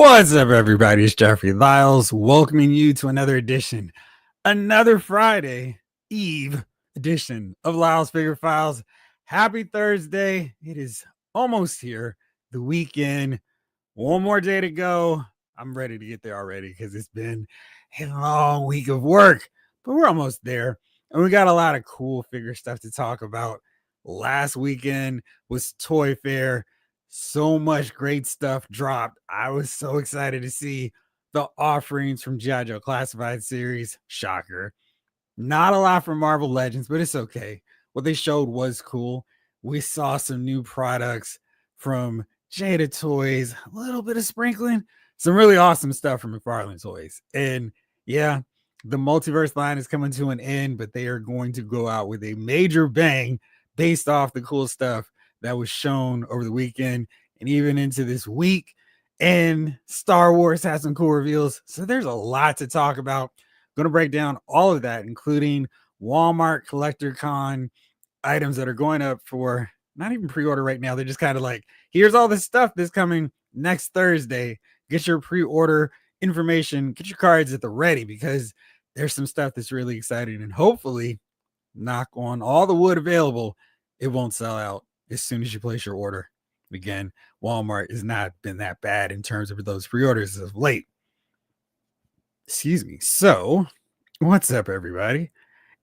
What's up, everybody? It's Jeffrey Lyles welcoming you to another edition, another Friday Eve edition of Lyles Figure Files. Happy Thursday. It is almost here, the weekend. One more day to go. I'm ready to get there already because it's been a long week of work, but we're almost there. And we got a lot of cool figure stuff to talk about. Last weekend was Toy Fair. So much great stuff dropped. I was so excited to see the offerings from Jada Toys Classified series. Shocker. Not a lot from Marvel Legends, but it's okay. What they showed was cool. We saw some new products from Jada Toys, a little bit of sprinkling, some really awesome stuff from McFarlane Toys. And yeah, the Multiverse line is coming to an end, but they are going to go out with a major bang based off the cool stuff that was shown over the weekend and even into this week. And Star Wars has some cool reveals. So there's a lot to talk about. Going to break down all of that, including Wal-Mart Collector Con items that are going up for not even pre-order right now. They're just kind of like, here's all this stuff that's coming next Thursday. Get your pre-order information, get your cards at the ready, because there's some stuff that's really exciting. And hopefully, knock on all the wood available, it won't sell out as soon as you place your order. Again, Walmart has not been that bad in terms of those pre-orders as of late. Excuse me. So, what's up, everybody?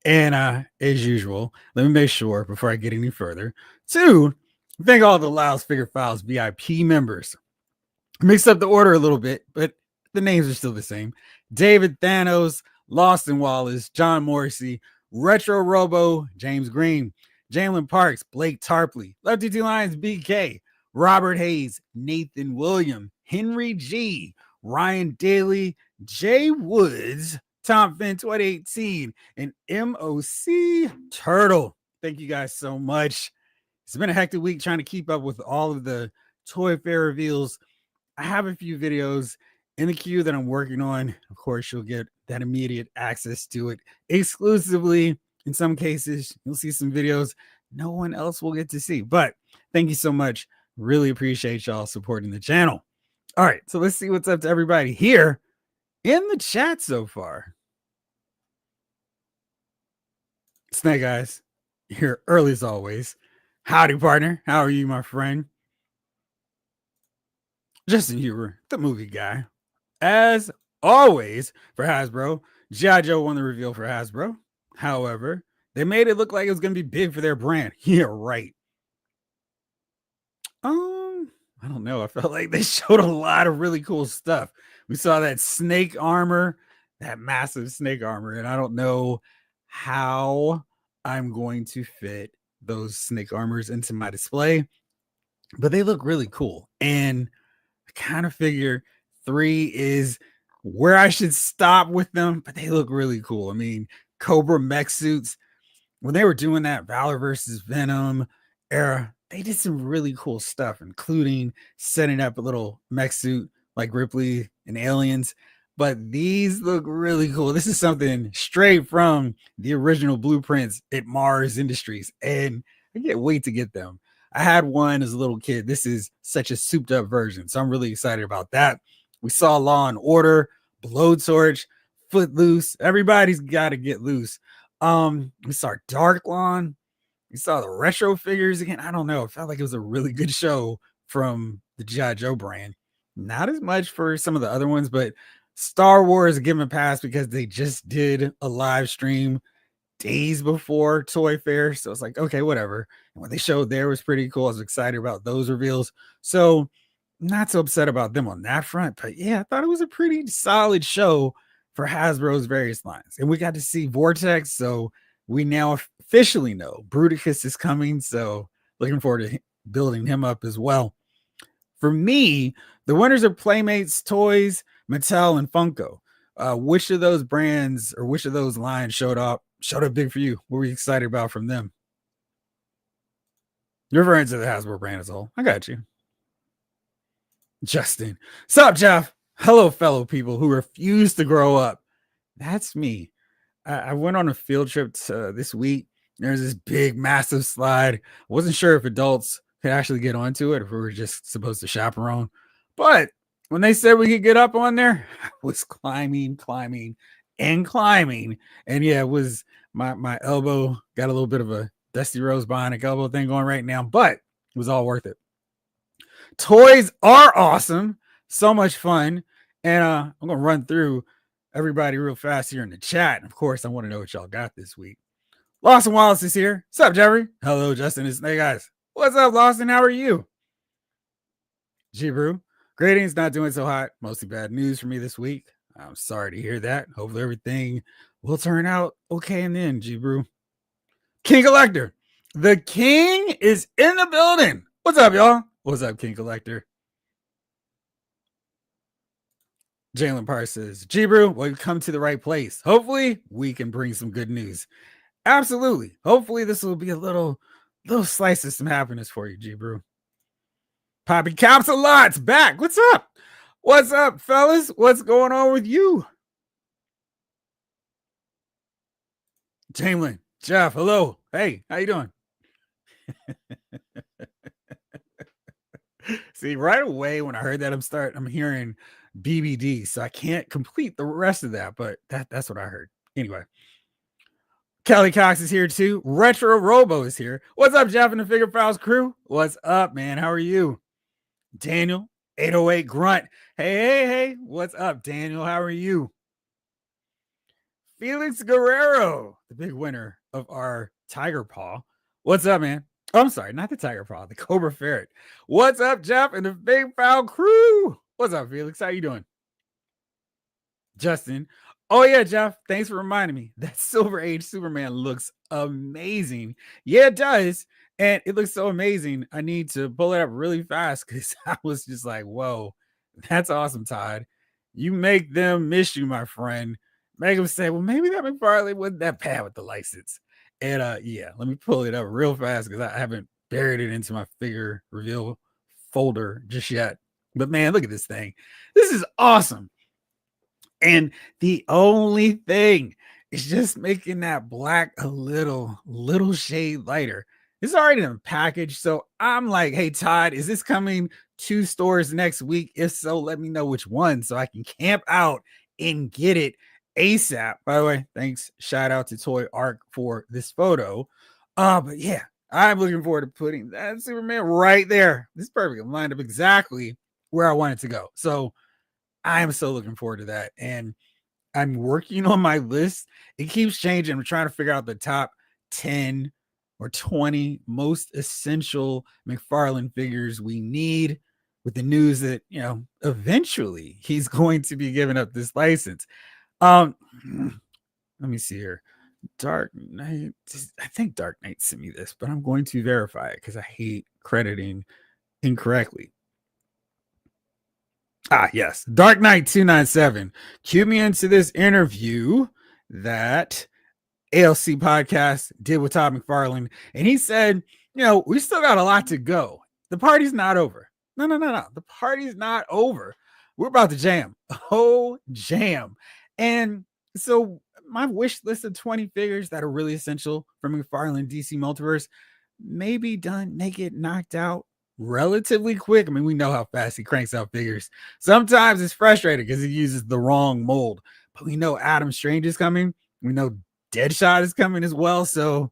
And as usual, let me make sure before I get any further to thank all the Lyles Figure Files VIP members. Mixed up the order a little bit, but the names are still the same. David Thanos, Lawson Wallace, John Morrissey, Retro Robo, James Green, Jalen Parks, Blake Tarpley, Lefty T Lions BK, Robert Hayes, Nathan William, Henry G, Ryan Daly, Jay Woods, Tom Finn 2018, and MOC Turtle. Thank you guys so much. It's been a hectic week trying to keep up with all of the Toy Fair reveals. I have a few videos in the queue that I'm working on. Of course, you'll get that immediate access to it exclusively. In some cases, you'll see some videos no one else will get to see. But thank you so much. Really appreciate y'all supporting the channel. All right, so let's see what's up to everybody here in the chat so far. Snake Eyes, here early as always. Howdy, partner. How are you, my friend? Justin Huber, the movie guy. As always, for Hasbro, G.I. Joe won the reveal for Hasbro. However, they made it look like it was going to be big for their brand. Yeah, right. I don't know. I felt like they showed a lot of really cool stuff. We saw that snake armor, that massive snake armor, and I don't know how I'm going to fit those snake armors into my display, but they look really cool. And I kind of figure 3 is where I should stop with them, but they look really cool. I mean, Cobra mech suits, when they were doing that Valor versus Venom era, they did some really cool stuff, including setting up a little mech suit like Ripley and Aliens. But these look really cool. This is something straight from the original blueprints at Mars Industries, and I can't wait to get them. I had one as a little kid. This is such a souped up version, so I'm really excited about that. We saw Law and Order, Blowtorch, Footloose. Everybody's got to get loose. We saw Dark Lawn. We saw the retro figures again. I don't know. It felt like it was a really good show from the G.I. Joe brand. Not as much for some of the other ones, but Star Wars give them a pass because they just did a live stream days before Toy Fair. So it's like, okay, whatever. And what they showed there was pretty cool. I was excited about those reveals. So not so upset about them on that front. But yeah, I thought it was a pretty solid show for Hasbro's various lines. And we got to see Vortex. So we now officially know Bruticus is coming. So looking forward to building him up as well. For me, the winners are Playmates, Toys, Mattel, and Funko. Which of those brands or which of those lines showed up big for you? What were you excited about from them? You're referring to the Hasbro brand as a whole. I got you. Justin. Sup, Jeff? Hello, fellow people who refuse to grow up. That's me. I went on a field trip this week. There's this big, massive slide. I wasn't sure if adults could actually get onto it, if we were just supposed to chaperone. But when they said we could get up on there, I was climbing, and yeah, it was my elbow got a little bit of a Dusty Rose Bionic elbow thing going right now, but it was all worth it. Toys are awesome, so much fun, and I'm gonna run through everybody real fast here in the chat. Of course, I want to know what y'all got this week. Lawson Wallace is here. What's up, Jeffrey? Hello, Justin. Hey guys. What's up, Lawson? How are you? G-Brew. Greetings, not doing so hot. Mostly bad news for me this week. I'm sorry to hear that. Hopefully everything will turn out okay in the end, G-Brew. King Collector. The king is in the building. What's up, y'all? What's up, King Collector? Jalen Parr says, G-Brew, well, you've come to the right place. Hopefully we can bring some good news. Absolutely. Hopefully this will be a little slice of some happiness for you, G-Brew. Poppy Caps a lot's back. What's up? What's up, fellas? What's going on with you? Jamlin, Jeff, hello. Hey, how you doing? See, right away when I heard that, I'm hearing BBD, so I can't complete the rest of that, but that's what I heard. Anyway, Kelly Cox is here too. Retro Robo is here. What's up, Jeff and the Figure Files crew? What's up, man? How are you? Daniel, 808 Grunt. Hey. What's up, Daniel? How are you? Felix Guerrero, the big winner of our Tiger Paw. What's up, man? Oh, I'm sorry, not the Tiger Paw, the Cobra Ferret. What's up, Jeff and the Big Foul crew? What's up, Felix? How you doing? Justin. Oh, yeah, Jeff. Thanks for reminding me. That Silver Age Superman looks amazing. Yeah, it does. And it looks so amazing. I need to pull it up really fast because I was just like, whoa, that's awesome, Todd. You make them miss you, my friend. Make them say, well, maybe that McFarlane wasn't that bad with the license. And yeah, let me pull it up real fast because I haven't buried it into my figure reveal folder just yet. But man, look at this thing. This is awesome. And the only thing is just making that black a little shade lighter. It's already in a package. So I'm like, hey, Todd, is this coming to stores next week? If so, let me know which one so I can camp out and get it ASAP. By the way, thanks. Shout out to Toy Arc for this photo. But yeah, I'm looking forward to putting that Superman right there. This is perfect. I'm lined up exactly where I want it to go. So I am so looking forward to that. And I'm working on my list. It keeps changing. I'm trying to figure out the top 10 or 20 most essential McFarlane figures we need with the news that, you know, eventually he's going to be giving up this license. Let me see here. Dark Knight. I think Dark Knight sent me this, but I'm going to verify it because I hate crediting incorrectly. Yes. Dark Knight 297 cued me into this interview that ALC podcast did with Todd McFarlane. And he said, you know, we still got a lot to go. The party's not over. No. The party's not over. We're about to jam. Oh, jam. And so my wish list of 20 figures that are really essential for McFarlane DC Multiverse may be done, may get knocked out relatively quick. I mean, we know how fast he cranks out figures. Sometimes it's frustrating because he uses the wrong mold, but we know Adam Strange is coming. We know Deadshot is coming as well. So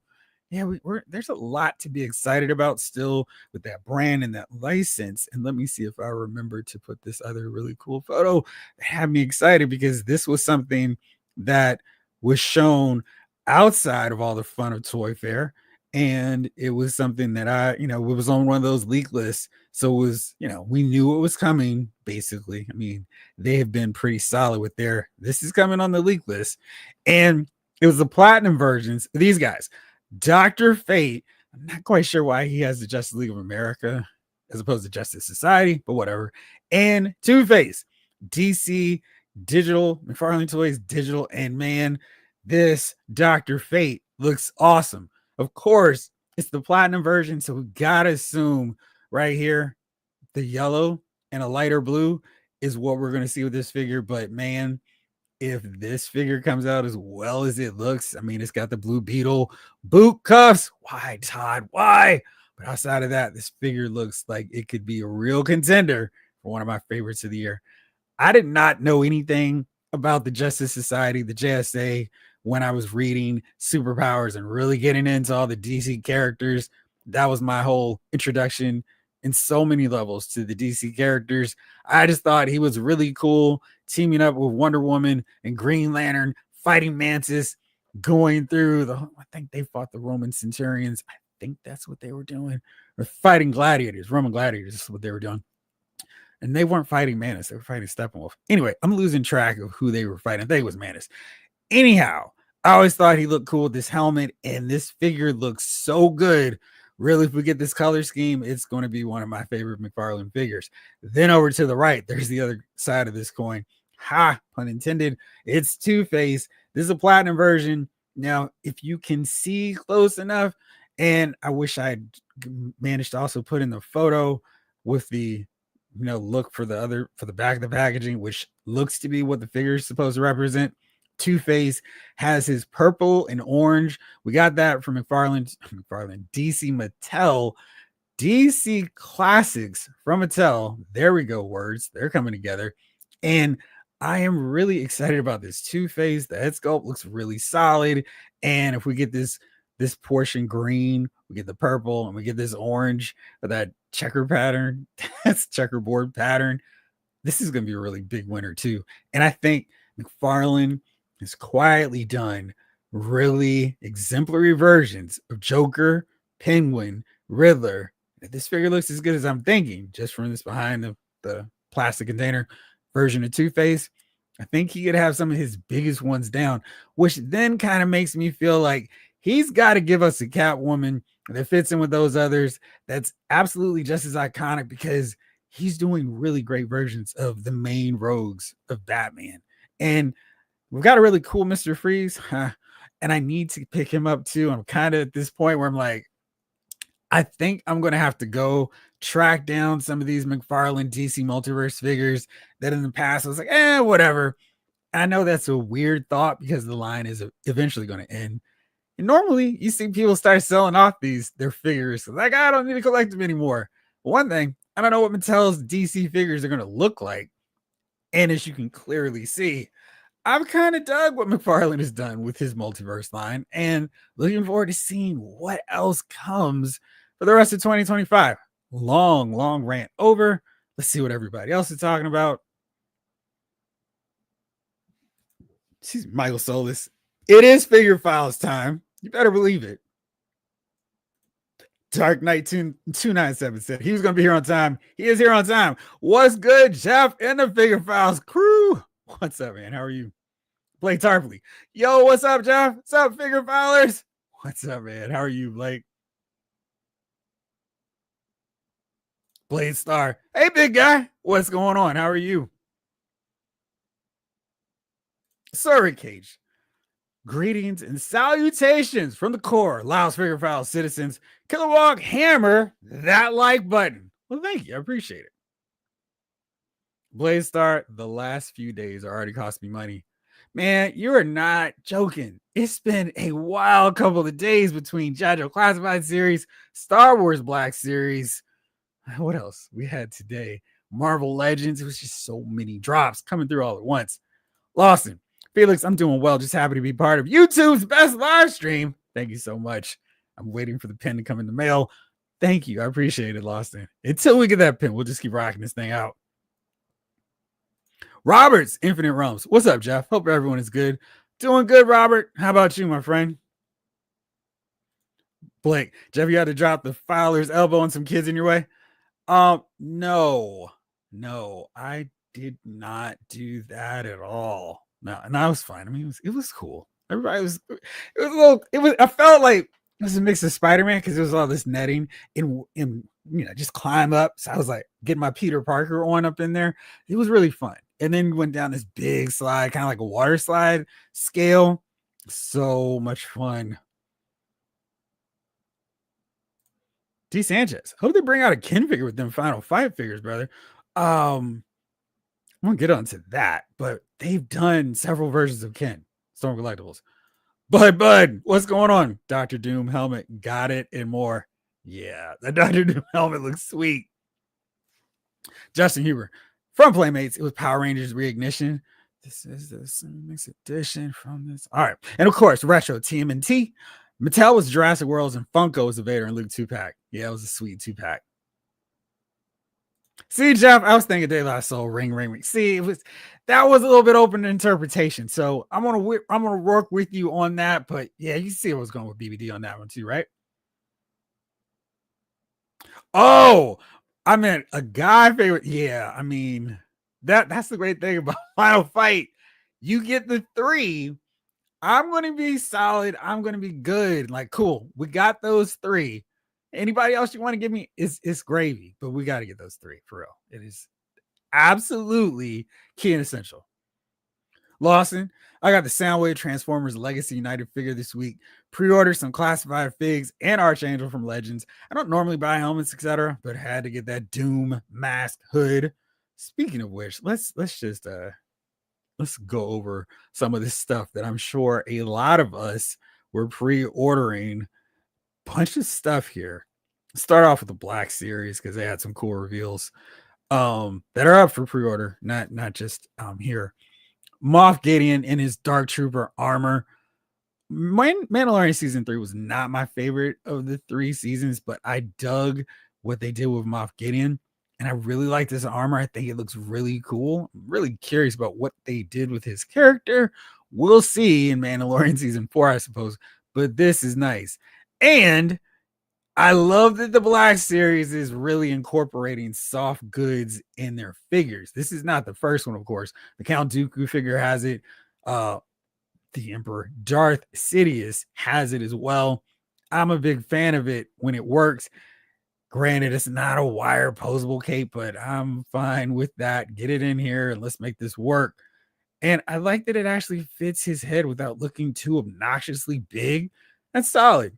yeah, there's a lot to be excited about still with that brand and that license. And let me see if I remember to put this other really cool photo that had me excited, because this was something that was shown outside of all the fun of Toy Fair. And it was something that it was on one of those leak lists. So it was, we knew it was coming, basically. I mean, they have been pretty solid with this is coming on the leak list. And it was the platinum versions. These guys, Dr. Fate. I'm not quite sure why he has the Justice League of America as opposed to Justice Society, but whatever. And Two-Face, DC digital, McFarlane Toys digital. And man, this Dr. Fate looks awesome. Of course, it's the platinum version, so we gotta assume right here the yellow and a lighter blue is what we're gonna see with this figure. But man, if this figure comes out as well as it looks, I mean, it's got the Blue Beetle boot cuffs. Why, Todd? Why? But outside of that, this figure looks like it could be a real contender for one of my favorites of the year. I did not know anything about the Justice Society, the JSA, when I was reading Superpowers and really getting into all the DC characters. That was my whole introduction in so many levels to the DC characters. I just thought he was really cool, teaming up with Wonder Woman and Green Lantern, fighting Mantis, going through I think they fought the Roman Centurions. I think that's what they were doing, or fighting gladiators, Roman gladiators is what they were doing. And they weren't fighting Manus, they were fighting Steppenwolf. Anyway, I'm losing track of who they were fighting. I think it was Manus. Anyhow, I always thought he looked cool with this helmet, and this figure looks so good. Really, if we get this color scheme, it's going to be one of my favorite McFarlane figures. Then over to the right, there's the other side of this coin. Ha, pun intended. It's Two-Face. This is a platinum version. Now, if you can see close enough, and I wish I had managed to also put in the photo with the look for the back of the packaging, which looks to be what the figure is supposed to represent. Two-Face has his purple and orange. We got that from McFarlane DC Mattel. DC Classics from Mattel. There we go, words. They're coming together. And I am really excited about this Two-Face. The head sculpt looks really solid. And if we get this portion green, we get the purple, and we get this orange with that checker pattern, that's checkerboard pattern, this is going to be a really big winner too. And I think McFarlane has quietly done really exemplary versions of Joker, Penguin, Riddler. This figure looks as good as I'm thinking, just from this behind the plastic container version of Two-Face. I think he could have some of his biggest ones down, which then kind of makes me feel like he's got to give us a Catwoman that fits in with those others. That's absolutely just as iconic, because he's doing really great versions of the main rogues of Batman. And we've got a really cool Mr. Freeze, and I need to pick him up too. I'm kind of at this point where I'm like, I think I'm going to have to go track down some of these McFarlane DC Multiverse figures that in the past I was like, whatever. And I know that's a weird thought because the line is eventually going to end. And normally you see people start selling off their figures. Like, I don't need to collect them anymore. One thing, I don't know what Mattel's DC figures are going to look like. And as you can clearly see, I've kind of dug what McFarlane has done with his Multiverse line, and looking forward to seeing what else comes for the rest of 2025. Long rant over. Let's see what everybody else is talking about. She's Michael Solis. It is Figure Files time. You better believe it. Dark Knight 297 said he was going to be here on time. He is here on time. What's good, Jeff, and the Figure Files crew? What's up, man? How are you? Blake Tarpley. Yo, what's up, Jeff? What's up, Figure Filers? What's up, man? How are you, Blake? Blade Star. Hey, big guy. What's going on? How are you? Sorry, Cage. Greetings and salutations from the core, Laos Figure Files citizens. Kilowog, hammer that like button. Well, thank you. I appreciate it. Blade Star, the last few days already cost me money. Man, you are not joking. It's been a wild couple of days between JoJo Classified series, Star Wars Black series. What else we had today? Marvel Legends. It was just so many drops coming through all at once. Lawson, Felix, I'm doing well. Just happy to be part of YouTube's best live stream. Thank you so much. I'm waiting for the pin to come in the mail. Thank you. I appreciate it, Lawson. Until we get that pin, we'll just keep rocking this thing out. Robert's Infinite Realms. What's up, Jeff? Hope everyone is good. Doing good, Robert. How about you, my friend? Blake, Jeff, you had to drop the filer's elbow on some kids in your way? No, I did not do that at all. No, and I was fine. I mean, it was cool. Everybody I felt like it was a mix of Spider-Man because there was all this netting and just climb up. So I was like getting my Peter Parker on up in there. It was really fun. And then we went down this big slide, kind of like a water slide scale. So much fun. D. Sanchez. Hope they bring out a Ken figure with them Final Fight figures, brother. I'm gonna get onto that, but they've done several versions of Ken. Storm Collectibles. Bud, what's going on? Dr. Doom helmet, got it, and more. Yeah, the Dr. Doom helmet looks sweet. Justin Huber from Playmates. It was Power Rangers Reignition. This is the mixed edition from this. All right. And of course, Retro TMNT. Mattel was Jurassic Worlds and Funko was the Vader and Luke 2-pack. Yeah, it was a sweet 2-pack. See, Jeff, I was thinking De La Soul ring. See, that was a little bit open to interpretation. So I'm gonna work with you on that. But yeah, you see what's going with BBD on that one too, right? Oh, I meant a guy favorite. Yeah, I mean that's the great thing about Final Fight. You get the 3. I'm gonna be solid. I'm gonna be good. Like, cool. We got those 3. Anybody else you want to give me? It's gravy, but we got to get those 3 for real. It is absolutely key and essential. Lawson, I got the Soundwave Transformers Legacy United figure this week. Pre-order some classified figs and Archangel from Legends. I don't normally buy helmets, etc., but had to get that Doom mask hood. Speaking of which, let's just go over some of this stuff that I'm sure a lot of us were pre-ordering. Bunch of stuff here. Start off with the Black Series because they had some cool reveals that are up for pre-order, not just here. Moff Gideon in his Dark Trooper armor. Mandalorian season 3 was not my favorite of the 3 seasons, but I dug what they did with Moff Gideon, and I really like this armor. I think it looks really cool. I'm really curious about what they did with his character. We'll see in Mandalorian season 4, I suppose, but this is nice. And I love that the Black Series is really incorporating soft goods in their figures. This is not the first one, of course. The Count Dooku figure has it. The Emperor Darth Sidious has it as well. I'm a big fan of it when it works. Granted, it's not a wire posable cape, but I'm fine with that. Get it in here and let's make this work. And I like that it actually fits his head without looking too obnoxiously big. That's solid.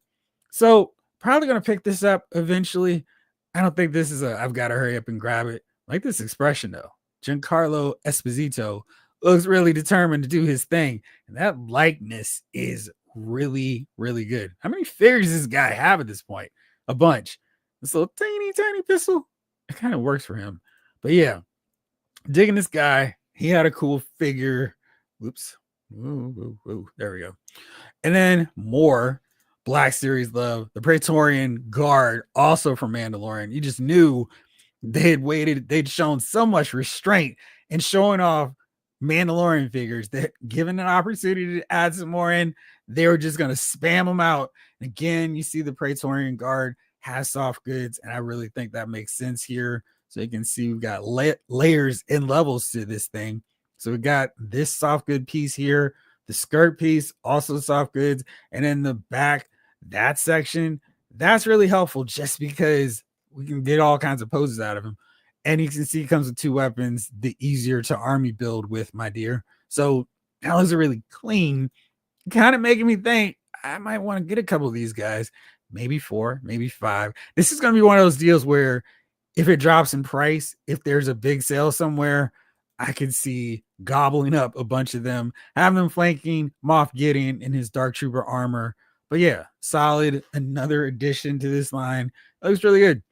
So probably going to pick this up eventually. I don't think this is I've got to hurry up and grab it. I like this expression though. Giancarlo Esposito looks really determined to do his thing. And that likeness is really, really good. How many figures does this guy have at this point? A bunch. This little tiny pistol. It kind of works for him. But yeah, digging this guy. He had a cool figure. Whoops. Ooh, there we go. And then more Black Series love. The Praetorian Guard, also from Mandalorian. You just knew they had waited. They'd shown so much restraint in showing off Mandalorian figures that given an opportunity to add some more in, they were just going to spam them out. And again, you see the Praetorian Guard has soft goods, and I really think that makes sense here. So you can see we've got layers and levels to this thing. So we got this soft good piece here, the skirt piece, also soft goods, and then the back, that section, that's really helpful just because we can get all kinds of poses out of him. And you can see it comes with 2 weapons, the easier to army build with, my dear. So that looks really clean, kind of making me think I might want to get a couple of these guys, maybe 4, maybe 5. This is going to be one of those deals where if it drops in price, if there's a big sale somewhere, I could see gobbling up a bunch of them, having them flanking Moff Gideon in his Dark Trooper armor. But yeah, solid. Another addition to this line. That looks really good.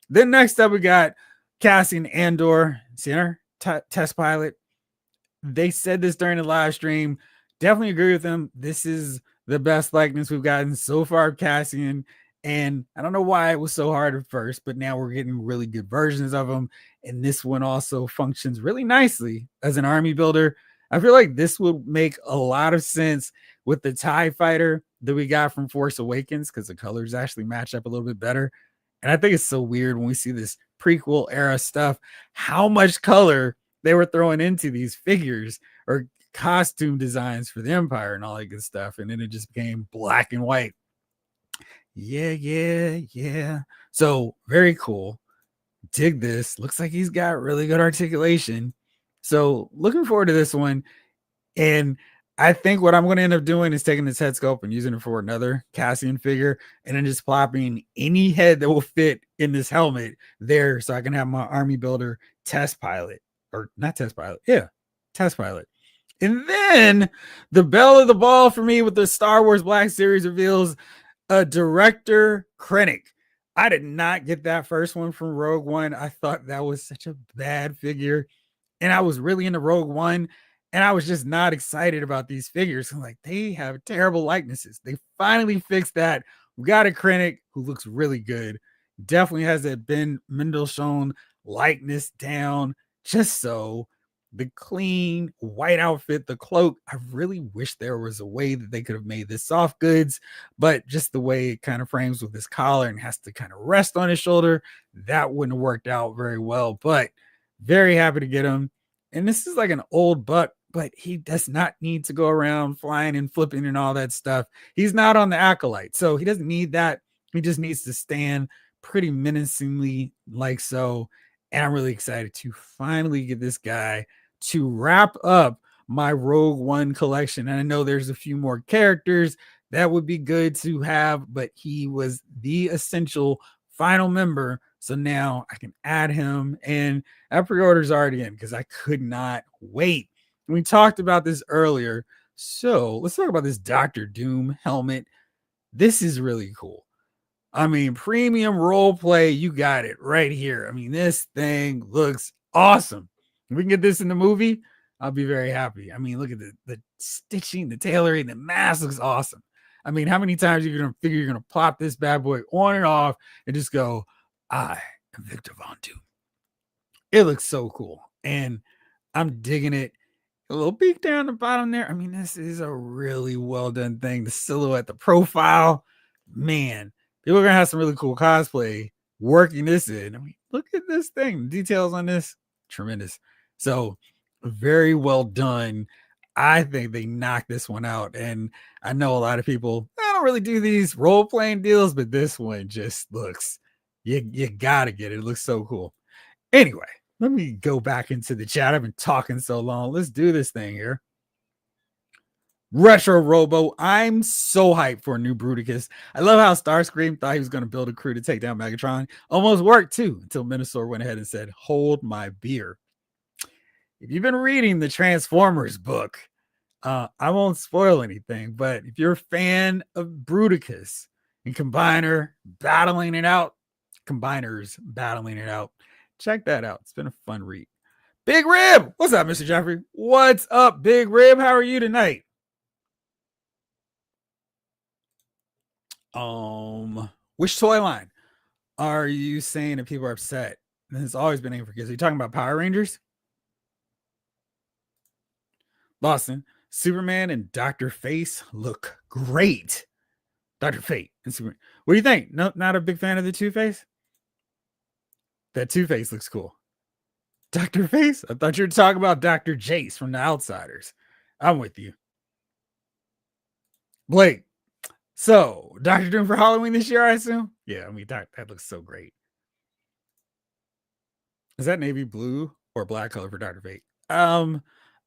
Then next up, we got Cassian Andor, center test pilot. They said this during the live stream. Definitely agree with them. This is the best likeness we've gotten so far of Cassian. And I don't know why it was so hard at first, but now we're getting really good versions of them. And this one also functions really nicely as an army builder. I feel like this would make a lot of sense with the TIE fighter that we got from Force Awakens because the colors actually match up a little bit better. And I think it's so weird when we see this prequel era stuff, how much color they were throwing into these figures or costume designs for the Empire and all that good stuff. And then it just became black and white. Yeah. So very cool. Dig this. Looks like he's got really good articulation. So looking forward to this one. And I think what I'm going to end up doing is taking this head sculpt and using it for another Cassian figure and then just plopping any head that will fit in this helmet there so I can have my army builder test pilot or not test pilot. Yeah, test pilot. And then the belle of the ball for me with the Star Wars Black Series reveals a director Krennic. I did not get that first one from Rogue One. I thought that was such a bad figure. And I was really into Rogue One, and I was just not excited about these figures. I'm like, they have terrible likenesses. They finally fixed that. We got a Krennic who looks really good. Definitely has that Ben Mendelsohn likeness down, just so. The clean white outfit, the cloak. I really wish there was a way that they could have made this soft goods, but just the way it kind of frames with his collar and has to kind of rest on his shoulder, that wouldn't have worked out very well. But very happy to get him. And this is like an old buck, but he does not need to go around flying and flipping and all that stuff. He's not on the acolyte, so he doesn't need that. He just needs to stand pretty menacingly like so. And I'm really excited to finally get this guy to wrap up my Rogue One collection. And I know there's a few more characters that would be good to have, but he was the essential final member. So now I can add him, and that pre-order's already in because I could not wait. We talked about this earlier. So let's talk about this Doctor Doom helmet. This is really cool. I mean, premium role play, you got it right here. I mean, this thing looks awesome. If we can get this in the movie, I'll be very happy. I mean, look at the stitching, the tailoring, the mask looks awesome. I mean, how many times are you going to figure you're going to plop this bad boy on and off and just go, I am Victor Von Doom. It looks so cool. And I'm digging it. A little peek down the bottom there. I mean, this is a really well done thing. The silhouette, the profile, man, people are going to have some really cool cosplay working this in. I mean, look at this thing. The details on this, tremendous. So very well done. I think they knocked this one out. And I know a lot of people, I don't really do these role playing deals, but this one just looks, you got to get it. It looks so cool. Anyway, let me go back into the chat. I've been talking so long. Let's do this thing here. Retro Robo. I'm so hyped for a new Bruticus. I love how Starscream thought he was going to build a crew to take down Megatron. Almost worked too, until Minosaur went ahead and said, hold my beer. If you've been reading the Transformers book, I won't spoil anything, but if you're a fan of Bruticus and Combiners battling it out, check that out. It's been a fun read. Big Rib, what's up, Mr. Jeffrey? What's up, Big Rib? How are you tonight? Which toy line are you saying that people are upset? And it's always been aimed for kids. Are you talking about Power Rangers? Boston, Superman and Dr. Face look great. Dr. Fate and Superman. What do you think? No, not a big fan of the Two-Face? That Two-Face looks cool. Dr. Face? I thought you were talking about Dr. Jace from The Outsiders. I'm with you. Blake. So, Dr. Doom for Halloween this year, I assume? Yeah, I mean, that looks so great. Is that navy blue or black color for Dr. Fate?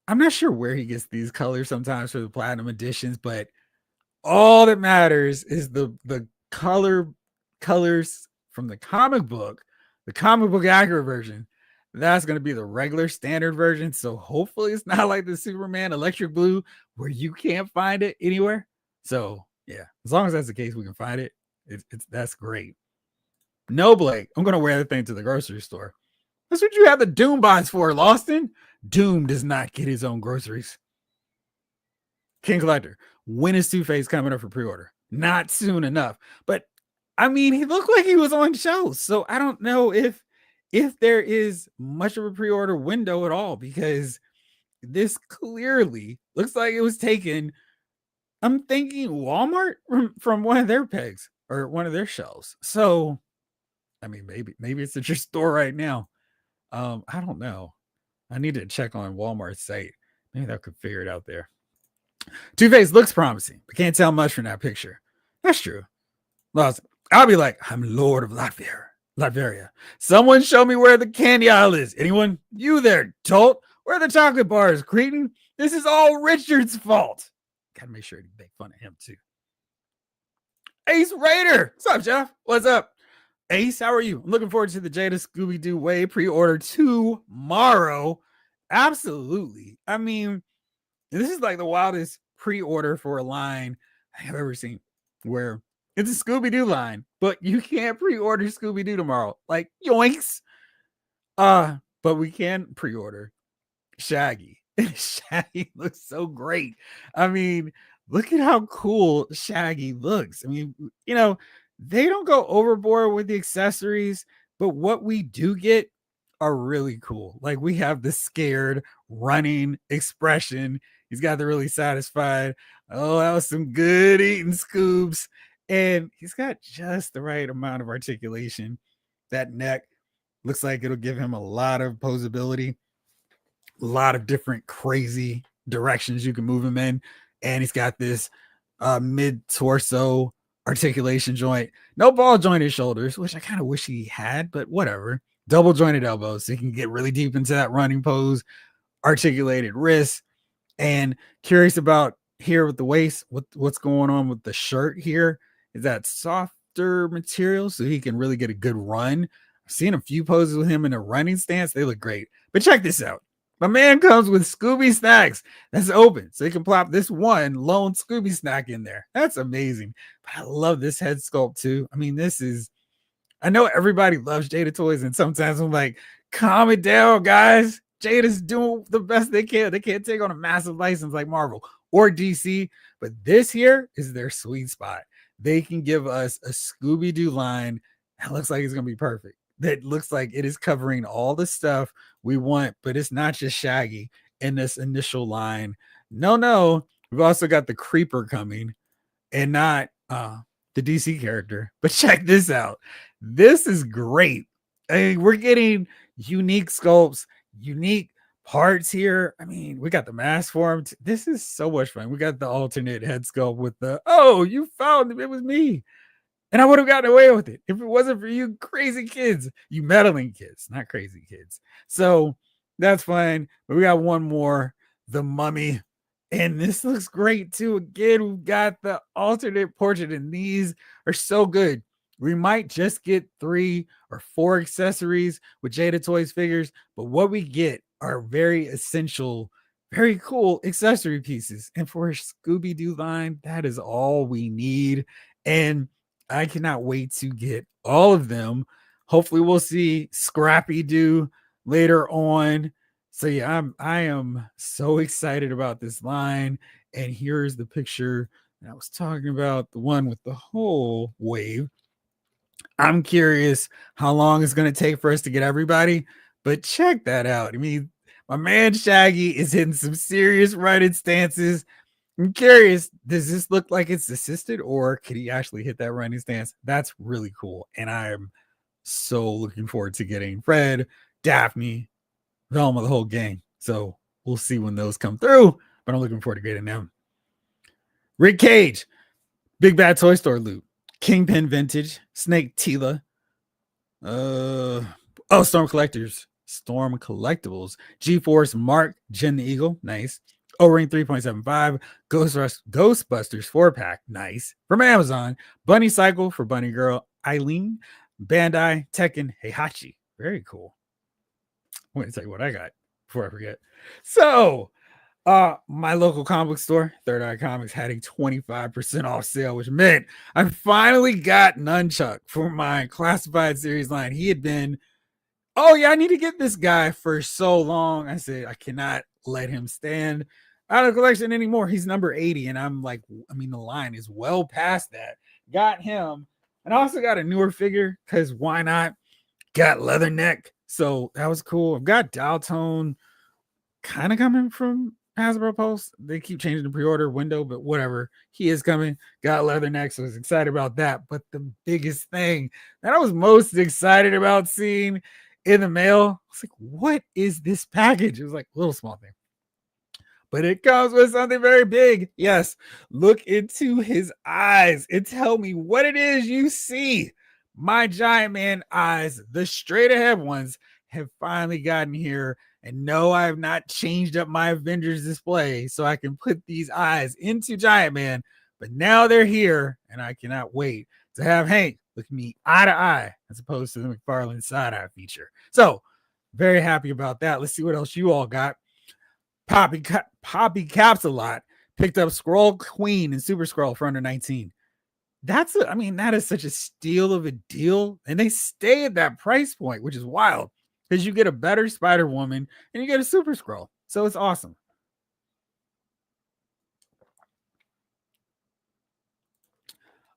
I'm not sure where he gets these colors sometimes for the platinum editions, but all that matters is the colors from the comic book accurate version. That's going to be the regular standard version. So hopefully it's not like the Superman electric blue where you can't find it anywhere. So yeah, as long as that's the case, we can find it. That's great. No, Blake, I'm going to wear the thing to the grocery store. That's what you have the Doom box for, Lawson. Doom does not get his own groceries. King Collector, when is Two-Face coming up for pre-order? Not soon enough. But I mean, he looked like he was on show. So I don't know if there is much of a pre-order window at all, because this clearly looks like it was taken, I'm thinking Walmart from one of their pegs or one of their shelves. So I mean, maybe it's at your store right now. I don't know. I need to check on Walmart's site. Maybe I could figure it out there. Two-Face looks promising, but can't tell much from that picture. That's true. I'll be like, I'm Lord of Latveria. Someone show me where the candy aisle is. Anyone? You there, Tolt? Where are the chocolate bars, Cretin? This is all Richard's fault. Gotta make sure to make fun of him too. Ace Raider. What's up, Jeff? What's up? Ace, how are you? I'm looking forward to the Jada Scooby-Doo Way pre-order tomorrow. Absolutely. I mean, this is like the wildest pre-order for a line I have ever seen, where It's a Scooby-Doo line, but you can't pre-order Scooby-Doo tomorrow. Like, yoinks. But we can pre-order Shaggy. Shaggy looks so great. I mean, look at how cool Shaggy looks. I mean, they don't go overboard with the accessories, but what we do get are really cool. Like, we have the scared running expression. He's got the really satisfied, oh, that was some good eating, Scoobs. And he's got just the right amount of articulation. That neck looks like it'll give him a lot of posability, a lot of different crazy directions you can move him in. And he's got this mid torso articulation joint, no ball jointed shoulders, which I kind of wish he had, but whatever. Double jointed elbows, so he can get really deep into that running pose, articulated wrists. And curious about here with the waist, what's going on with the shirt here? Is that softer material so he can really get a good run? I've seen a few poses with him in a running stance. They look great. But check this out. My man comes with Scooby snacks that's open, so he can plop this one lone Scooby snack in there. That's amazing. But I love this head sculpt too. I mean, I know everybody loves Jada Toys, and sometimes I'm like, calm it down, guys. Jada's doing the best they can. They can't take on a massive license like Marvel or DC, but this here is their sweet spot. They can give us a Scooby-Doo line that looks like it's going to be perfect. That looks like it is covering all the stuff we want, but it's not just Shaggy in this initial line. No. We've also got the Creeper coming and not the DC character. But check this out. This is great. I mean, we're getting unique sculpts, unique parts here. I mean, we got the mask for him. This is so much fun. We got the alternate head sculpt with the, oh, you found him. It was me. And I would have gotten away with it if it wasn't for you crazy kids, you meddling kids, not crazy kids. So that's fine. But we got one more, the Mummy. And this looks great too. Again, we've got the alternate portrait, and these are so good. We might just get 3 or 4 accessories with Jada Toys figures, but what we get are very essential, very cool accessory pieces. And for a Scooby-Doo line, that is all we need. And I cannot wait to get all of them. Hopefully we'll see Scrappy-Doo later on. So yeah, I am so excited about this line. And here's the picture that I was talking about, the one with the whole wave. I'm curious how long it's going to take for us to get everybody, but check that out. I mean, my man Shaggy is hitting some serious running stances. I'm curious, does this look like it's assisted, or could he actually hit that running stance? That's really cool. And I'm so looking forward to getting Fred, Daphne, Velma, the whole gang. So we'll see when those come through, but I'm looking forward to getting them. Rick Cage, Big Bad Toy Store loot, Kingpin Vintage, Snake Tila, Storm Collectibles, G-Force Mark, Jen the Eagle, nice. O-Ring 3.75, Ghostbusters 4-pack, nice. From Amazon, Bunny Cycle for Bunny Girl, Eileen, Bandai, Tekken, Heihachi, very cool. I'm going to tell you what I got before I forget. So, my local comic store, Third Eye Comics, had a 25% off sale, which meant I finally got Nunchuck for my classified series line. He had been, oh yeah, I need to get this guy for so long. I said, I cannot let him stand out of the collection anymore. He's number 80. And I'm like, I mean, the line is well past that. Got him. And I also got a newer figure because why not? Got Leatherneck. So that was cool. I've got Dial Tone kind of coming from Hasbro Pulse. They keep changing the pre-order window, but whatever. He is coming. Got Leatherneck, so I was excited about that. But the biggest thing that I was most excited about seeing in the mail, I was like, what is this package? It was like a little small thing, but it comes with something very big. Yes, look into his eyes and tell me what it is you see. My Giant Man eyes, the straight ahead ones, have finally gotten here. And no, I have not changed up my Avengers display so I can put these eyes into Giant Man, but now they're here, and I cannot wait to have Hank look me eye to eye as opposed to the McFarlane side eye feature. So very happy about that. Let's see what else you all got. Poppy Caps a lot. Picked up Skrull Queen and Super Skrull for under 19. I mean, that is such a steal of a deal. And they stay at that price point, which is wild because you get a better Spider Woman and you get a Super Scroll. So it's awesome.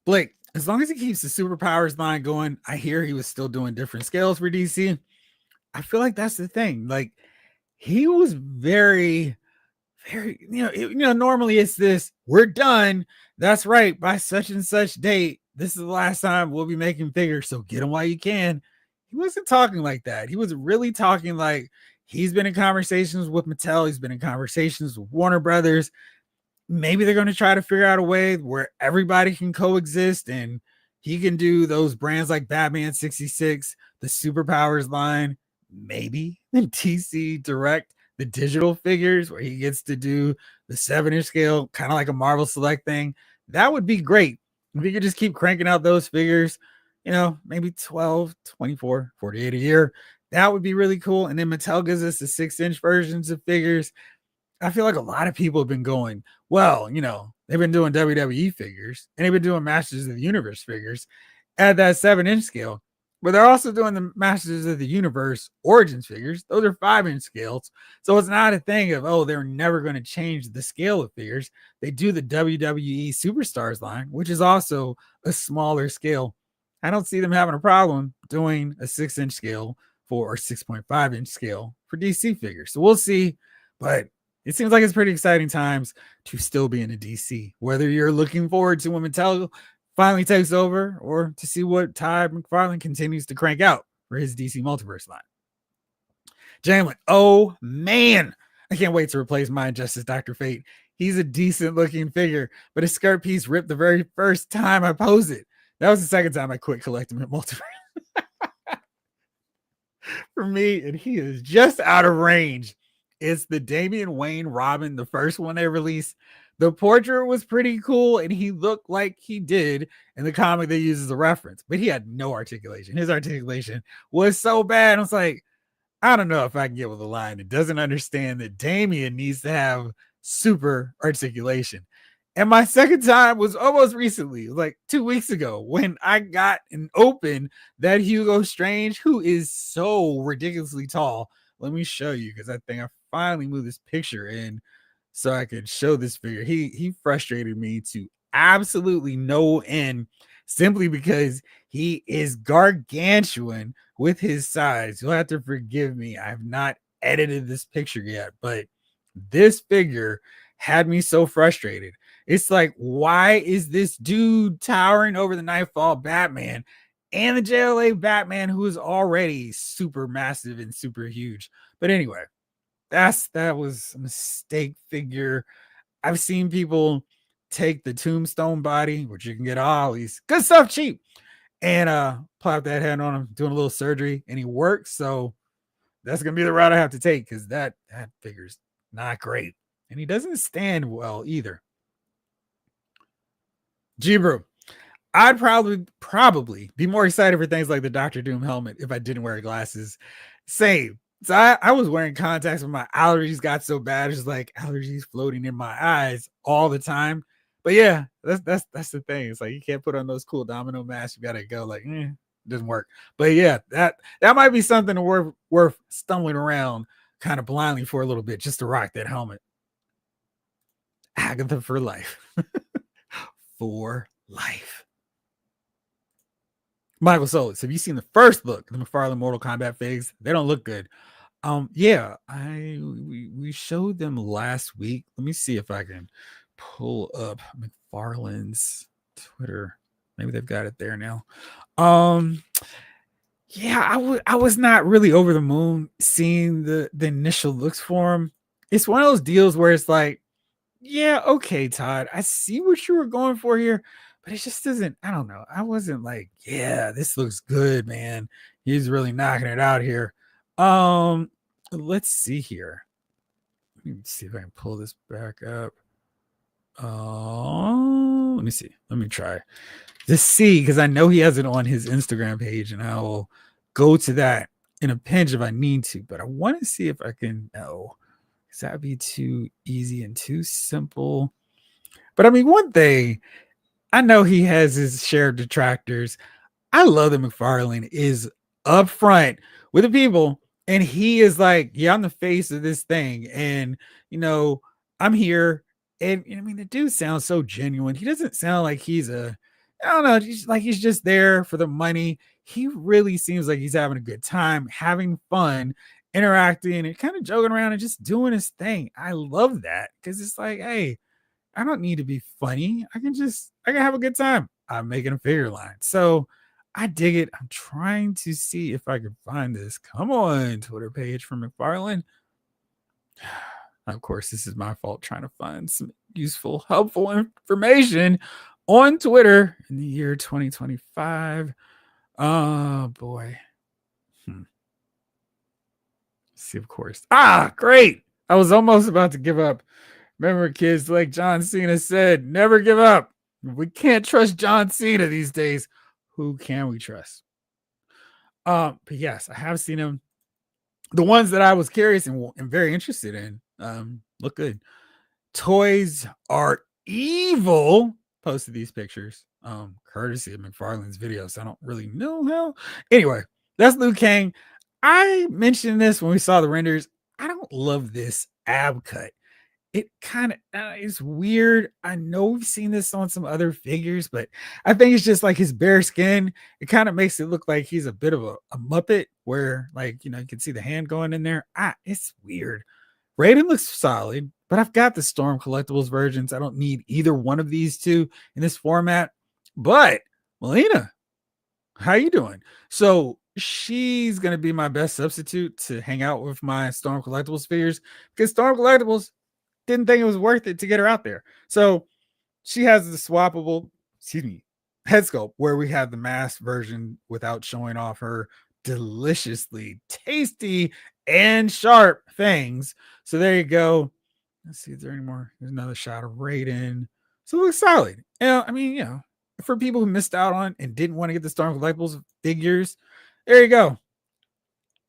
Blake, as long as he keeps the superpowers line going, I hear he was still doing different scales for DC. I feel like that's the thing. Like, he was very, very, normally it's this, we're done. That's right. By such and such date, this is the last time we'll be making figures. So get them while you can. He wasn't talking like that. He was really talking like he's been in conversations with Mattel. He's been in conversations with Warner Brothers. Maybe they're going to try to figure out a way where everybody can coexist and he can do those brands like Batman 66, the Superpowers line, maybe in DC Direct, the digital figures where he gets to do the 7-inch scale, kind of like a Marvel Select thing. That would be great. If he could just keep cranking out those figures, maybe 12, 24, 48 a year. That would be really cool. And then Mattel gives us the 6-inch versions of figures. I feel like a lot of people have been going, well, they've been doing WWE figures and they've been doing Masters of the Universe figures at that 7-inch scale, but they're also doing the Masters of the Universe Origins figures. Those are 5-inch scales. So it's not a thing of, oh, they're never going to change the scale of figures. They do the WWE Superstars line, which is also a smaller scale. I don't see them having a problem doing a 6-inch scale or 6.5-inch scale for DC figures. So we'll see, but it seems like it's pretty exciting times to still be in a DC, whether you're looking forward to when Mattel finally takes over or to see what Todd McFarlane continues to crank out for his DC Multiverse line. Jamlin, oh man, I can't wait to replace my Injustice Dr. Fate. He's a decent looking figure, but his skirt piece ripped the very first time I posed it. That was the second time I quit collecting at Multiverse. For me, and he is just out of range. It's the Damian Wayne Robin, the first one they released. The portrait was pretty cool, and he looked like he did in the comic they use as a reference, but he had no articulation. His articulation was so bad. I was like, I don't know if I can get with a line that doesn't understand that Damian needs to have super articulation. And my second time was almost recently, like 2 weeks ago, when I got and opened that Hugo Strange, who is so ridiculously tall. Let me show you, because I think I finally moved this picture in so I could show this figure. He frustrated me to absolutely no end simply because he is gargantuan with his size. You'll have to forgive me. I have not edited this picture yet, but this figure had me so frustrated. It's like, why is this dude towering over the Nightfall Batman and the JLA Batman, who is already super massive and super huge? But anyway, that was a mistake figure. I've seen people take the Tombstone body, which you can get all these good stuff cheap, and plop that head on him, doing a little surgery, and he works. So that's gonna be the route I have to take, because that figure's not great, and he doesn't stand well either. G-Brew, I'd probably be more excited for things like the Doctor Doom helmet if I didn't wear glasses. Same. So I was wearing contacts when my allergies got so bad. It's like allergies floating in my eyes all the time. But yeah, that's the thing. It's like you can't put on those cool domino masks. You gotta go like, it doesn't work. But yeah, that might be something worth stumbling around kind of blindly for a little bit just to rock that helmet. Agatha for life. For life. Michael Solis, have you seen the first look of the McFarlane Mortal Kombat figs? They don't look good. Yeah, we showed them last week. Let me see if I can pull up McFarlane's Twitter. Maybe they've got it there now. Yeah, I was not really over the moon seeing the initial looks for him. It's one of those deals where it's like, yeah, okay, Todd, I see what you were going for here, but it just doesn't, I don't know. I wasn't like, yeah, this looks good, man. He's really knocking it out here. Let's see here. Let me see if I can pull this back up. Let me see. Let me try to see, because I know he has it on his Instagram page, and I will go to that in a pinch if I need to, but I want to see if I can know. Because that'd be too easy and too simple. But I mean, one thing, I know he has his share of detractors. I love that McFarlane is upfront with the people, and he is like, "Yeah, I'm the face of this thing, and you know, I'm here." And I mean, the dude sounds so genuine. He doesn't sound like I don't know, he's like he's just there for the money. He really seems like he's having a good time, having fun, interacting, and kind of joking around and just doing his thing. I love that because it's like, hey, I don't need to be funny. I can have a good time. I'm making a figure line. So I dig it. I'm trying to see if I can find this. Come on, Twitter page from McFarlane. Of course, this is my fault trying to find some useful, helpful information on Twitter in the year 2025. Oh boy. See, of course. Ah, great. I was almost about to give up. Remember, kids, like John Cena said, never give up. We can't trust John Cena these days. Who can we trust? But yes, I have seen him. The ones that I was curious and very interested in look good. Toys Are Evil posted these pictures, courtesy of McFarlane's videos. I don't really know how. Anyway, that's Liu Kang. I mentioned this when we saw the renders. I don't love this ab cut. It kind of is weird. I know we've seen this on some other figures, but I think it's just like his bare skin. It kind of makes it look like he's a bit of a Muppet where, like, you know, you can see the hand going in there. It's weird. Raiden looks solid, but I've got the Storm Collectibles versions. I don't need either one of these two in this format. But Melina, how you doing? So she's gonna be my best substitute to hang out with my Storm Collectibles figures because Storm Collectibles didn't think it was worth it to get her out there. So she has the swappable, head sculpt where we have the masked version without showing off her deliciously tasty and sharp fangs. So there you go. Let's see if there any more. There's another shot of Raiden. So it looks solid. I mean, you know, for people who missed out on and didn't want to get the Storm Collectibles figures, there you go.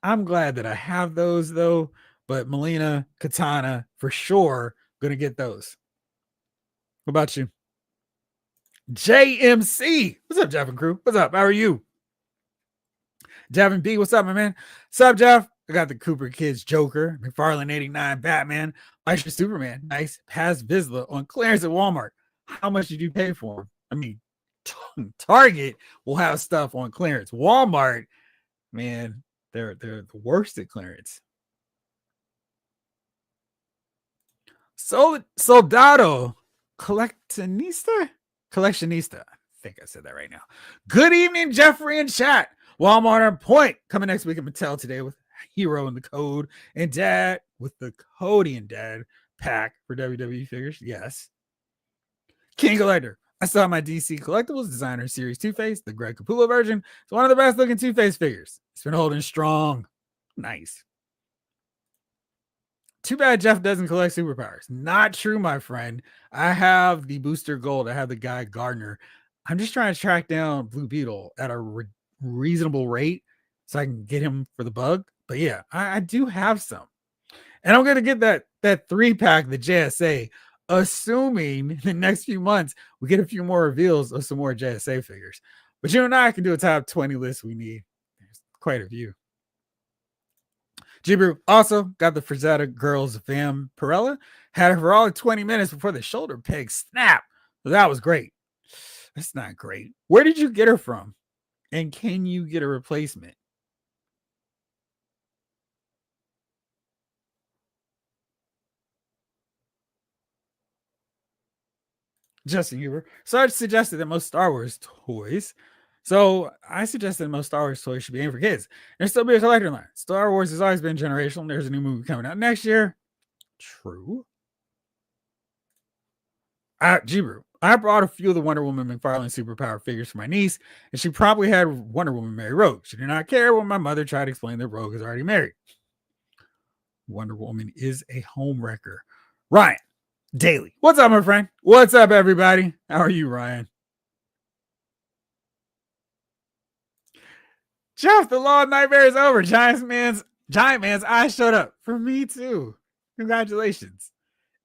I'm glad that I have those though. But Melina, Katana, for sure, gonna get those. What about you? JMC. What's up, Jeff and crew? What's up? How are you? Javin B, what's up, my man? What's up, Jeff? I got the Cooper Kids Joker, McFarlane 89 Batman, Maestro Superman, nice. Paz Vizsla on clearance at Walmart. How much did you pay for them? I mean, Target will have stuff on clearance. Walmart, man, they're the worst at clearance. Soldado Collectionista. I think I said that right now. Good evening, Jeffrey and chat. Walmart on point coming next week at Mattel today with Hero and the Code and Dad with the Cody and Dad pack for WWE figures. Yes. King Collector. I saw my DC Collectibles Designer Series Two-Face, the Greg Capullo version. It's one of the best looking Two-Face figures. It's been holding strong. Nice. Too bad Jeff doesn't collect superpowers. Not true, my friend. I have the Booster Gold. I have the Guy Gardner. I'm just trying to track down Blue Beetle at a reasonable rate so I can get him for the bug. But yeah, I do have some. And I'm going to get that 3-pack, the JSA, assuming in the next few months we get a few more reveals of some more JSA figures. But you and I can do a top 20 list we need. There's quite a few. Jibru also got the Frazetta Girls Vampirella. Had her for all 20 minutes before the shoulder peg snapped. So that was great. That's not great. Where did you get her from? And can you get a replacement? Justin Huber. Sarge suggested that most Star Wars toys. So I suggested most Star Wars toys should be aimed for kids. There's still be a collector line. Star Wars has always been generational. There's a new movie coming out next year. True. Jibru. I brought a few of the Wonder Woman McFarlane superpower figures for my niece, and she probably had Wonder Woman marry Rogue. She did not care when my mother tried to explain that Rogue is already married. Wonder Woman is a home wrecker. Ryan Daily. What's up, my friend? What's up, everybody? How are you, Ryan? Jeff, the law of nightmare is over. Giant Man's eyes showed up. For me, too. Congratulations.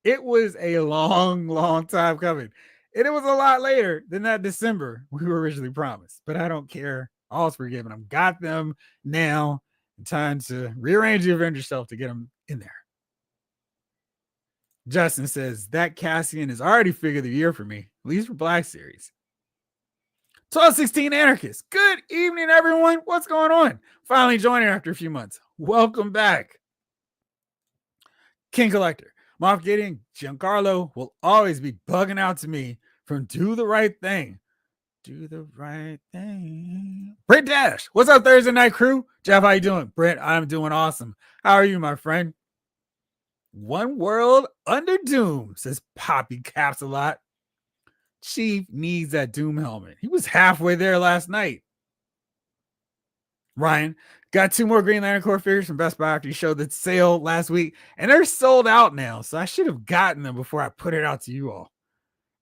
It was a long, long time coming. And it was a lot later than that December we were originally promised. But I don't care. All's forgiven. I've got them now. Time to rearrange the Avengers shelf to get them in there. Justin says that Cassian is already figure of the year for me, at least for Black Series. 1216 Anarchist. Good evening, everyone. What's going on? Finally joining after a few months. Welcome back. King Collector. Moff Gideon Giancarlo will always be bugging out to me from Do the Right Thing. Do the right thing. Brent Dash. What's up, Thursday night crew? Jeff, how you doing? Brent, I'm doing awesome. How are you, my friend? One world under Doom, says Poppy Caps a lot. Chief needs that Doom helmet. He was halfway there last night. Ryan, got 2 more Green Lantern Corps figures from Best Buy after you showed the sale last week, and they're sold out now, so I should have gotten them before I put it out to you all.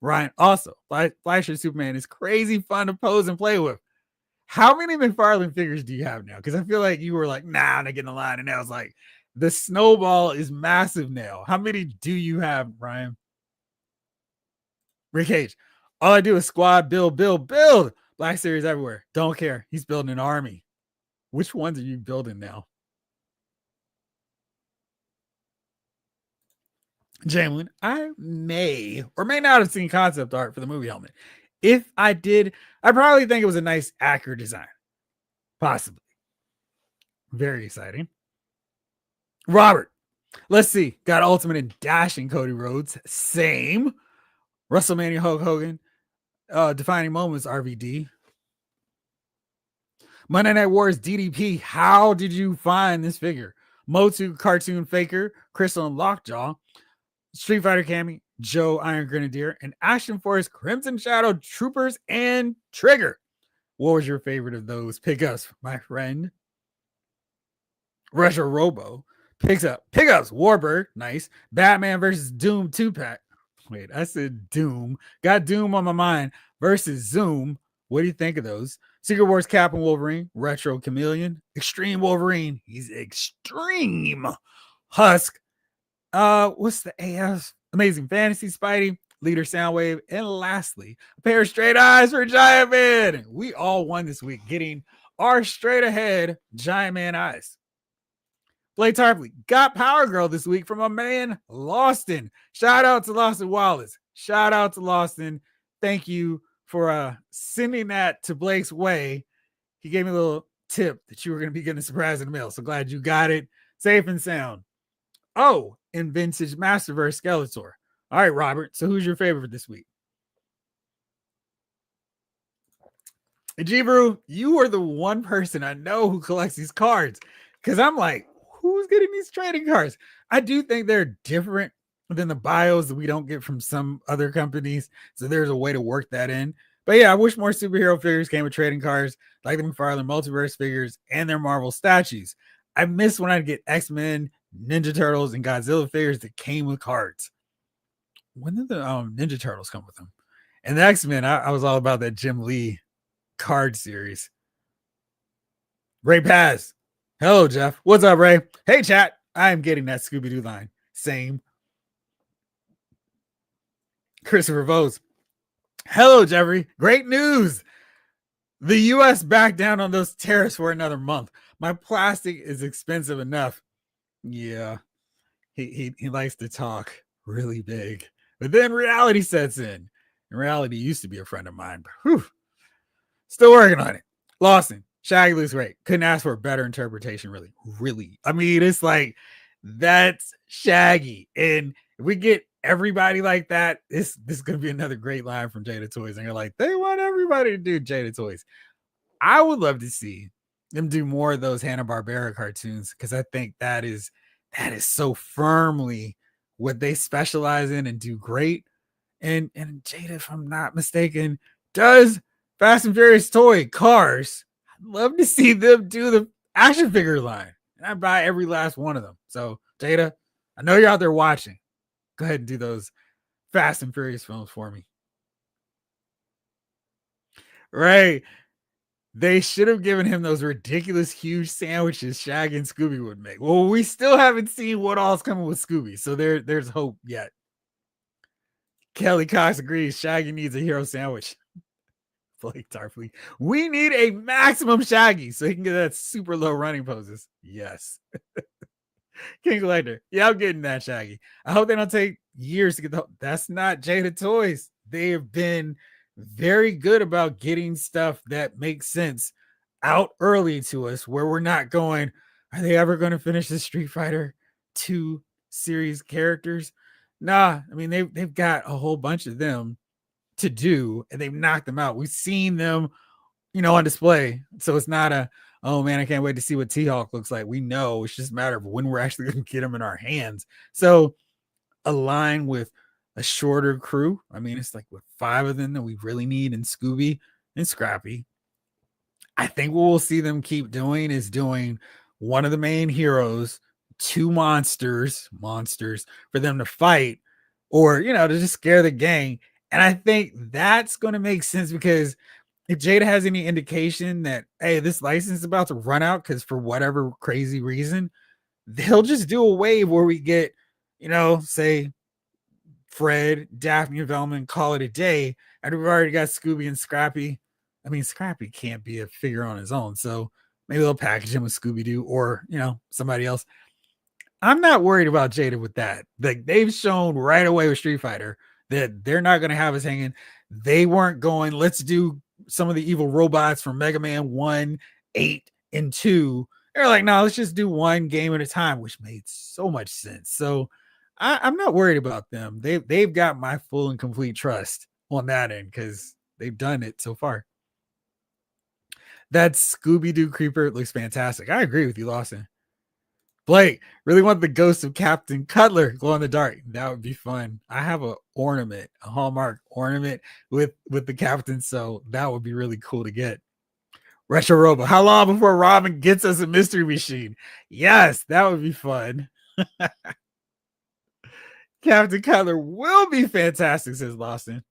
Ryan, also, Flasher Superman is crazy fun to pose and play with. How many McFarlane figures do you have now? Because I feel like you were like, nah, I'm not getting the line. And I was like, the snowball is massive now. How many do you have, Ryan? Rick Cage, all I do is squad, build. Black Series everywhere. Don't care. He's building an army. Which ones are you building now? Jamelin, I may or may not have seen concept art for the movie helmet. If I did, I probably think it was a nice, accurate design. Possibly. Very exciting. Robert, let's see. Got Ultimate and Dashing Cody Rhodes. Same. WrestleMania Hulk Hogan. Defining Moments RVD. Monday Night Wars DDP. How did you find this figure? Motu Cartoon Faker. Crystal and Lockjaw. Street Fighter Cammy, Joe Iron Grenadier, and Action Force Crimson Shadow Troopers and Trigger. What was your favorite of those pickups, my friend? Retro Robo pickups Warbird, nice. Batman versus Doom 2-pack. Wait, I said Doom. Got Doom on my mind versus Zoom. What do you think of those? Secret Wars Cap and Wolverine, Retro Chameleon, Extreme Wolverine. He's extreme. Husk. What's the AF? Amazing Fantasy Spidey, Leader Soundwave, and lastly, a pair of straight eyes for Giant Man. We all won this week, getting our straight ahead Giant Man eyes. Blake Tarpley got Power Girl this week from a man, Lawston. Shout out to Lawston Wallace. Shout out to Lawston. Thank you for sending that to Blake's way. He gave me a little tip that you were going to be getting a surprise in the mail. So glad you got it. Safe and sound. Oh, and Vintage Masterverse Skeletor. All right, Robert. So who's your favorite this week? Jibaru, you are the one person I know who collects these cards. Because I'm like, who's getting these trading cards? I do think they're different than the bios that we don't get from some other companies. So there's a way to work that in. But yeah, I wish more superhero figures came with trading cards, like the McFarlane Multiverse figures and their Marvel statues. I miss when I'd get X-Men, Ninja Turtles, and Godzilla figures that came with cards. When did the Ninja Turtles come with them? And the X-Men, I was all about that Jim Lee card series. Ray Paz. Hello, Jeff. What's up, Ray? Hey, chat. I am getting that Scooby-Doo line. Same. Christopher Vose. Hello, Jeffrey. Great news. The U.S. backed down on those tariffs for another month. My plastic is expensive enough. Yeah, he likes to talk really big. But then reality sets in. And reality used to be a friend of mine. But whew, still working on it. Lawson, Shaggy looks great. Couldn't ask for a better interpretation, really. Really. I mean, it's like, that's Shaggy. And if we get everybody like that, this is going to be another great line from Jada Toys. And you're like, they want everybody to do Jada Toys. I would love to see them do more of those Hanna-Barbera cartoons, because I think that is so firmly what they specialize in and do great. And Jada, if I'm not mistaken, does Fast and Furious toy cars. I'd love to see them do the action figure line, and I buy every last one of them. So Jada, I know you're out there watching. Go ahead and do those Fast and Furious films for me. Right. They should have given him those ridiculous huge sandwiches Shaggy and Scooby would make. Well, we still haven't seen what all's coming with Scooby, so there's hope yet. Kelly Cox agrees. Shaggy needs a hero sandwich. Blake Tarpley. We need a maximum Shaggy so he can get that super low running poses. Yes. King Collector. Yeah, I'm getting that Shaggy. I hope they don't take years to get the. That's not Jada Toys. They have been very good about getting stuff that makes sense out early to us, where we're not going, are they ever going to finish the Street Fighter 2 series characters? Nah, I mean, they've got a whole bunch of them to do, and they've knocked them out. We've seen them, on display. So it's not a, oh man, I can't wait to see what T-Hawk looks like. We know it's just a matter of when we're actually going to get them in our hands. So align with a shorter crew. I mean, it's like with 5 of them that we really need in Scooby and Scrappy. I think what we'll see them keep doing is doing one of the main heroes, 2 monsters for them to fight, or, to just scare the gang. And I think that's going to make sense, because if Jada has any indication that, hey, this license is about to run out because for whatever crazy reason, they'll just do a wave where we get, say Fred, Daphne, and Velma, call it a day. And we've already got Scooby and Scrappy. I mean, Scrappy can't be a figure on his own. So maybe they'll package him with Scooby-Doo or, somebody else. I'm not worried about Jada with that. Like, they've shown right away with Street Fighter that they're not going to have us hanging. They weren't going, let's do some of the evil robots from Mega Man 1, 8, and 2. They're like, no, let's just do one game at a time, which made so much sense. So I'm not worried about them. They've got my full and complete trust on that end, because they've done it so far. That Scooby-Doo creeper looks fantastic. I agree with you, Lawson. Blake, really want the ghost of Captain Cutler glow in the dark. That would be fun. I have a Hallmark ornament with the captain, so that would be really cool to get. Retro Robo, how long before Robin gets us a mystery machine? Yes, that would be fun. Captain Cutler will be fantastic, says Lawson.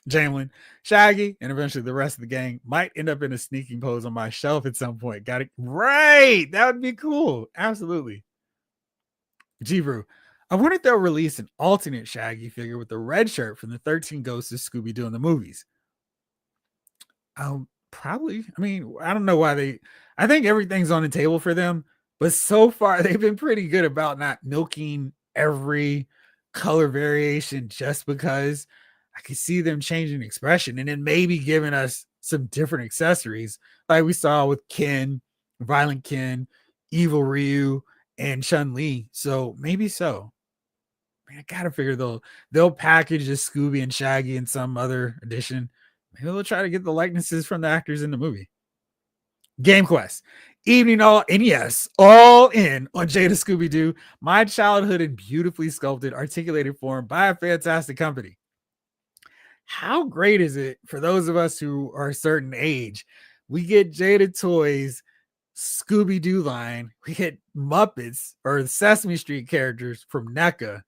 Jamelin, Shaggy, and eventually the rest of the gang might end up in a sneaking pose on my shelf at some point. Got it right. That would be cool. Absolutely. G-Brew, I wonder if they'll release an alternate Shaggy figure with the red shirt from the 13 Ghosts of Scooby-Doo in the movies. Probably. I mean, I don't know why I think everything's on the table for them, but so far they've been pretty good about not milking every color variation just because. I can see them changing expression and then maybe giving us some different accessories, like we saw with Ken, Violent Ken, Evil Ryu, and Chun-Li. So maybe so. I mean, I gotta figure they'll package the Scooby and Shaggy in some other edition. Maybe they'll try to get the likenesses from the actors in the movie. Game Quest. Evening all, and yes, all in on Jada Scooby-Doo, my childhood in beautifully sculpted, articulated form by a fantastic company. How great is it for those of us who are a certain age? We get Jada Toys Scooby-Doo line. We get Muppets or Sesame Street characters from NECA.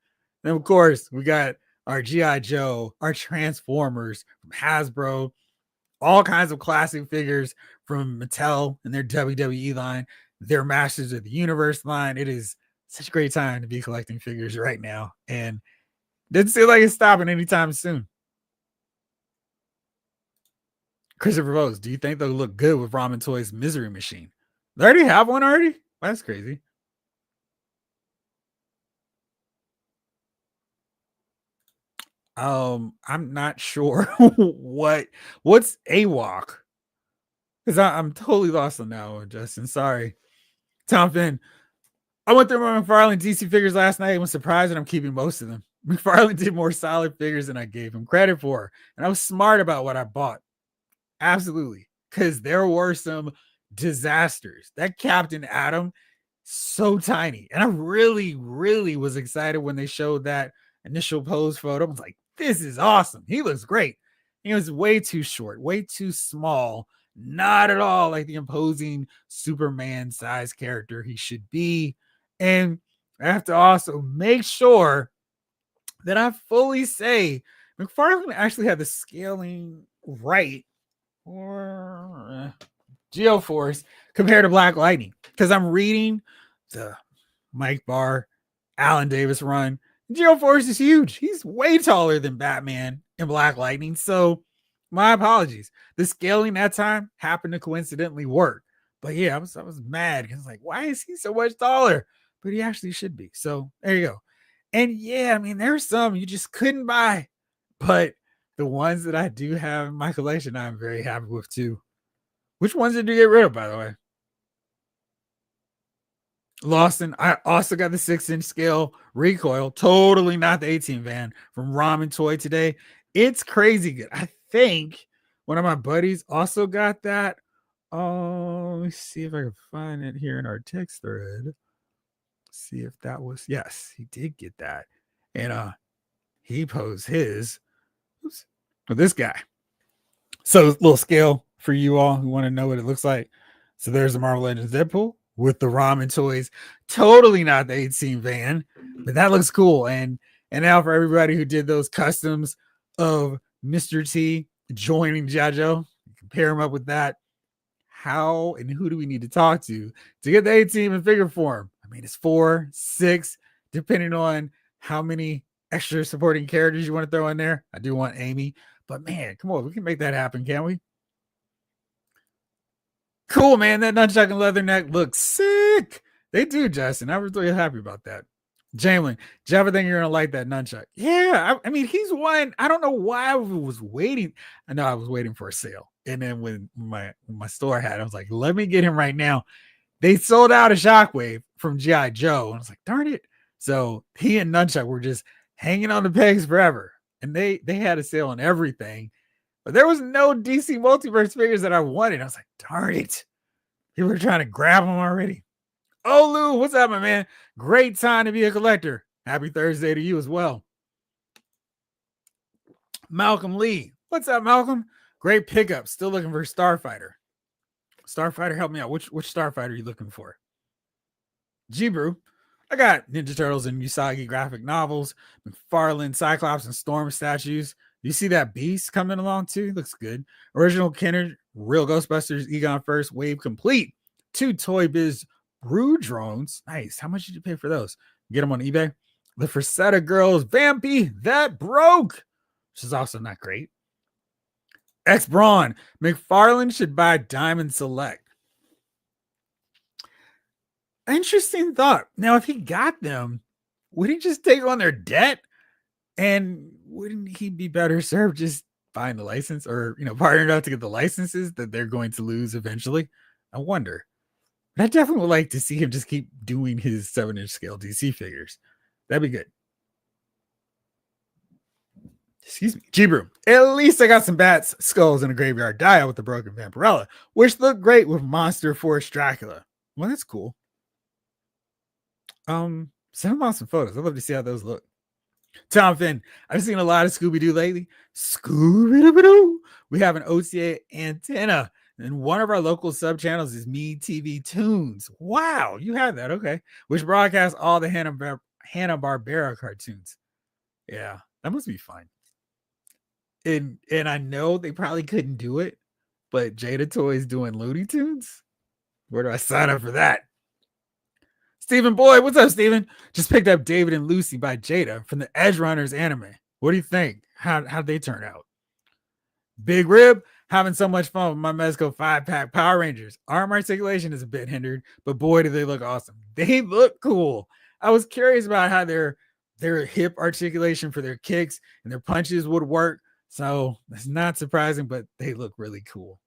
And of course, we got our G.I. Joe, our Transformers from Hasbro, all kinds of classic figures from Mattel and their WWE line, their Masters of the Universe line. It is such a great time to be collecting figures right now. And doesn't seem like it's stopping anytime soon. Christopher Rose, do you think they'll look good with Ramen Toys Misery Machine? They already have one already? That's crazy. I'm not sure what's AWOC, because I'm totally lost on that one, Justin. Sorry. Tom Finn, I went through my McFarlane DC figures last night and was surprised that I'm keeping most of them. McFarlane did more solid figures than I gave him credit for, and I was smart about what I bought. Absolutely. Because there were some disasters. That Captain Adam, so tiny. And I really, really was excited when they showed that initial pose photo. I was like, this is awesome. He looks great. He was way too short, way too small. Not at all like the imposing Superman size character he should be. And I have to also make sure that I fully say McFarlane actually had the scaling right or Geoforce compared to Black Lightning, because I'm reading the Mike Barr, Alan Davis run. Geoforce is huge. He's way taller than Batman and Black Lightning. So my apologies. The scaling that time happened to coincidentally work. But yeah, I was mad because I was like, why is he so much taller? But he actually should be. So there you go. And yeah, I mean, there's some you just couldn't buy. But the ones that I do have in my collection, I'm very happy with too. Which ones did you get rid of, by the way? Lawson, I also got the 6-inch scale recoil, totally not the 18 van from Ramen Toy today. It's crazy good. I think one of my buddies also got that. Oh, let me see if I can find it here in our text thread. See if that was, yes, he did get that. And he posed his with this guy. So little scale for you all who want to know what it looks like. So there's the Marvel Legends Deadpool with the Ramen Toys. Totally not the 18 van, but that looks cool. And now for everybody who did those customs of Mr. T joining JoJo, compare him up with that. How and who do we need to talk to get the 18 in figure form? I mean, it's 4, 6, depending on how many extra supporting characters you want to throw in there. I do want Amy, but man, come on, we can make that happen, can't we? Cool, man. That nunchuck and leatherneck looks sick. They do, Justin. I was really happy about that. Jalen, do you ever think you're gonna like that nunchuck? Yeah, I mean, he's one. I don't know why I was waiting. I know I was waiting for a sale, and then when my store had, I was like, let me get him right now. They sold out a Shockwave from GI Joe, and I was like, darn it. So he and nunchuck were just hanging on the pegs forever, and they had a sale on everything. But there was no DC Multiverse figures that I wanted. I was like, darn it. People were trying to grab them already. Oh, Lou, what's up, my man? Great time to be a collector. Happy Thursday to you as well. Malcolm Lee. What's up, Malcolm? Great pickup. Still looking for Starfighter. Starfighter, help me out. Which Starfighter are you looking for? G-Brew. I got Ninja Turtles and Usagi graphic novels, McFarlane, Cyclops, and Storm statues. You see that Beast coming along too? Looks good. Original Kenner, Real Ghostbusters, Egon First, Wave complete. 2 Toy Biz Brew drones. Nice. How much did you pay for those? Get them on eBay. The Frazetta Girls, Vampy, that broke, which is also not great. X Braun, McFarlane should buy Diamond Select. Interesting thought. Now, if he got them, would he just take on their debt? And wouldn't he be better served just buying the license or, partnering up to get the licenses that they're going to lose eventually? I wonder. But I definitely would like to see him just keep doing his 7-inch scale DC figures. That'd be good. Excuse me. G-Brew. At least I got some bats, skulls, and a graveyard dia with the broken Vampirella, which look great with Monster Force Dracula. Well, that's cool. Send them on some photos. I'd love to see how those look. Tom Finn, I've seen a lot of Scooby-Doo lately. Scooby-Doo. We have an OTA antenna, and one of our local sub-channels is Me TV Tunes. Wow, you have that. Okay. Which broadcasts all the Hanna-Barbera cartoons. Yeah, that must be fun. And I know they probably couldn't do it, but Jada Toys doing Looney Tunes? Where do I sign up for that? Stephen Boyd, what's up, Stephen? Just picked up David and Lucy by Jada from the Edge Runners anime. What do you think? How'd they turn out? Big Rib, having so much fun with my Mezco 5-pack Power Rangers. Arm articulation is a bit hindered, but boy, do they look awesome. They look cool. I was curious about how their hip articulation for their kicks and their punches would work. So it's not surprising, but they look really cool.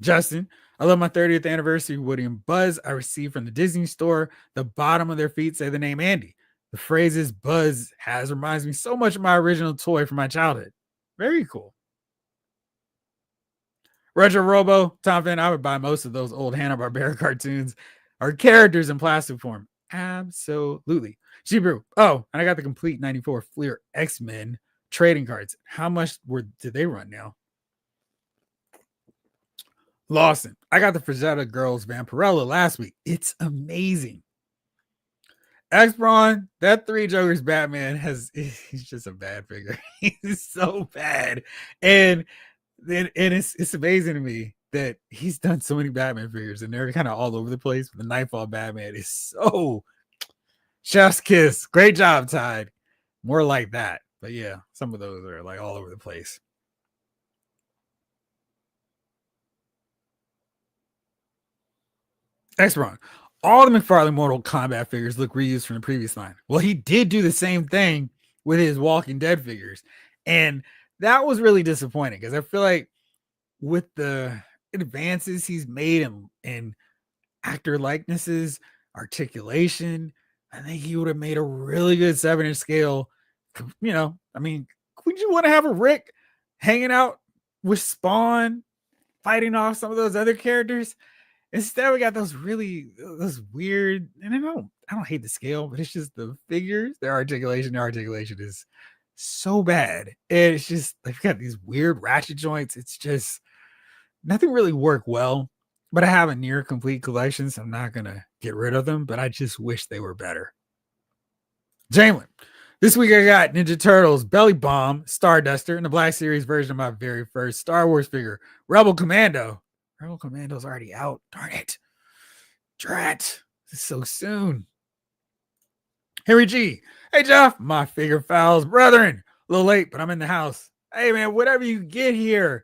Justin, I love my 30th anniversary Woody and Buzz I received from the Disney store. The bottom of their feet say the name Andy. The phrases Buzz has reminds me so much of my original toy from my childhood. Very cool. Retro Robo, Tom Finn, I would buy most of those old Hanna-Barbera cartoons or characters in plastic form. Absolutely. G-Brew. Oh, and I got the complete 94 Fleer X-Men trading cards. How much did they run now? Lawson, I got the Frazetta Girls Vampirella last week. It's amazing. X-Braun, that 3 Jokers Batman he's just a bad figure. He's so bad. And it's amazing to me that he's done so many Batman figures and they're kind of all over the place. The Nightfall Batman is so Chef's kiss. Great job, Tide. More like that. But yeah, some of those are like all over the place. X-Ron. All the McFarlane Mortal Kombat figures look reused from the previous line. Well, he did do the same thing with his Walking Dead figures. And that was really disappointing because I feel like with the advances he's made in actor likenesses, articulation, I think he would have made a really good 7-inch scale. You know, I mean, would you want to have a Rick hanging out with Spawn, fighting off some of those other characters? Instead, we got those weird, and I don't hate the scale, but it's just the figures, their articulation is so bad. And it's just they've got these weird ratchet joints. It's just nothing really worked well. But I have a near complete collection, so I'm not gonna get rid of them. But I just wish they were better. Jalen, this week I got Ninja Turtles, Belly Bomb, Starduster, and the Black Series version of my very first Star Wars figure, Rebel Commando. Rebel Commando's already out. Darn it. Drat. It's so soon. Henry G. Hey, Jeff. My figure fouls. Brethren. A little late, but I'm in the house. Hey, man, whatever you get here,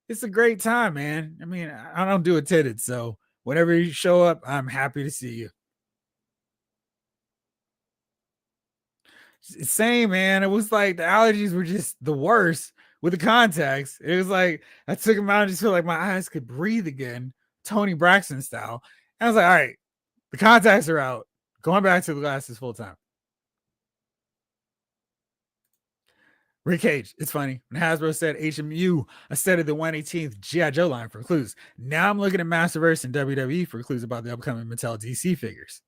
it's a great time, man. I mean, I don't do attendance, so whenever you show up, I'm happy to see you. Same, man. It was like the allergies were just the worst with the contacts. It was like I took them out and just feel like my eyes could breathe again, Tony Braxton style. And I was like, all right, the contacts are out. Going back to the glasses full time. Rick Cage, it's funny. When Hasbro said HMU instead of the 118th G.I. Joe line for clues. Now I'm looking at Masterverse and WWE for clues about the upcoming Mattel DC figures.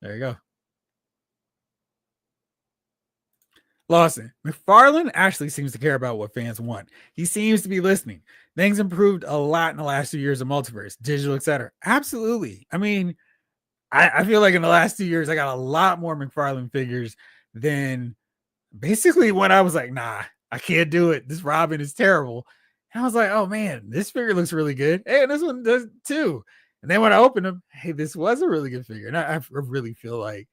There you go. Lawson, McFarlane actually seems to care about what fans want. He seems to be listening. Things improved a lot in the last 2 years of Multiverse, digital, etc. Absolutely. I mean, I feel like in the last 2 years, I got a lot more McFarlane figures than basically when I was like, nah, I can't do it. This Robin is terrible. And I was like, oh man, this figure looks really good. Hey, and this one does too. And then when I opened them, hey, this was a really good figure. And I really feel like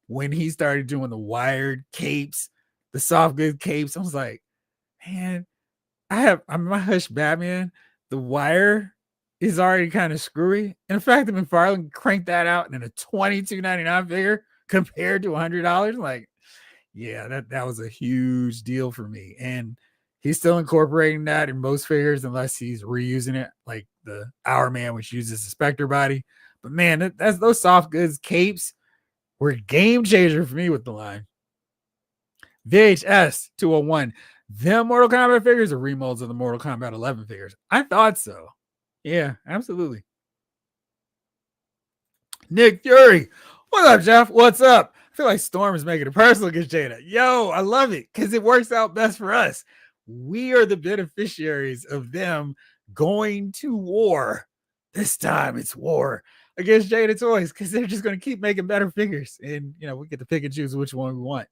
when he started doing the wired capes, the soft good capes, I was like, man, I'm my Hush Batman. The wire is already kind of screwy. And the fact that McFarlane cranked that out in a $22.99 figure compared to $100, like, yeah, that was a huge deal for me. And he's still incorporating that in most figures unless he's reusing it, like the Hour Man, which uses the Spectre body. But man, that's those soft goods capes were a game changer for me with the line. VHS 201. Them Mortal Kombat figures are remolds of the Mortal Kombat 11 figures. I thought so. Yeah, absolutely. Nick Fury. What's up, Jeff? What's up? I feel like Storm is making it personal against Jada. Yo, I love it because it works out best for us. We are the beneficiaries of them going to war. This time it's war against Jada Toys because they're just going to keep making better figures. And, you know, we get to pick and choose which one we want.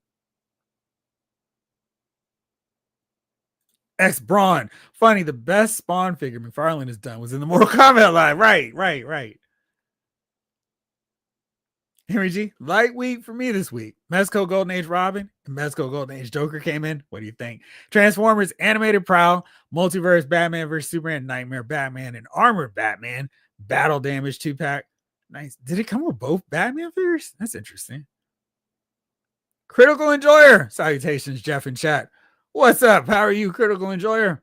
X Braun. Funny, the best Spawn figure McFarlane has done was in the Mortal Kombat line. Right. Henry G, light week for me this week. Mezco Golden Age Robin and Mezco Golden Age Joker came in. What do you think? Transformers Animated Prowl, Multiverse Batman vs. Superman, Nightmare Batman, and Armored Batman, Battle Damage 2-pack. Nice. Did it come with both Batman figures? That's interesting. Critical Enjoyer. Salutations, Jeff in chat. What's up? How are you, Critical Enjoyer?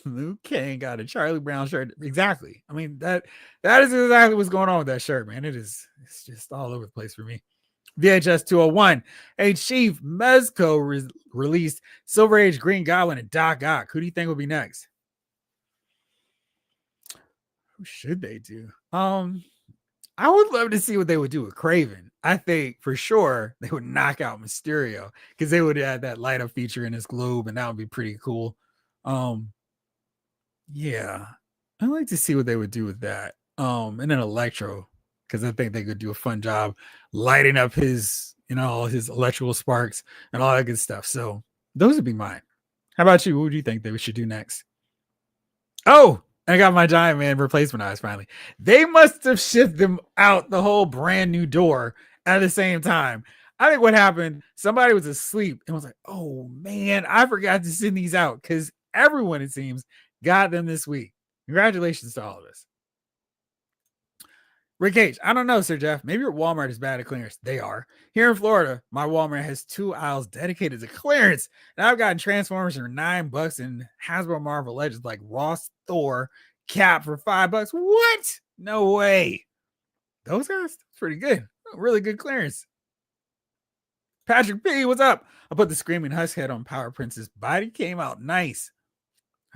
Luke Kane got a Charlie Brown shirt. Exactly. I mean, that is exactly what's going on with that shirt, man. It's just all over the place for me. VHS 201. Hey, Chief, Mezco released Silver Age Green Goblin and Doc Ock. Who do you think will be next? Who should they do? I would love to see what they would do with Craven. I think for sure they would knock out Mysterio because they would add that light up feature in his globe, and that would be pretty cool. Yeah, I'd like to see what they would do with that. And then Electro, because I think they could do a fun job lighting up his, all his electrical sparks and all that good stuff. So those would be mine. How about you? What do you think they should do next? Oh, I got my Giant Man replacement eyes finally. They must have shipped them out the whole brand new door at the same time. I think what happened, somebody was asleep and was like, oh man, I forgot to send these out because everyone, it seems, got them this week. Congratulations to all of us. Rick H, I don't know, Sir Jeff. Maybe your Walmart is bad at clearance. They are. Here in Florida, my Walmart has 2 aisles dedicated to clearance. And I've gotten Transformers for $9 and Hasbro Marvel Legends like Ross Thor Cap for $5. What? No way. Those guys, pretty good. Really good clearance. Patrick P, what's up? I put the Screaming Husk head on Power Princess. Body came out nice.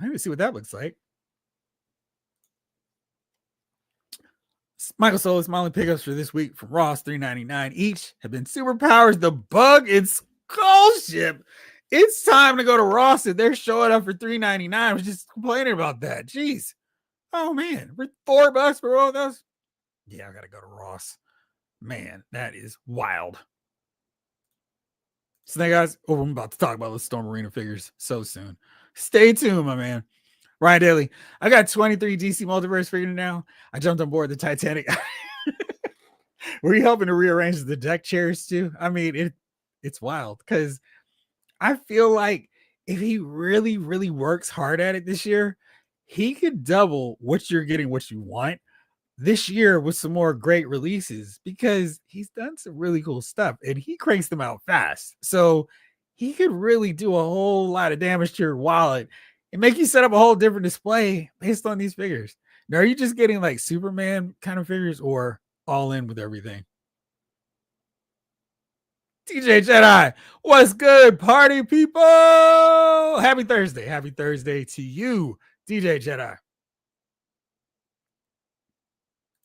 I need to see what that looks like. Michael Solis, smiling pickups for this week from Ross, $3.99 each, have been Superpowers, the Bug, and Skull Ship. It's time to go to Ross and they're showing up for $3.99. I was just complaining about that. Jeez. Oh man, for $4 for all of those? Yeah, I gotta go to Ross. Man, that is wild. So, guys, I'm about to talk about the Storm Arena figures so soon. Stay tuned, my man. Ryan Daly, I got 23 DC Multiverse figured now. I jumped on board the Titanic. Were you helping to rearrange the deck chairs too? I mean, it's wild because I feel like if he really, really works hard at it this year, he could double what you're getting, what you want this year with some more great releases because he's done some really cool stuff and he cranks them out fast. So he could really do a whole lot of damage to your wallet and make you set up a whole different display based on these figures. Now, are you just getting like Superman kind of figures or all in with everything? TJ Jedi, what's good, party people? Happy Thursday. Happy Thursday to you, DJ Jedi.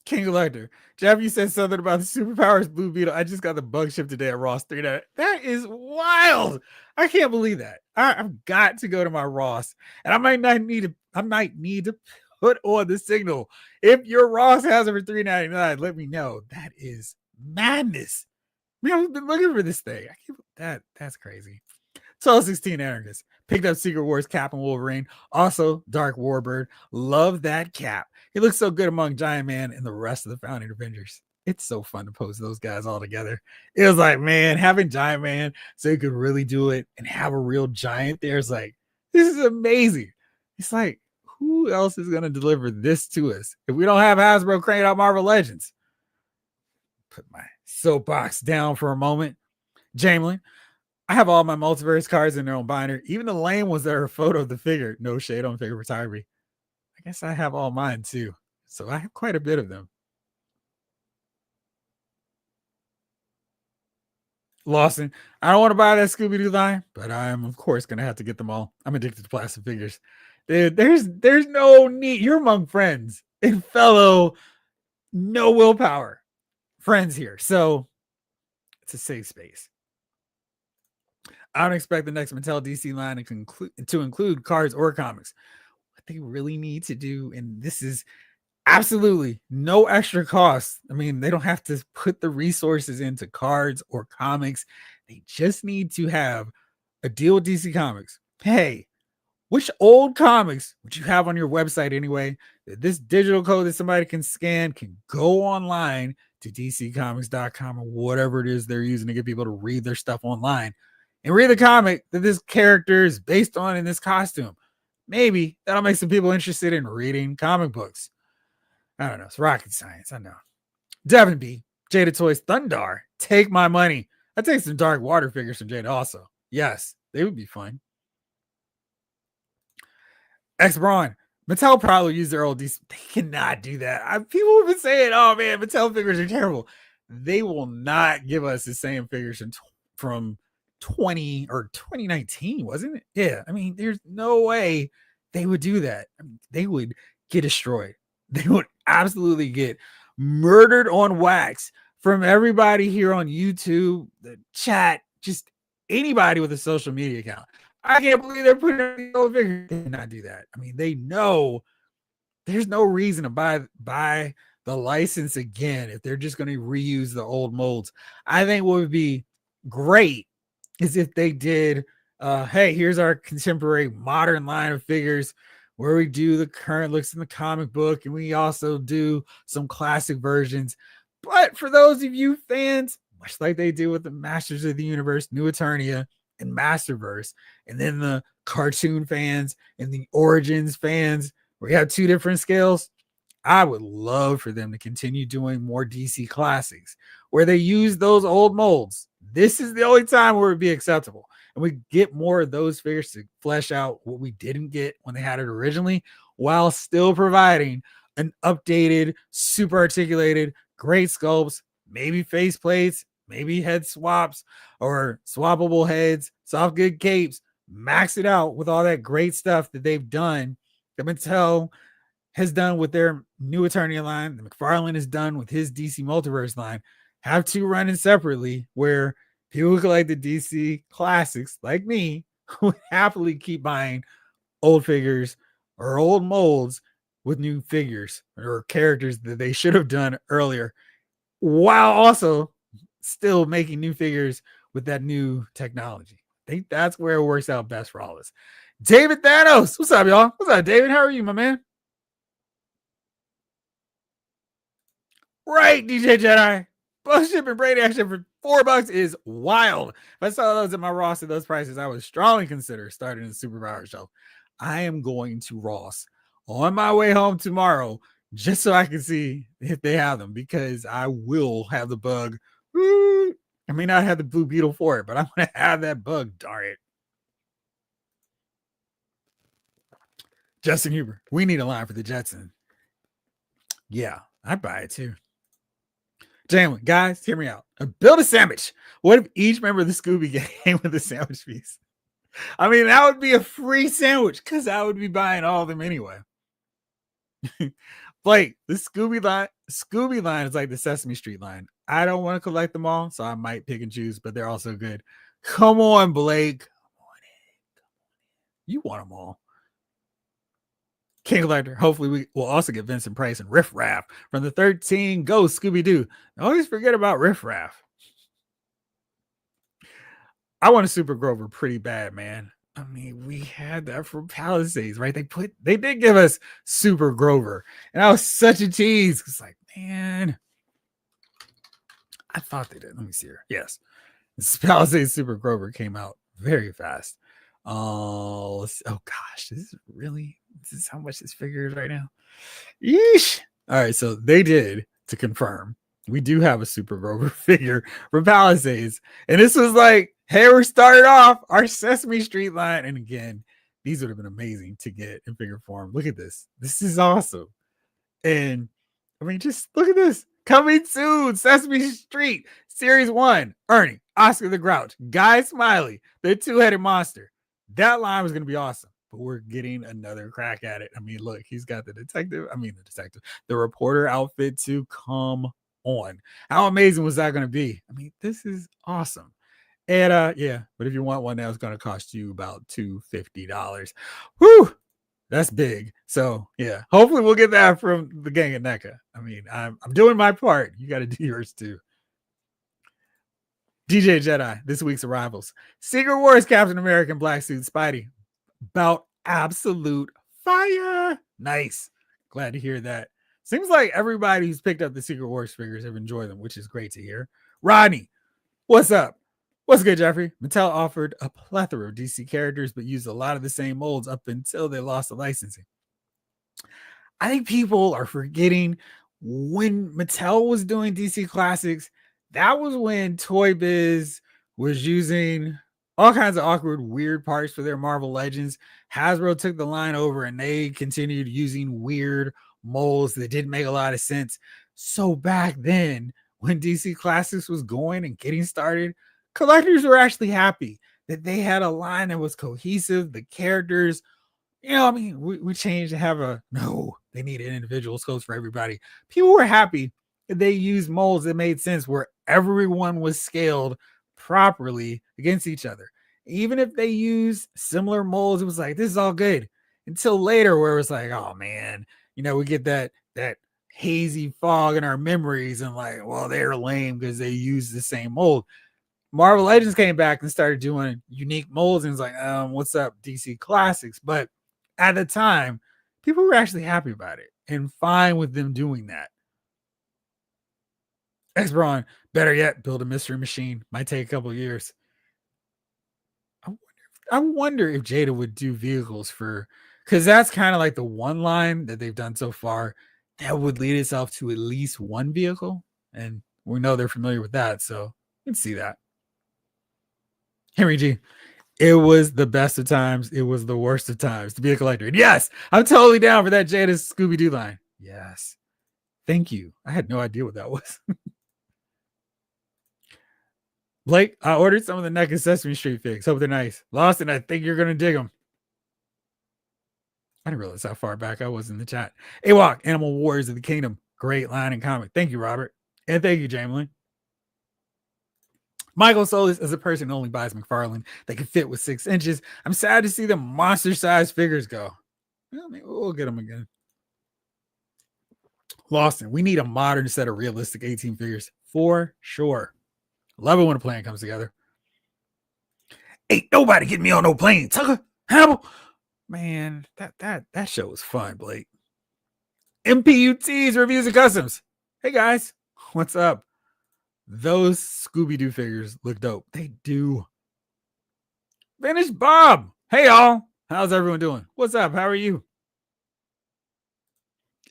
King Collector. Jeff, you said something about the Superpowers Blue Beetle. I just got the bug ship today at Ross 3. That is wild. I can't believe that. I've got to go to my Ross, and I might need to put on the signal. If your Ross has it for $3.99, let me know. That is madness. Man, I've been looking for this thing. That's crazy. 1216 Anarchist. Picked up Secret Wars Cap and Wolverine. Also, Dark Warbird. Love that cap. He looks so good among Giant Man and the rest of the Founding Avengers. It's so fun to post those guys all together. It was like, man, having Giant Man so you could really do it and have a real giant there is like, this is amazing. It's like, who else is going to deliver this to us if we don't have Hasbro crank out Marvel Legends? Put my soapbox down for a moment. Jamelin, I have all my Multiverse cards in their own binder. Even the lame ones that are a photo of the figure. No shade on figure photography. I guess I have all mine too. So I have quite a bit of them. Lawson, I don't want to buy that Scooby-Doo line, but I'm of course going to have to get them all. I'm addicted to plastic figures. Dude, there's no need. You're among friends and fellow no willpower friends here. So it's a safe space. I don't expect the next Mattel DC line to include cards or comics. What they really need to do, and this is absolutely no extra cost. I mean, they don't have to put the resources into cards or comics. They just need to have a deal with DC Comics. Hey, which old comics would you have on your website anyway? This digital code that somebody can scan can go online to dccomics.com or whatever it is they're using to get people to read their stuff online and read the comic that this character is based on in this costume. Maybe that'll make some people interested in reading comic books. I don't know. It's rocket science. I know. Devin B. Jada Toys Thundar. Take my money. I'd take some Dark Water figures from Jada also. Yes, they would be fun. X Braun. Mattel probably use their old DC. They cannot do that. People have been saying, oh man, Mattel figures are terrible. They will not give us the same figures from 2019, wasn't it? Yeah. I mean, there's no way they would do that. I mean, they would get destroyed. They would absolutely get murdered on wax from everybody here on YouTube, the chat, just anybody with a social media account. I can't believe they're putting the old figures. They cannot do that. I mean, they know there's no reason to buy the license again if they're just going to reuse the old molds. I think what would be great is if they did, hey, here's our contemporary modern line of figures where we do the current looks in the comic book and we also do some classic versions. But for those of you fans, much like they do with the Masters of the Universe, New Eternia, and Masterverse, and then the cartoon fans and the Origins fans, where you have two different scales, I would love for them to continue doing more DC classics where they use those old molds. This is the only time where it would be acceptable. And we get more of those figures to flesh out what we didn't get when they had it originally, while still providing an updated, super articulated, great sculpts, maybe face plates, maybe head swaps or swappable heads, soft good capes, max it out with all that great stuff that they've done. That Mattel has done with their New Eternia line, the McFarlane has done with his DC Multiverse line, have two running separately where people who collect the DC classics like me would happily keep buying old figures or old molds with new figures or characters that they should have done earlier, while also still making new figures with that new technology. I think that's where it works out best for all of us. David Thanos, what's up, y'all? What's up, David? How are you, my man? Right, DJ Jedi. Bus shipping Brady action for $4 is wild. If I saw those at my Ross at those prices, I would strongly consider starting the Superpower shelf. I am going to Ross on my way home tomorrow just so I can see if they have them, because I will have the bug. I may not have the Blue Beetle for it, but I'm going to have that bug, darn it. Justin Huber, we need a line for the Jetson. Yeah, I'd buy it too. Jamlin, guys, hear me out. Build a sandwich. What if each member of the Scooby gang came with a sandwich piece? I mean, that would be a free sandwich because I would be buying all of them anyway. Blake, the Scooby line is like the Sesame Street line. I don't want to collect them all, so I might pick and choose, but they're also good. Come on, Blake. Come on in. You want them all. King Collector. Hopefully, we will also get Vincent Price and Riff Raff from the 13 Ghost Scooby-Doo. I always forget about Riff Raff. I want a Super Grover pretty bad, man. I mean, we had that from Palisades, right? They did give us Super Grover, and I was such a tease. It's like, man, I thought they did. Let me see here. Yes, this Palisades Super Grover came out very fast. Oh gosh, this is how much this figure is right now. Yeesh. All right, so they did, to confirm, we do have a Super Grover figure from Palisades, and this was like, hey, we're started off our Sesame Street line, and again, these would have been amazing to get in figure form. Look at this. This is awesome. And I mean, just look at this. Coming soon, Sesame Street Series 1, Ernie, Oscar the Grouch, Guy Smiley, the two-headed monster. That line was going to be awesome, but we're getting another crack at it. I mean, look, he's got the reporter outfit to come on. How amazing was that going to be? I mean, this is awesome. And yeah, but if you want one, that was going to cost you about $250. Whew, that's big. So yeah, hopefully we'll get that from the gang at NECA. I mean, I'm doing my part. You got to do yours too. DJ Jedi, this week's arrivals. Secret Wars, Captain America, Black Suit, Spidey. About absolute fire. Nice. Glad to hear that. Seems like everybody who's picked up the Secret Wars figures have enjoyed them, which is great to hear. Rodney, what's up? What's good, Jeffrey? Mattel offered a plethora of DC characters, but used a lot of the same molds up until they lost the licensing. I think people are forgetting when Mattel was doing DC Classics, that was when Toy Biz was using all kinds of awkward, weird parts for their Marvel Legends. Hasbro took the line over and they continued using weird molds that didn't make a lot of sense. So back then, when DC Classics was going and getting started, collectors were actually happy that they had a line that was cohesive. The characters, I mean, we changed to have they needed individual sculpts for everybody. People were happy that they used molds that made sense, where everyone was scaled properly against each other. Even if they used similar molds, it was like, this is all good. Until later, where it was like, oh man, we get that hazy fog in our memories and like, well, they're lame because they use the same mold. Marvel Legends came back and started doing unique molds, and it's like, what's up, DC Classics? But at the time, people were actually happy about it and fine with them doing that. X-Braun, better yet, build a mystery machine. Might take a couple years. I wonder if Jada would do vehicles for, because that's kind of like the one line that they've done so far that would lead itself to at least one vehicle. And we know they're familiar with that. So you can see that. Henry G, it was the best of times. It was the worst of times to be a collector. And yes, I'm totally down for that Jada Scooby-Doo line. Yes. Thank you. I had no idea what that was. Blake, I ordered some of the Neck and Sesame Street figs. Hope they're nice. Lost, and I think you're going to dig them. I didn't realize how far back I was in the chat. Awok, Animal Warriors of the Kingdom. Great line and comic. Thank you, Robert. And thank you, Jamie. Michael Solis, as a person who only buys McFarlane that can fit with 6 inches, I'm sad to see the monster-sized figures go. Well, maybe we'll get them again. Lawson, we need a modern set of realistic 18 figures for sure. Love it when a plan comes together. Ain't nobody getting me on no plane, Tucker. Hannibal. Man, that show was fun, Blake. MPUT's Reviews and Customs. Hey guys, what's up? Those Scooby-Doo figures look dope. They do. Vintage Bob. Hey y'all. How's everyone doing? What's up? How are you?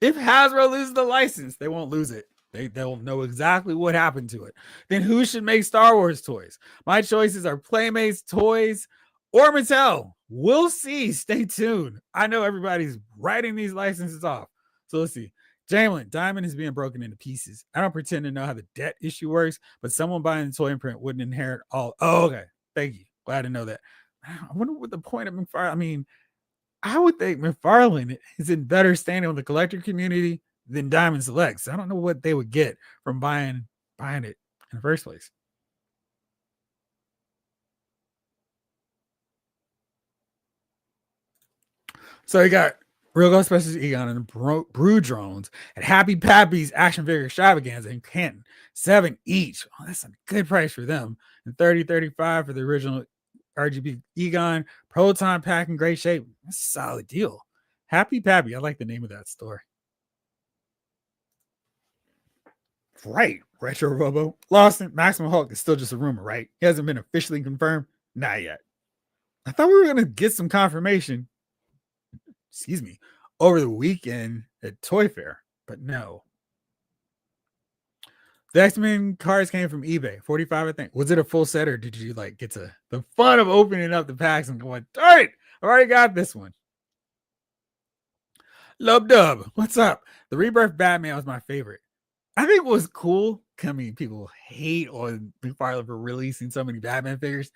If Hasbro loses the license, they won't lose it. They'll know exactly what happened to it. Then who should make Star Wars toys? My choices are Playmates, Toys, or Mattel. We'll see. Stay tuned. I know everybody's writing these licenses off. So let's see. Jamelin, Diamond is being broken into pieces. I don't pretend to know how the debt issue works, but someone buying the toy imprint wouldn't inherit all. Oh, okay. Thank you. Glad to know that. I wonder what the point of McFarlane. I mean, I would think McFarlane is in better standing with the collector community than Diamond Selects. I don't know what they would get from buying it in the first place. So you got Real Ghostbusters Egon and Brew Drones and Happy Pappy's action figure extravaganza in Canton. 7 each. Oh, that's a good price for them. And $30-$35 for the original RGB Egon. Proton pack in great shape. That's a solid deal. Happy Pappy. I like the name of that store. Right. Retro Robo. Lawson, Maximum Hulk is still just a rumor, right? He hasn't been officially confirmed. Not yet. I thought we were going to get some confirmation, over the weekend at Toy Fair, but no. The X-Men cards came from eBay, $45, I think. Was it a full set, or did you like get to the fun of opening up the packs and going, darn it, I've already got this one. Love Dub, what's up? The Rebirth Batman was my favorite. I think it was cool. I mean, people hate on McFarlane for releasing so many Batman figures.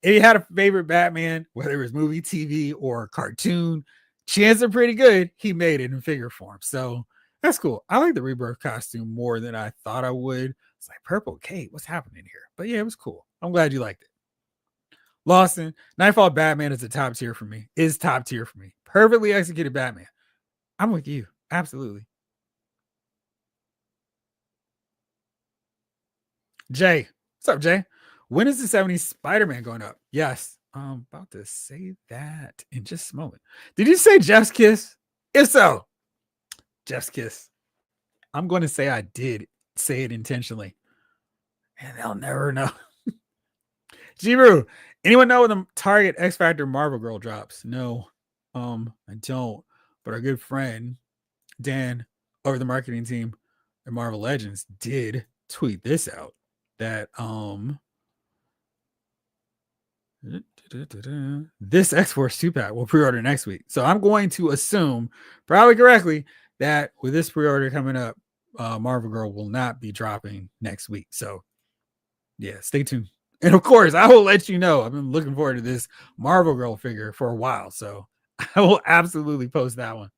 If you had a favorite Batman, whether it was movie, TV, or cartoon, chances are pretty good he made it in figure form. So that's cool. I like the Rebirth costume more than I thought I would. It's like, Purple Kate, what's happening here? But yeah, it was cool. I'm glad you liked it. Lawson, Nightfall Batman is top tier for me. Perfectly executed Batman. I'm with you. Absolutely. Jay, what's up, Jay? When is the 70s Spider-Man going up? Yes, I'm about to say that in just a moment. Did you say Jeff's Kiss? If so, Jeff's Kiss. I'm going to say I did say it intentionally. And they'll never know. Jiru, anyone know when the Target X Factor Marvel Girl drops? No, I don't. But our good friend, Dan, over the marketing team at Marvel Legends, did tweet this out. That this X-Force 2-pack will pre-order next week. So I'm going to assume, probably correctly, that with this pre-order coming up, Marvel Girl will not be dropping next week. So yeah, stay tuned. And of course, I will let you know. I've been looking forward to this Marvel Girl figure for a while. So I will absolutely post that one.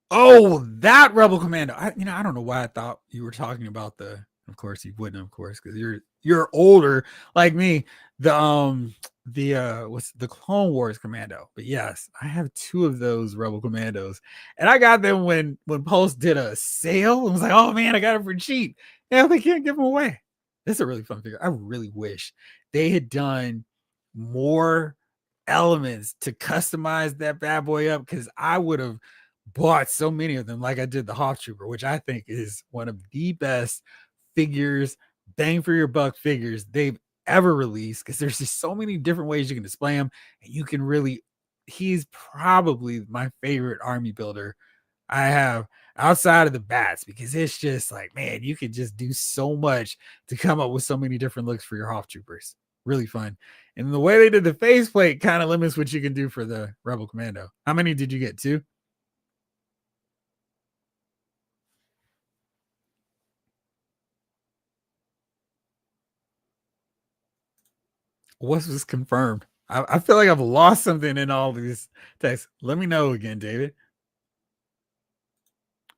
Oh, that Rebel Commando. I don't know why I thought you were talking about the. Of course, you wouldn't, of course, because you're older like me. What's the Clone Wars Commando? But yes, I have 2 of those Rebel Commandos, and I got them when Pulse did a sale. I was like, oh man, I got them for cheap. Yeah, they can't give them away. This is a really fun figure. I really wish they had done more elements to customize that bad boy up, because I would have bought so many of them like I did the Hawk Trooper, which I think is one of the best figures, bang for your buck figures they've ever released, because there's just so many different ways you can display him, and you can really, he's probably my favorite army builder I have outside of the bats, because it's just like, man, you could just do so much to come up with so many different looks for your Hawk Troopers. Really fun. And the way they did the faceplate kind of limits what you can do for the Rebel Commando. How many did you get? 2? What was confirmed? I feel like I've lost something in all these texts. Let me know again, David.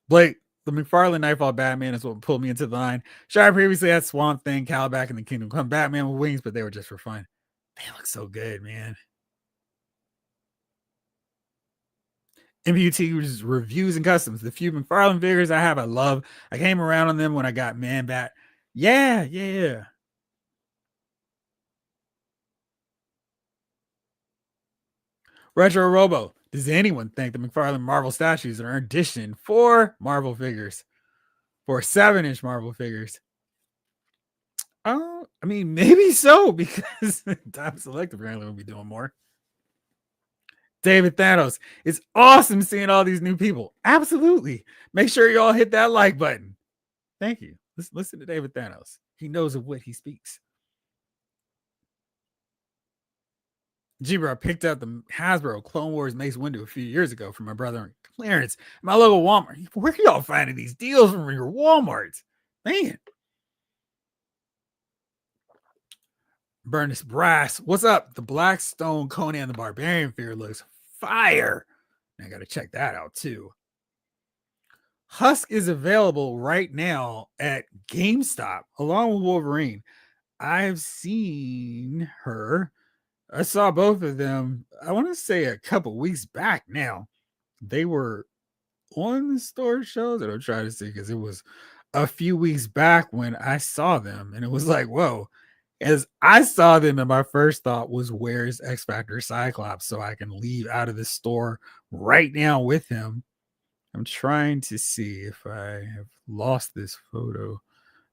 Blake, the McFarlane Nightfall Batman is what pulled me into the line. Shire previously had Swamp Thing, Calabac, and the Kingdom Come Batman with wings, but they were just for fun. They look so good, man. MPUT reviews and customs. The few McFarlane figures I have, I love. I came around on them when I got Man Bat. Yeah. Retro Robo. Does anyone think the McFarlane Marvel statues are an addition for Marvel figures? For 7-inch Marvel figures? I mean, maybe so, because Time Select apparently will be doing more. David Thanos. It's awesome seeing all these new people. Absolutely. Make sure you all hit that like button. Thank you. Listen to David Thanos. He knows of what he speaks. G-Bro, I picked up the Hasbro Clone Wars Mace Windu a few years ago from my brother in Clarence. My local Walmart. Where are y'all finding these deals from your Walmarts? Man. Burnus Brass. What's up? The Blackstone Conan the Barbarian figure looks fire. I got to check that out too. Husk is available right now at GameStop along with Wolverine. I've seen her. I saw both of them, I want to say a couple weeks back now. They were on the store shelves, and I'm trying to see, because it was a few weeks back when I saw them, and it was like, whoa. As I saw them, and my first thought was, where's X Factor Cyclops, so I can leave out of the store right now with him. I'm trying to see if I have lost this photo,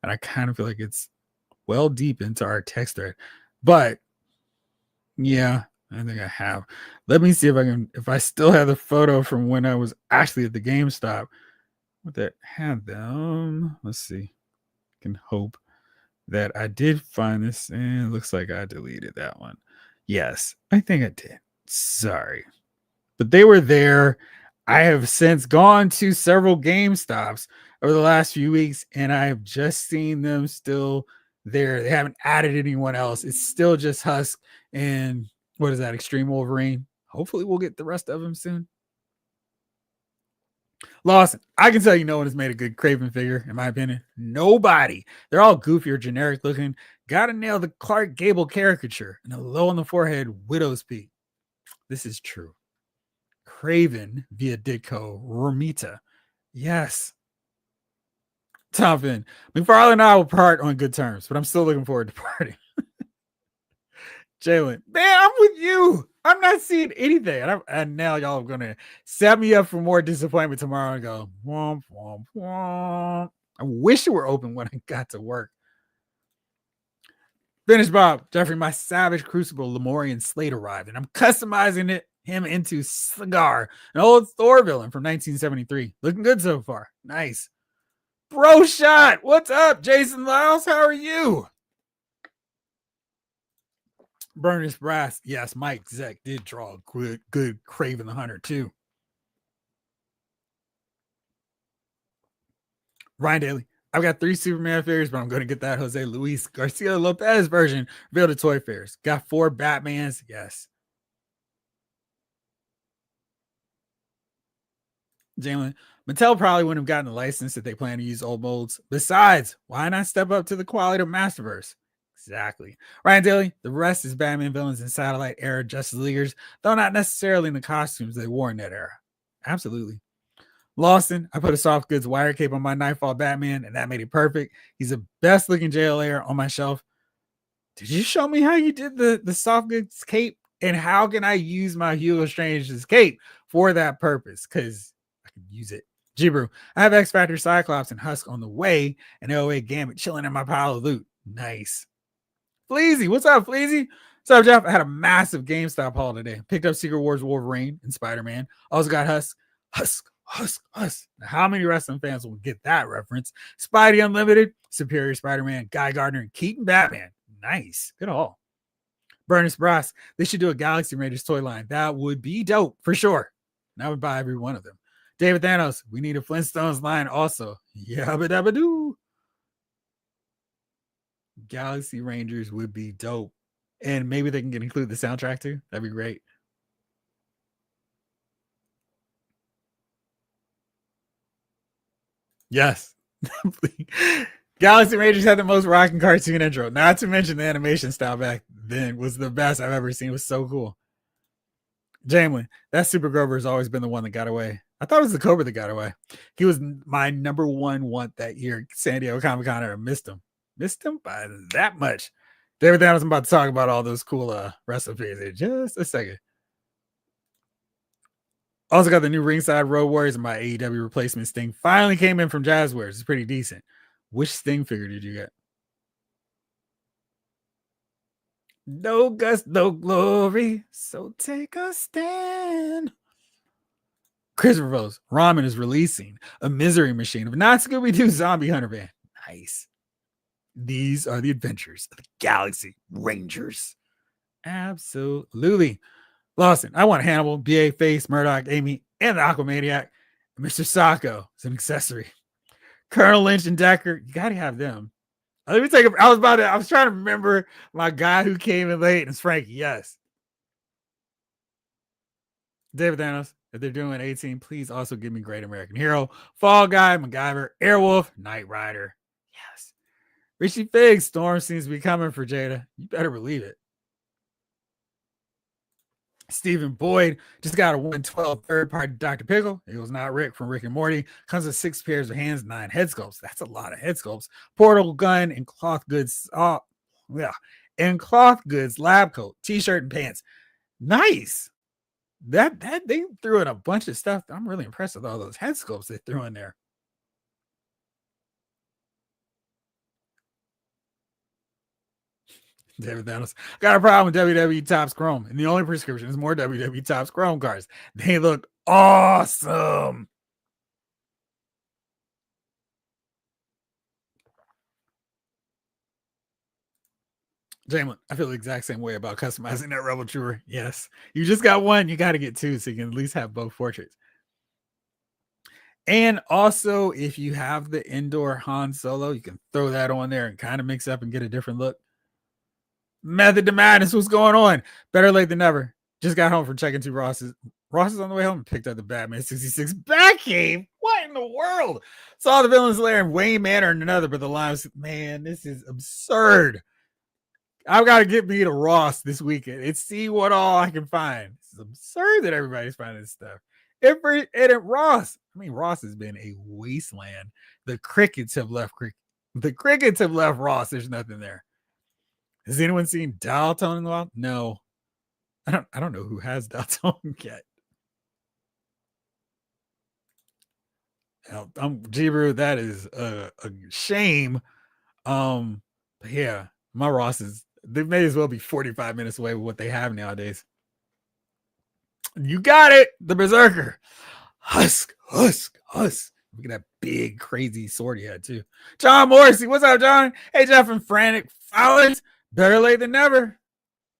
and I kind of feel like it's well deep into our text thread, but yeah, I think I have. Let me see if I still have the photo from when I was actually at the GameStop that had them. Let's see. I can hope that I did find this, and it looks like I deleted that one. Yes, I think I did. Sorry. But they were there. I have since gone to several GameStops over the last few weeks, and I have just seen them still there. They haven't added anyone else. It's still just Husk and what is that, Extreme Wolverine. Hopefully we'll get the rest of them soon. Lawson, I can tell you no one has made a good Kraven figure, in my opinion. Nobody. They're all goofy or generic looking. Gotta nail the Clark Gable caricature and a low on the forehead Widow's Peak. This is true. Craven via Ditko Romita. Yes. Tom Finn. McFarlane and I will part on good terms, but I'm still looking forward to parting. Jalen, man, I'm with you. I'm not seeing anything. And now y'all are going to set me up for more disappointment tomorrow and go, womp, womp, womp. I wish it were open when I got to work. Finish Bob. Jeffrey, my Savage Crucible Lemurian Slate arrived, and I'm customizing him into Cigar, an old Thor villain from 1973. Looking good so far. Nice. Bro Shot, what's up? Jason Lyles, how are you? Burnus Brass. Yes, Mike Zeck did draw a good Kraven the Hunter too. Ryan Daly. I've got 3 Superman figures, but I'm going to get that Jose Luis Garcia Lopez version revealed at Toy Fairs. Got 4 Batmans. Yes. Jalen, Mattel probably wouldn't have gotten a license if they plan to use old molds. Besides, why not step up to the quality of Masterverse? Exactly. Ryan Daly, the rest is Batman villains and Satellite era Justice Leaguers, though not necessarily in the costumes they wore in that era. Absolutely. Lawson, I put a soft goods wire cape on my Nightfall Batman, and that made it perfect. He's the best looking JLA on my shelf. Did you show me how you did the soft goods cape And how can I use my Hugo Strange's cape for that purpose? Because I can use it. Jibru, I have X Factor, Cyclops, and Husk on the way, and LA Gambit chilling in my pile of loot. Nice. Fleazy, what's up, Fleazy? What's up, Jeff? I had a massive GameStop haul today. Picked up Secret Wars Wolverine and Spider-Man. Also got Husk. Now, how many wrestling fans will get that reference? Spidey Unlimited, Superior Spider-Man, Guy Gardner, and Keaton Batman. Nice. Good haul. Bernus Brass, they should do a Galaxy Rangers toy line. That would be dope for sure. And I would buy every one of them. David Thanos, we need a Flintstones line also. Yabba dabba doo. Galaxy Rangers would be dope. And maybe they can include the soundtrack too. That'd be great. Yes. Galaxy Rangers had the most rocking cartoon intro. Not to mention the animation style back then was the best I've ever seen. It was so cool. Jamlin, that Super Grover has always been the one that got away. I thought it was the Cobra that got away. He was my number one want that year. San Diego Comic Con, I missed him. Missed him by that much. David Thanos, I'm about to talk about all those cool wrestling figures in just a second. Also got the new Ringside Road Warriors and my AEW replacement Sting. Finally came in from Jazzwares. It's pretty decent. Which Sting figure did you get? No gust, no glory. So take a stand. Christopher Rose, Ramen is releasing a misery machine of not Scooby-Doo zombie hunter van. Nice. These are the adventures of the Galaxy Rangers. Absolutely. Lawson, I want Hannibal, BA, Face, Murdoch, Amy, and the Aquamaniac. Mr. Sacco is an accessory. Colonel Lynch and Decker, you got to have them. Let me take a, I was trying to remember my guy who came in late, and it's Frankie. Yes. David Thanos, if they're doing 18, please also give me Great American Hero, Fall Guy, MacGyver, Airwolf, Knight Rider. Yes. Richie Figs, Storm seems to be coming for Jada. You better believe it. Stephen Boyd just got a 112 third-party Dr. Pickle. It was not Rick from Rick and Morty. Comes with 6 pairs of hands, 9 head sculpts. That's a lot of head sculpts. Portal gun and cloth goods. And cloth goods lab coat, t-shirt and pants. Nice. That they threw in a bunch of stuff. I'm really impressed with all those head sculpts they threw in there. David Thanos got a problem with WWE Topps Chrome, and the only prescription is more WWE Topps Chrome cards. They look awesome. Jamlin, I feel the exact same way about customizing that Rebel Trooper. Yes, you just got one, you got to get 2, so you can at least have both portraits. And also, if you have the indoor Han Solo, you can throw that on there and kind of mix up and get a different look. Method to Madness, what's going on? Better late than never. Just got home from checking 2 Ross's. Ross is on the way home and picked up the Batman 66 Batcave. What in the world? Saw the Villain's Lair in Wayne Manor and another, but the lines, man, this is absurd. I've got to get me to Ross this weekend and see what all I can find. It's absurd that everybody's finding this stuff. And at Ross, I mean, Ross has been a wasteland. The crickets have left Ross. There's nothing there. Has anyone seen Daltone in the wild? No. I don't know who has Daltone yet. Jibru, that is a shame. But yeah, my Ross they may as well be 45 minutes away with what they have nowadays. You got it, the Berserker. Husk. Look at that big, crazy sword he had, too. John Morrissey, what's up, John? Hey, Jeff and Frantic Fowlers. Better late than never.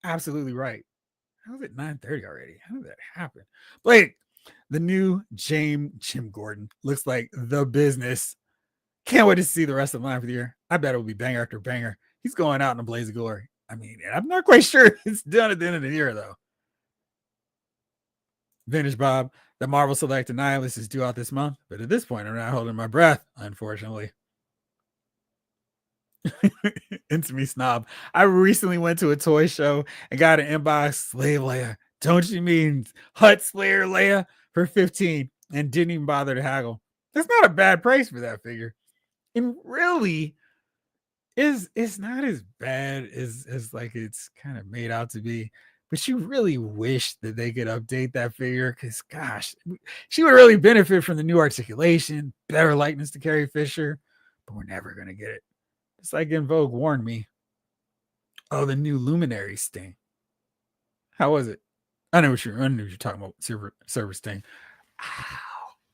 Absolutely right. How's it 9:30 already? How did that happen? Blake, the new Jim Gordon looks like the business. Can't wait to see the rest of the line for the year. I bet it will be banger after banger. He's going out in a blaze of glory. I mean, I'm not quite sure it's done at the end of the year, though. Vintage Bob, the Marvel Select Annihilus is due out this month, but at this point, I'm not holding my breath, unfortunately. Into me snob. I recently went to a toy show and got an inbox Slave Leia. Don't you mean Hut Slayer Leia for 15 and didn't even bother to haggle? That's not a bad price for that figure. And really is not as bad as like it's kind of made out to be. but she really wished that they could update that figure because, gosh, she would really benefit from the new articulation, better likeness to Carrie Fisher, but we're never going to get it. It's like In Vogue warned me. Oh, the new Luminary Sting. How was it? I know what you're talking about. Server Sting. Ow.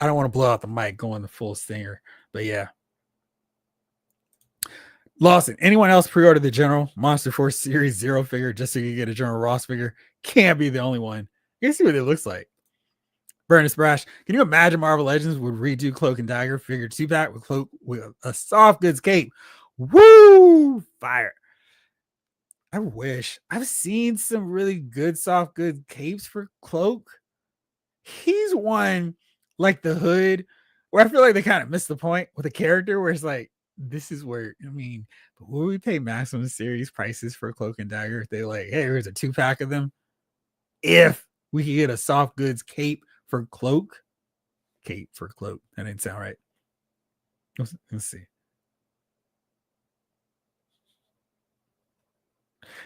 I don't want to blow out the mic going the full stinger, but yeah. Lawson, anyone else pre-order the General Monster Force Series 0 figure just so you can get a General Ross figure? Can't be the only one. You can see what it looks like. Burnus Brash, can you imagine Marvel Legends would redo Cloak and Dagger figure 2-pack with Cloak with a soft goods cape? Woo! Fire. I wish. I've seen some really good soft goods capes for Cloak. He's one like the Hood, where I feel like they kind of missed the point with a character where it's like, this is where, I mean, will we pay maximum series prices for Cloak and Dagger if they like, hey, here's a 2-pack of them? If we could get a soft goods cape for Cloak. Cape for Cloak. That didn't sound right. Let's see.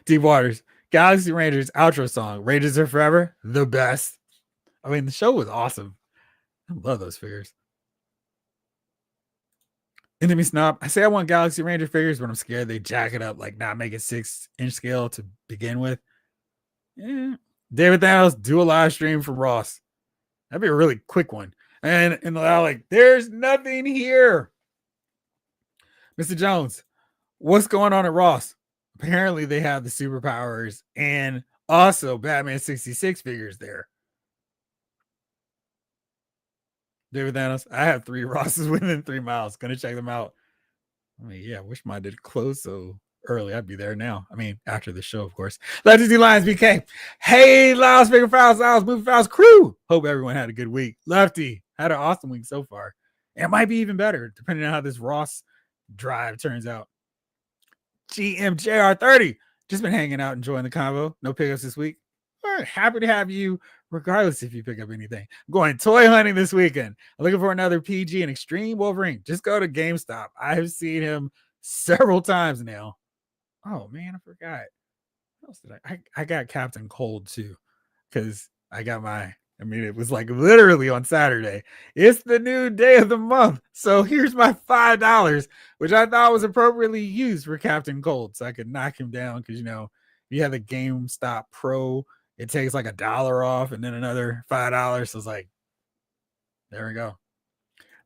Deep Waters, Galaxy Rangers outro song. Rangers are forever. The best. I mean, the show was awesome. I love those figures. Enemy Snob, I say I want Galaxy Ranger figures, but I'm scared they jack it up, like not make it 6-inch scale to begin with. Yeah. David Thanos, do a live stream from Ross. That'd be a really quick one. And like, there's nothing here. Mr. Jones, what's going on at Ross? Apparently they have the superpowers and also Batman 66 figures there. David Thanos, I have 3 Rosses within 3 miles. Gonna check them out. I mean, yeah, I wish mine did close so early. I'd be there now. I mean, after the show, of course. Legacy Lions BK. Hey, Lyles, Figure Files, Lyles, Movie Files crew. Hope everyone had a good week. Lefty had an awesome week so far. It might be even better, depending on how this Ross drive turns out. GMJR30. Just been hanging out, enjoying the convo. No pickups this week. All right, happy to have you, regardless if you pick up anything. I'm going toy hunting this weekend. I'm looking for another PG and Extreme Wolverine. Just go to GameStop. I've seen him several times now. Oh man, I forgot. What else did I got Captain Cold too, because I got my. I mean, it was like literally on Saturday. It's the new day of the month. So here's my $5, which I thought was appropriately used for Captain Cold. So I could knock him down because, you know, if you have the GameStop Pro, it takes like $1 off and then another $5. So it's like, there we go.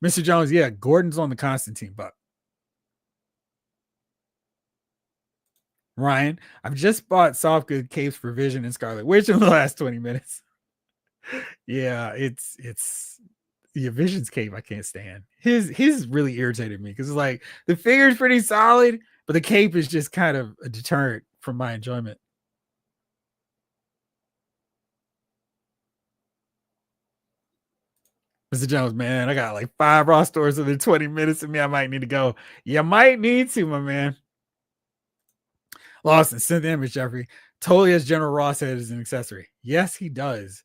Mr. Jones, yeah, Gordon's on the Constantine buck. Ryan, I've just bought soft good capes for Vision and Scarlet Witch in the last 20 minutes. Yeah, it's the Vision's cape I can't stand. His really irritated me because it's like the figure's pretty solid, but the cape is just kind of a deterrent from my enjoyment. Mr. Jones, man, I got like 5 Raw stores within 20 minutes of me. I might need to go. You might need to, my man. Lawson, send the image, Jeffrey. Totally has General Ross head as an accessory. Yes, he does.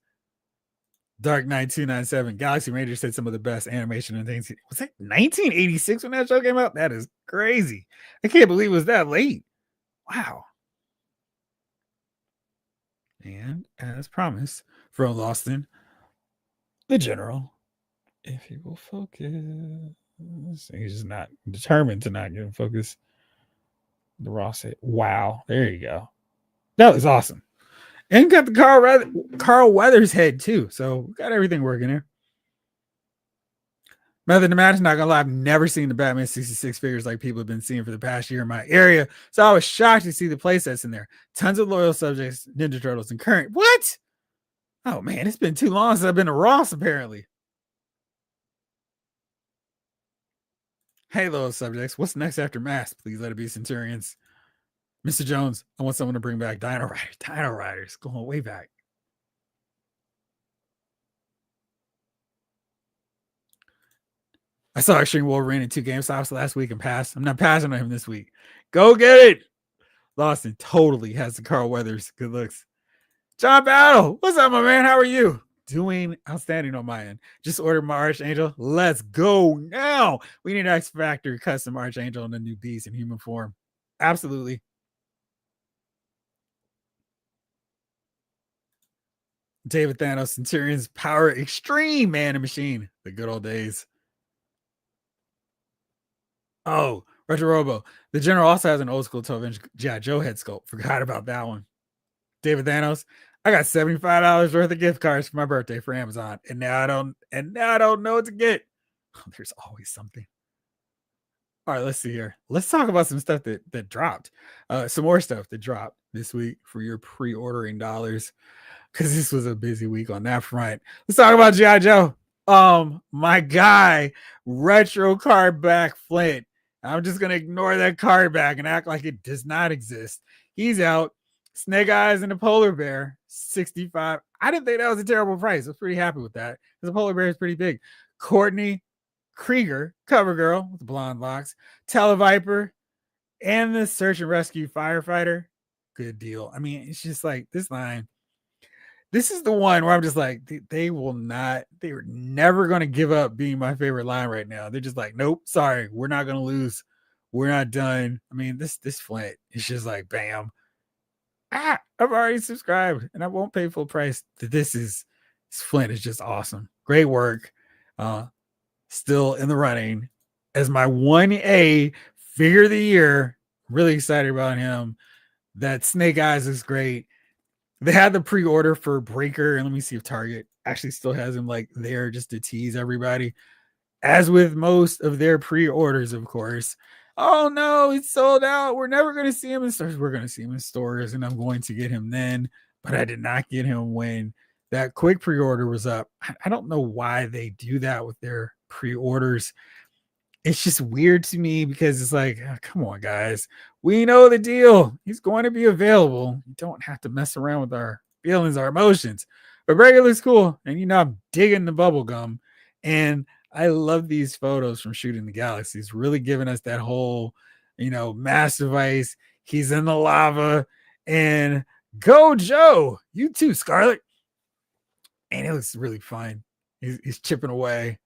Dark Knight 297. Galaxy Rangers said some of the best animation and things. Was that 1986 when that show came out? That is crazy. I can't believe it was that late. Wow. And as promised, from Lawson, the General, if he will focus, he's just not determined to not get him focus. The Ross said, wow, there you go. That was awesome. And got the Carl Weathers head too. So we got everything working here. Method to Madness, not gonna lie, I've never seen the Batman 66 figures like people have been seeing for the past year in my area. So I was shocked to see the playsets in there. Tons of loyal subjects, Ninja Turtles, and current. What? Oh man, it's been too long since I've been to Ross, apparently. Hey, loyal subjects, what's next after Mask? Please let it be Centurions. Mr. Jones, I want someone to bring back Dino Riders. Dino Riders, going way back. I saw Extreme Wolverine in 2 GameStops last week and passed. I'm not passing on him this week. Go get it. Lawson totally has the Carl Weathers. Good looks. John Battle, what's up, my man? How are you? Doing outstanding on my end. Just ordered my Archangel. Let's go now. We need X Factor custom Archangel and a new beast in human form. Absolutely. David Thanos Centurion's Power Extreme Man and Machine. The good old days. Oh, Retro Robo. The General also has an old school 12-inch G.I. Joe head sculpt. Forgot about that one. David Thanos. I got $75 worth of gift cards for my birthday for Amazon, and now I don't know what to get. There's always something. All right, let's see here. Let's talk about some stuff that dropped. Some more stuff that dropped this week for your pre-ordering dollars, because this was a busy week on that front. Let's talk about G.I. Joe. My guy, retro card back Flint. I'm just gonna ignore that card back and act like it does not exist. He's out. Snake Eyes and the Polar Bear, 65. I didn't think that was a terrible price. I was pretty happy with that because the Polar Bear is pretty big. Courtney Krieger, cover girl with the blonde locks, Televiper, and the Search and Rescue Firefighter. Good deal. I mean, it's just like this line. This is the one where I'm just like, they were never going to give up being my favorite line right now. They're just like, nope, sorry, we're not going to lose. We're not done. I mean, this Flint is just like, bam. I've already subscribed and I won't pay full price. This Flint is just awesome. Great work. Still in the running as my 1A figure of the year. Really excited about him. That Snake Eyes is great. They had the pre-order for Breaker, and let me see if Target actually still has him like there just to tease everybody. As with most of their pre-orders, of course. Oh no, it's sold out. We're never going to see him in stores. We're going to see him in stores, and I'm going to get him then. But I did not get him when that quick pre-order was up. I don't know why they do that with their pre-orders. It's just weird to me because it's like, oh, come on, guys. We know the deal. He's going to be available. You don't have to mess around with our feelings, our emotions. But Breaker looks cool. And, I'm digging the bubble gum. And I love these photos from Shooting the Galaxies, really giving us that whole, massive ice. He's in the lava. And go, Joe. You too, Scarlet. And it looks really fun. He's chipping away.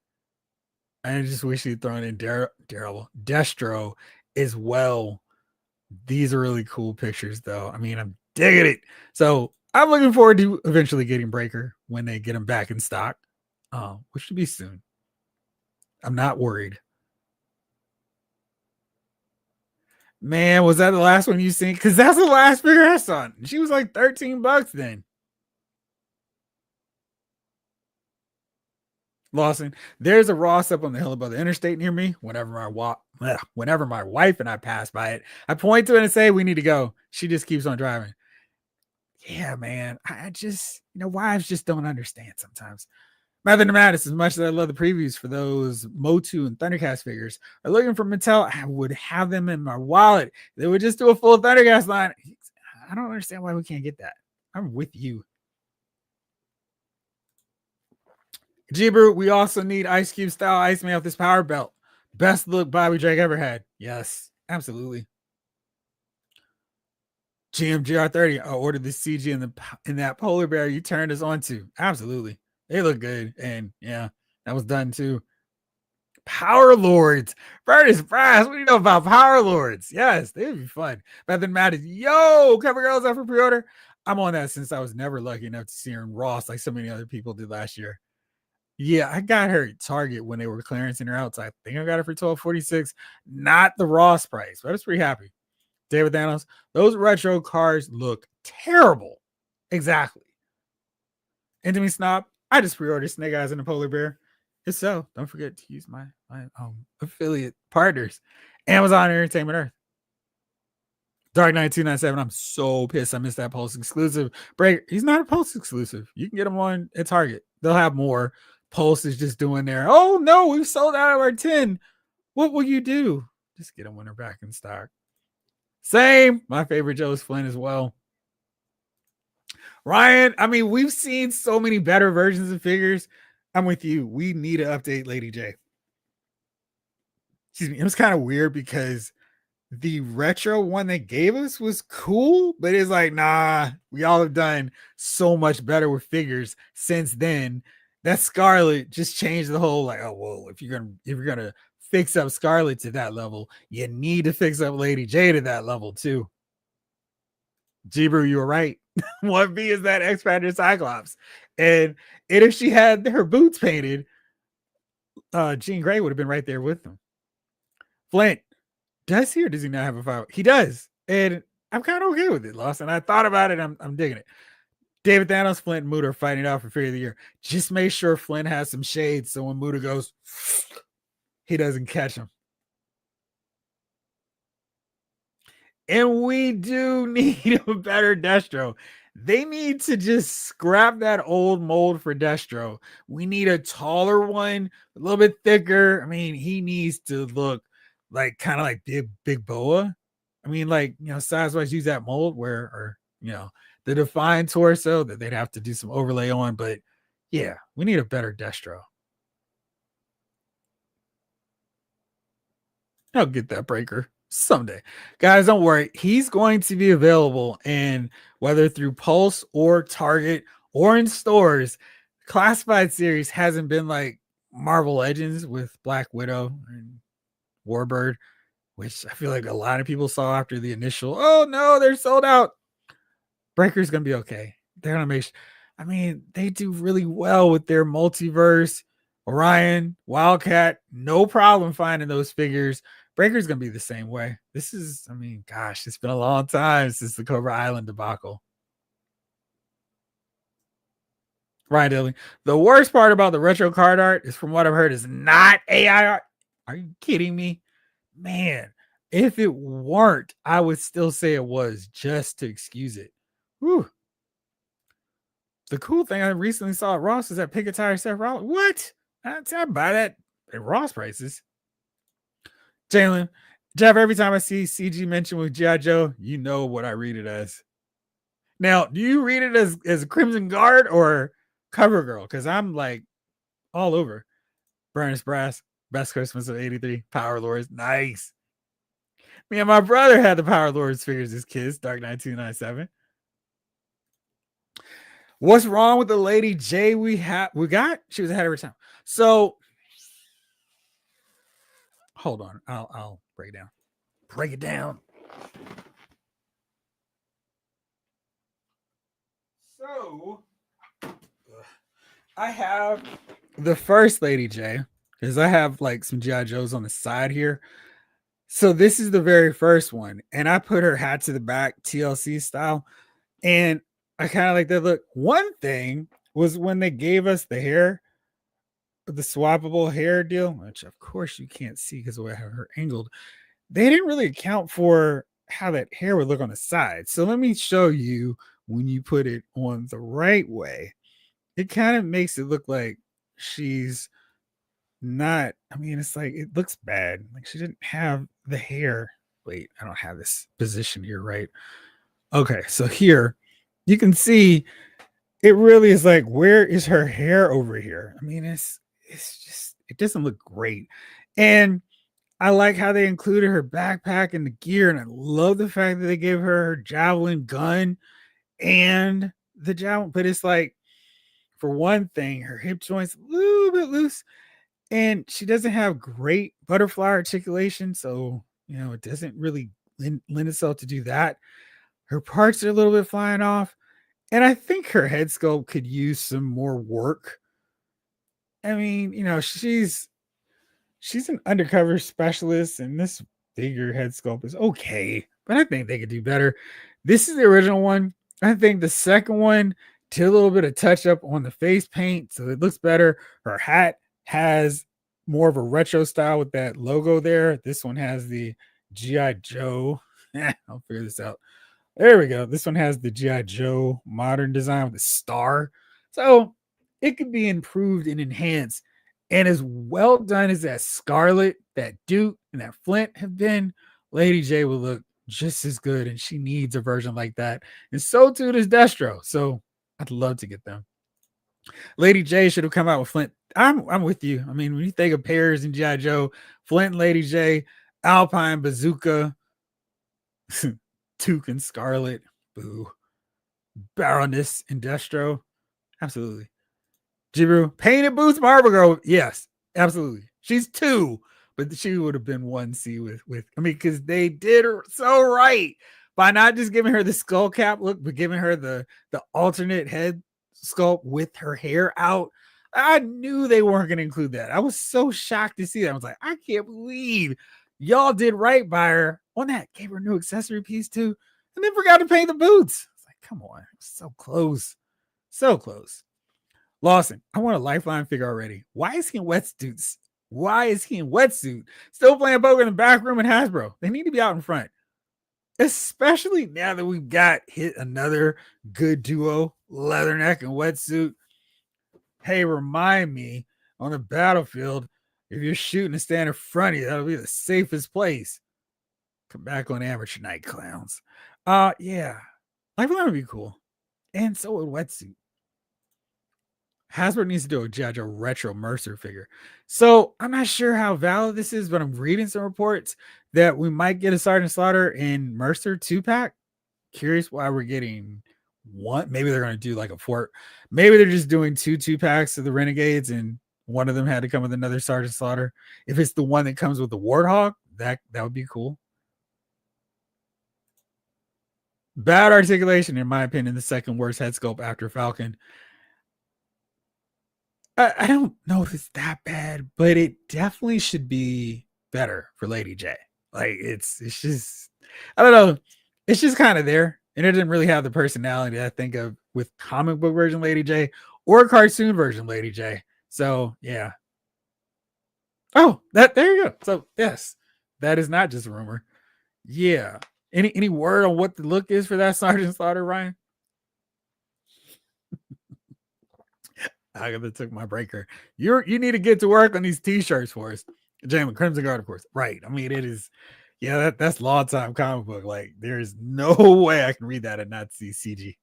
I just wish he'd thrown in Destro as well. These are really cool pictures, though. I mean, I'm digging it. So I'm looking forward to eventually getting Breaker when they get him back in stock, which should be soon. I'm not worried. Man, was that the last one you seen? Because that's the last figure I saw. She was like $13 then. Lawson, there's a Ross up on the hill above the interstate near me. Whenever my wife and I pass by it, I point to it and say, we need to go. She just keeps on driving. Yeah, man. I just, wives just don't understand sometimes. Rather than that, as much as I love the previews for those Motu and Thundercast figures, are looking for Mattel, I would have them in my wallet. They would just do a full Thundercast line. I don't understand why we can't get that. I'm with you. Jibber, we also need Ice Cube style Iceman with this power belt. Best look Bobby Drake ever had. Yes, absolutely. GMGR30, I ordered the CG in that polar bear you turned us on to. Absolutely. They look good. And yeah, that was done too. Power Lords. Curtis Brass. What do you know about Power Lords? Yes, they would be fun. Better than Matt is, yo, cover girls up for pre-order. I'm on that since I was never lucky enough to see her in Ross like so many other people did last year. Yeah, I got her at Target when they were clearancing her out. So I think I got her for $12.46. Not the Ross price, but I was pretty happy. David Thanos, those retro cars look terrible. Exactly. Intimate Snob, I just pre-ordered Snake Eyes and the Polar Bear. If so, don't forget to use my affiliate partners, Amazon Entertainment Earth. Dark Knight 297. I'm so pissed I missed that Pulse exclusive. Breaker, he's not a Pulse exclusive. You can get him on at Target. They'll have more. Pulse is just doing there. Oh no, we've sold out of our 10. What will you do? Just get them when they're back in stock. Same. My favorite Joe's Flynn as well. Ryan, I mean, we've seen so many better versions of figures. I'm with you. We need to update Lady J. Excuse me. It was kind of weird because the retro one they gave us was cool, but it's like, nah, we all have done so much better with figures since then. That Scarlet just changed the whole, like, oh, well, if you're gonna fix up Scarlet to that level, you need to fix up Lady J to that level too. Jibru, you were right. 1B is that X-Factor Cyclops. And if she had her boots painted, Jean Grey would have been right there with them. Flint, does he or does he not have a fire? He does. And I'm kind of okay with it, Lawson. I thought about it. I'm digging it. David Thanos, Flint, and Muta are fighting out for Figure of the Year. Just make sure Flint has some shades so when Muta goes, he doesn't catch him. And we do need a better Destro. They need to just scrap that old mold for Destro. We need a taller one, a little bit thicker. I mean, he needs to look like kind of like big Boa. I mean, like, size wise, use that mold or the defined torso that they'd have to do some overlay on. But yeah, we need a better Destro. I'll get that breaker someday. Guys, don't worry. He's going to be available, and whether through Pulse or Target or in stores, Classified series hasn't been like Marvel Legends with Black Widow and Warbird, which I feel like a lot of people saw after the initial, oh no, they're sold out. Breaker's going to be okay. They're going to make I mean, they do really well with their Multiverse, Orion, Wildcat, no problem finding those figures. Breaker's going to be the same way. This is, I mean, gosh, it's been a long time since the Cobra Island debacle. Ryan Dilling. The worst part about the retro card art is, from what I've heard, is not AI art. Are you kidding me? Man, if it weren't, I would still say it was, just to excuse it. Whew. The cool thing I recently saw at Ross is that Pick a Tire Seth Rollins. What? I'd buy that at Ross prices. Jalen, Jeff, every time I see CG mentioned with G.I. Joe, you know what I read it as. Now, do you read it as Crimson Guard or Cover Girl? Because I'm like all over. Burners Brass, Best Christmas of 83, Power Lords, nice. Me and my brother had the Power Lords figures as kids, Dark Knight 297. What's wrong with the Lady J we got? She was ahead of her time. So hold on. I'll break it down. Break it down. So I have the first Lady J, because I have like some G.I. Joes on the side here. So this is the very first one. And I put her hat to the back, TLC style. And I kind of like that look. One thing was when they gave us the hair, the swappable hair deal, which of course you can't see because the way I have her angled, they didn't really account for how that hair would look on the side. So let me show you when you put it on the right way. It kind of makes it look like she's not, I mean, it's like, it looks bad. Like she didn't have the hair. Wait, I don't have this position here, right? Okay, so here you can see it really is like, where is her hair over here? I mean, it's just, it doesn't look great. And I like how they included her backpack and the gear, and I love the fact that they gave her javelin gun and the javelin, but it's like, for one thing, her hip joints a little bit loose, and she doesn't have great butterfly articulation, so it doesn't really lend itself to do that. Her parts are a little bit flying off, and I think her head sculpt could use some more work. I mean, she's an undercover specialist, and this figure head sculpt is okay, but I think they could do better. This is the original one. I think the second one did a little bit of touch up on the face paint, so it looks better. Her hat has more of a retro style with that logo there. This one has the G.I. Joe. I'll figure this out. There we go. This one has the G.I. Joe modern design with the star. So it could be improved and enhanced. And as well done as that Scarlet, that Duke, and that Flint have been, Lady J will look just as good, and she needs a version like that. And so too does Destro. So I'd love to get them. Lady J should have come out with Flint. I'm with you. I mean, when you think of pairs in G.I. Joe, Flint and Lady J, Alpine, Bazooka, Duke and Scarlet, boo. Baroness and Destro, absolutely. Jiru, painted boots, Marvel Girl, yes, absolutely. She's 2, but she would have been 1C with. I mean, because they did her so right by not just giving her the skull cap look, but giving her the alternate head sculpt with her hair out. I knew they weren't going to include that. I was so shocked to see that. I was like, I can't believe y'all did right by her on that. Gave her a new accessory piece too, and then forgot to paint the boots. It's like, come on, so close, so close. Lawson, I want a Lifeline figure already. Why is he in wetsuits? Why is he in wetsuit? Still playing poker in the back room in Hasbro. They need to be out in front, especially now that we've got hit another good duo, Leatherneck and wetsuit. Hey, remind me on the battlefield, if you're shooting and stand in front of you, that'll be the safest place. Come back on amateur night, clowns. Yeah, Lifeline would be cool, and so would wetsuit. Hasbro needs to do a Judge a retro Mercer figure. So I'm not sure how valid this is, but I'm reading some reports that we might get a Sergeant Slaughter in Mercer 2-pack. Curious why we're getting one. Maybe they're going to do like a fort. Maybe they're just doing 2-packs of the Renegades, and one of them had to come with another Sergeant Slaughter. If it's the one that comes with the Warthog, that would be cool. Bad articulation, in my opinion, the second worst head sculpt after Falcon. I don't know if it's that bad, but it definitely should be better for Lady J. Like it's just, I don't know. It's just kind of there. And it didn't really have the personality I think of with comic book version Lady J or cartoon version Lady J. So yeah. Oh, there you go. So yes, that is not just a rumor. Yeah. Any word on what the look is for that Sergeant Slaughter, Ryan? I took my breaker. You need to get to work on these t-shirts for us. Jalen Crimson Guard, of course. Right. I mean, it is, yeah, that's long time comic book. Like, there is no way I can read that and not see CG.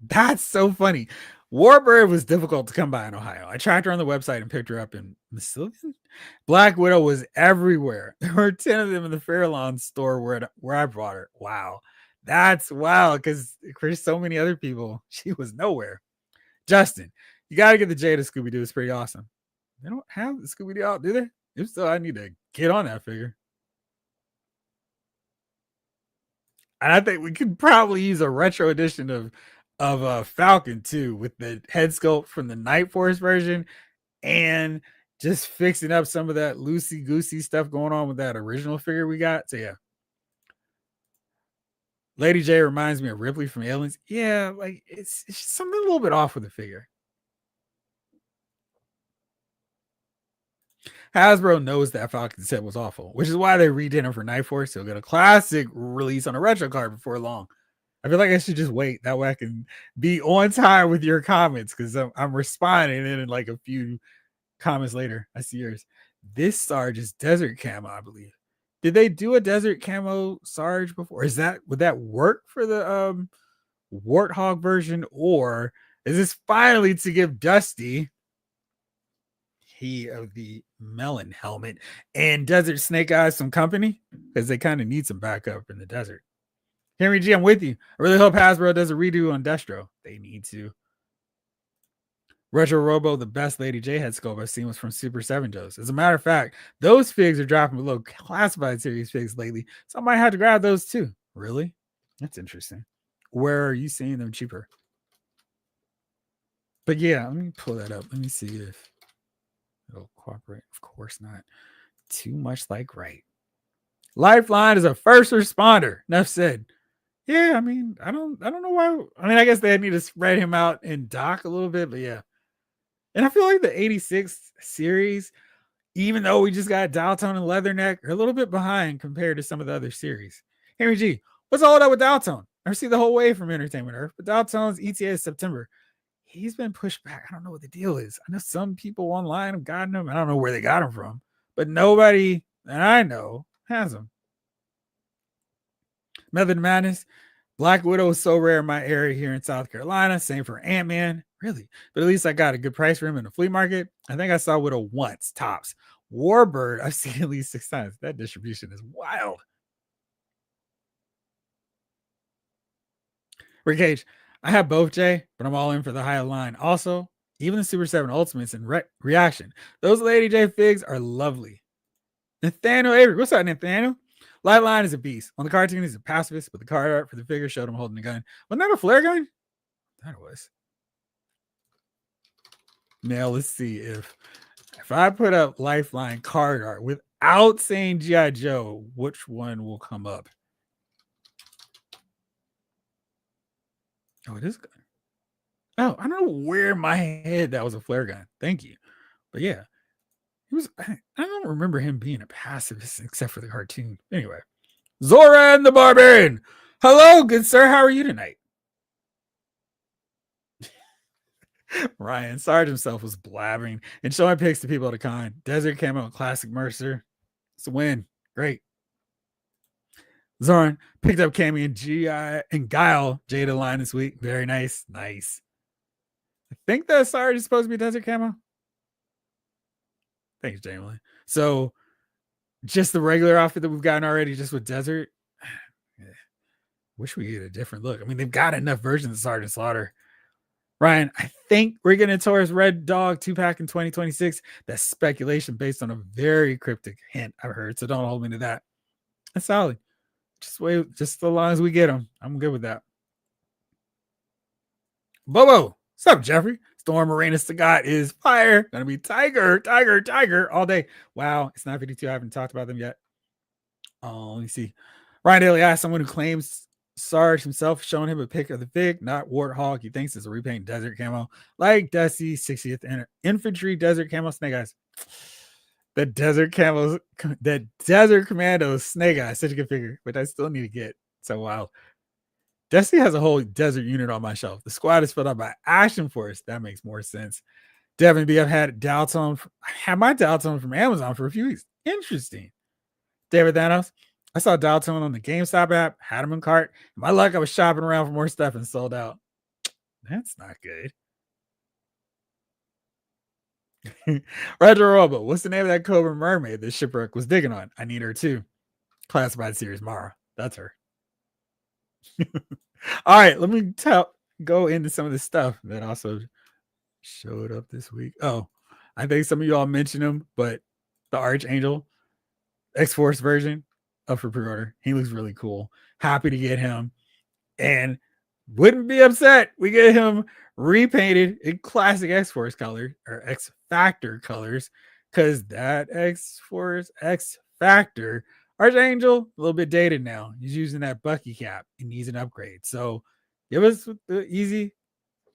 That's so funny. Warbird was difficult to come by in Ohio. I tracked her on the website and picked her up in Massillon. Black Widow was everywhere. There were 10 of them in the Fairlawn store where I brought her. Wow. That's wild because for so many other people, she was nowhere. Justin, you got to get the Jada Scooby-Doo. It's pretty awesome. They don't have the Scooby-Doo out, do they? If so, I need to get on that figure. And I think we could probably use a retro edition of Falcon too, with the head sculpt from the Night Force version, and just fixing up some of that loosey goosey stuff going on with that original figure we got. So yeah, Lady J reminds me of Ripley from Aliens. Yeah, like it's something a little bit off with the figure. Hasbro knows that Falcon set was awful, which is why they redid him for Night Force. He'll get a classic release on a retro card before long. I feel like I should just wait. That way I can be on time with your comments because I'm responding, and in like a few comments later, I see yours. This Sarge is desert camo, I believe. Did they do a desert camo Sarge before? Would that work for the Warthog version, or is this finally to give Dusty, he of the melon helmet, and Desert Snake Eyes some company? Because they kind of need some backup in the desert. Henry G, I'm with you. I really hope Hasbro does a redo on Destro. They need to. Retro Robo, the best Lady J head sculpt I've seen was from Super 7 Joes. As a matter of fact, those figs are dropping below classified series figs lately, so I might have to grab those too. Really? That's interesting. Where are you seeing them cheaper? But yeah, let me pull that up. Let me see if it'll cooperate. Of course not. Too much like right. Lifeline is a first responder. Enough said. Yeah, I mean, I don't know why. I mean, I guess they need to spread him out and dock a little bit, but yeah. And I feel like the 86 series, even though we just got Dialtone and Leatherneck, are a little bit behind compared to some of the other series. Henry G, what's all that with Dialtone? I see the whole way from Entertainment Earth, but Dialtone's ETA is September. He's been pushed back. I don't know what the deal is. I know some people online have gotten him. I don't know where they got him from, but nobody that I know has him. Method Madness. Black Widow is so rare in my area here in South Carolina. Same for Ant-Man. Really? But at least I got a good price for him in the flea market. I think I saw Widow once, tops. Warbird, I've seen at least 6 times. That distribution is wild. Rick Cage, I have both, Jay, but I'm all in for the higher line. Also, even the Super 7 Ultimates and Reaction. Those Lady J figs are lovely. Nathaniel Avery. What's up, Nathaniel? Lightline is a beast. On the cartoon, he's a pacifist, but the card art for the figure showed him holding a gun. Wasn't that a flare gun? That was. Now let's see if I put up Lifeline card art without saying G.I. Joe, which one will come up? Oh, it is gun. Oh, I don't know where in my head that was a flare gun. Thank you. But yeah, he was. I don't remember him being a pacifist except for the cartoon. Anyway, Zoran the Barbarian. Hello, good sir. How are you tonight? Ryan Sarge himself was blabbering and showing pics to people at a con. Desert Camo and Classic Mercer. It's a win. Great. Zoran picked up Cammy and G.I. and Guile Jada line this week. Very nice. Nice. I think that Sarge is supposed to be Desert Camo. Thanks, Jamie. So just the regular outfit that we've gotten already, just with Desert. Wish we get a different look. I mean, they've got enough versions of Sergeant Slaughter. Ryan, I think we're getting a Taurus Red Dog 2-pack in 2026. That's speculation based on a very cryptic hint I've heard, so don't hold me to that. That's solid. Just wait, just so long as we get them. I'm good with that. Bobo, what's up, Jeffrey? Storm Arena Sagat is fire. Gonna be Tiger all day. Wow, it's 9:52. I haven't talked about them yet. Oh, let me see. Ryan Daly asked someone who claims Sarge himself showing him a pic of the fig, not Warthog. He thinks it's a repaint Desert Camo, like Dusty 60th Infantry Desert Camo Snake Eyes. The Desert Camos, the Desert Commandos Snake Eyes, such a good figure, but I still need to get. So wow. Dusty has a whole desert unit on my shelf. The squad is filled out by Action Force. That makes more sense. Devin B, I've had Dalton. I had my Dalton from Amazon for a few weeks. Interesting. David Thanos. I saw Dalton on the GameStop app, had him in cart. My luck, I was shopping around for more stuff and sold out. That's not good. Roger Robo, what's the name of that Cobra mermaid that Shipwreck was digging on? I need her too. Classified series Mara. That's her. All right, let me go into some of the stuff that also showed up this week. Oh, I think some of y'all mentioned him, but the Archangel X-Force version up for pre-order. He looks really cool. Happy to get him, and wouldn't be upset. We get him repainted in classic X-Force color or X-Factor colors, because that X-Force X-Factor Archangel a little bit dated now. He's using that Bucky cap and needs an upgrade. So give us the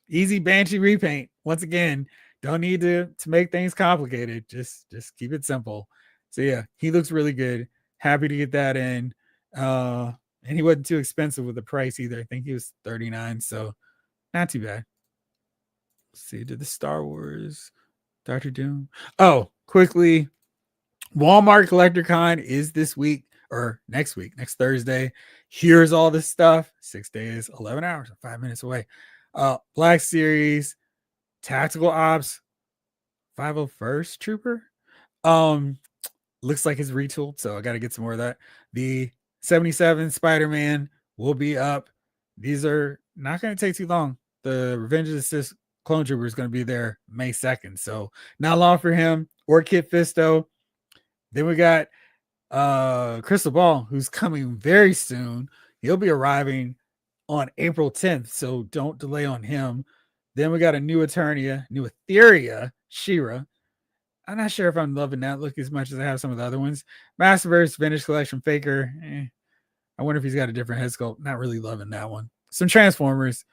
easy Banshee repaint. Once again, don't need to make things complicated. Just keep it simple. So yeah, he looks really good. Happy to get that in. And he wasn't too expensive with the price either. I think he was $39, so not too bad. Let's see, did the Star Wars Dr. Doom? Oh, quickly, Wal-Mart Collector Con is this week or next week, next Thursday. Here's all this stuff. 6 days, 11 hours, 5 minutes away. Black Series, Tactical Ops, 501st Trooper. Looks like it's retooled, so I got to get some more of that. The 77 Spider-Man will be up. These are not going to take too long. The Revenge of the Sith Clone Trooper is going to be there May 2nd, so not long for him. Or Kit Fisto. Then we got Crystal Ball, who's coming very soon. He'll be arriving on April 10th, so don't delay on him. Then we got a new Etheria, She-Ra. I'm not sure if I'm loving that look as much as I have some of the other ones. Masterverse Vintage Collection Faker. I wonder if he's got a different head sculpt. Not really loving that one. Some Transformers,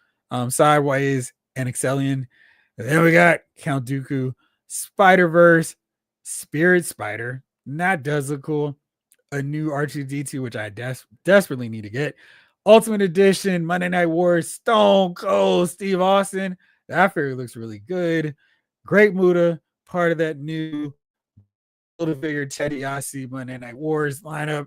Sideways, and Excellion. And then we got Count Dooku, Spider-Verse, Spirit Spider. And that does look cool. A new R2-D2, which I desperately need to get. Ultimate Edition, Monday Night Wars, Stone Cold, Steve Austin. That figure looks really good. Great Muda, part of that new little figure Teddy Yassi Monday Night Wars lineup.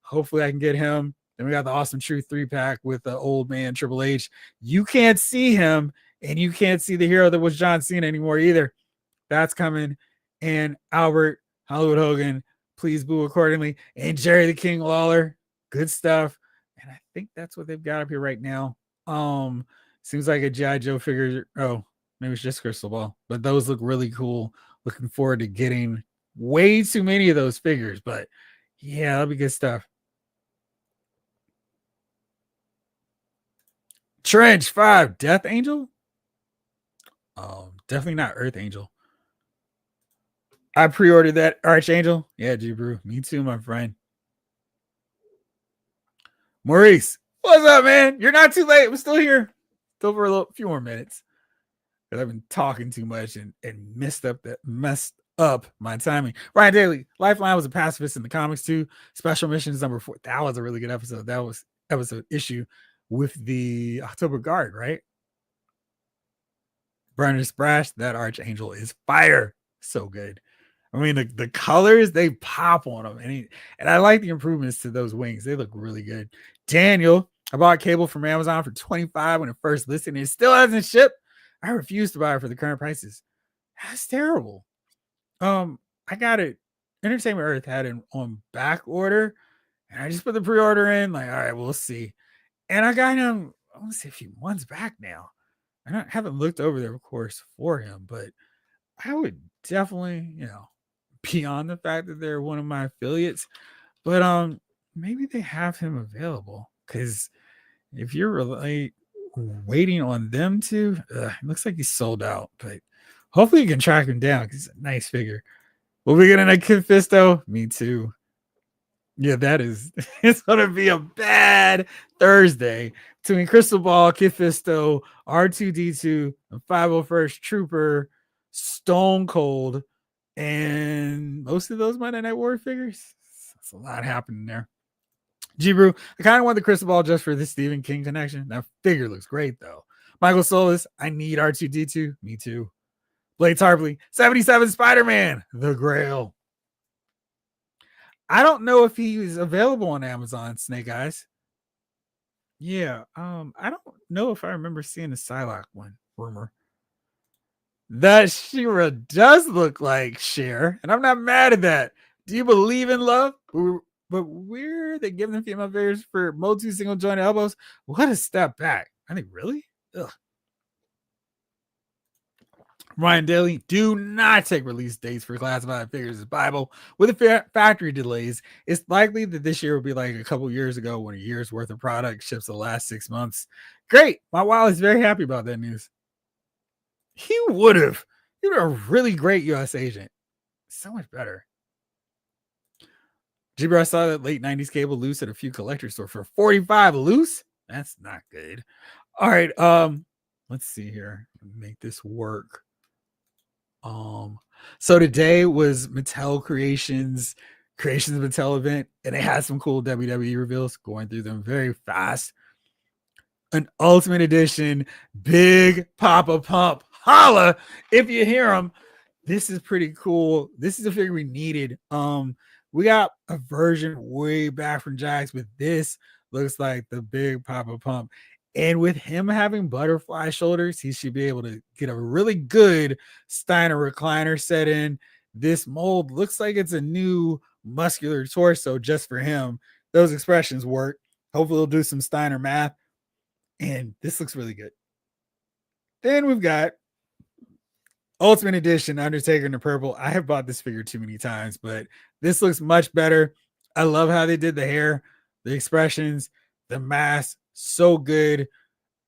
Hopefully I can get him. Then we got the Awesome Truth 3-pack with the old man Triple H. You can't see him, and you can't see the hero that was John Cena anymore either. That's coming. And Albert Hollywood Hogan, please boo accordingly. And Jerry the King Lawler. Good stuff. And I think that's what they've got up here right now. Seems like a G.I. Joe figure. Oh, maybe it's just Crystal Ball. But those look really cool. Looking forward to getting way too many of those figures. But yeah, that'll be good stuff. Trench 5, Death Angel? Definitely not Earth Angel. I pre-ordered that Archangel. Yeah, G Brew. Me too, my friend. Maurice, what's up, man? You're not too late. I'm still here. Still for a few more minutes. Because I've been talking too much and messed up my timing. Ryan Daly, Lifeline was a pacifist in the comics too. Special Missions number 4. That was a really good episode. That was an issue with the October Guard, right? Burner Splash, that Archangel is fire. So good. I mean, the colors, they pop on them. And I like the improvements to those wings. They look really good. Daniel, I bought cable from Amazon for $25 when it first listed, and it still hasn't shipped. I refuse to buy it for the current prices. That's terrible. I got it. Entertainment Earth had it on back order, and I just put the pre-order in. Like, all right, we'll see. And I got him, I want to say a few months back now. I haven't looked over there, of course, for him, but I would definitely, beyond the fact that they're one of my affiliates, but maybe they have him available, because if you're really waiting on them to, it looks like he's sold out, but hopefully you can track him down because he's a nice figure. Will we get a Kid Fisto? Me too. Yeah, that is, it's going to be a bad Thursday between Crystal Ball, Kid Fisto, R2D2, and 501st Trooper, Stone Cold, and most of those Monday Night War figures. That's a lot happening there. G-Brew, I kind of want the Crystal Ball just for the Stephen King connection. That figure looks great, though. Michael Solis, I need R2D2. Me too. Blades Harpley, 77 Spider-Man, the Grail. I don't know if he was available on Amazon, Snake Eyes. Yeah, I don't know if I remember seeing the Psylocke one rumor. That She-Ra does look like Cher, and I'm not mad at that. Do you believe in love? But where they giving them female figures for multi single joint elbows? What a step back. I think, really? Ugh. Ryan Daly, do not take release dates for classified figures as Bible. With the factory delays, it's likely that this year will be like a couple years ago when a year's worth of product ships the last 6 months. Great. My Wally's very happy about that news. He would have. He would have a really great U.S. agent. So much better. Jibber, I saw that late 90s cable loose at a few collector stores for $45 loose. That's not good. All right. Let's see here. Make this work. So today was Mattel Creations Mattel event, and it had some cool WWE reveals, going through them very fast. An Ultimate Edition Big Papa Pump. Holla if you hear them. This is pretty cool. This is a figure we needed. We got a version way back from Jax, but this looks like the Big Papa Pump. And with him having butterfly shoulders, he should be able to get a really good Steiner recliner set in. This mold looks like it's a new muscular torso just for him. Those expressions work. Hopefully we'll do some Steiner math. And this looks really good. Then we've got Ultimate Edition Undertaker in the purple. I have bought this figure too many times, but this looks much better. I love how they did the hair, the expressions, the mask. So good.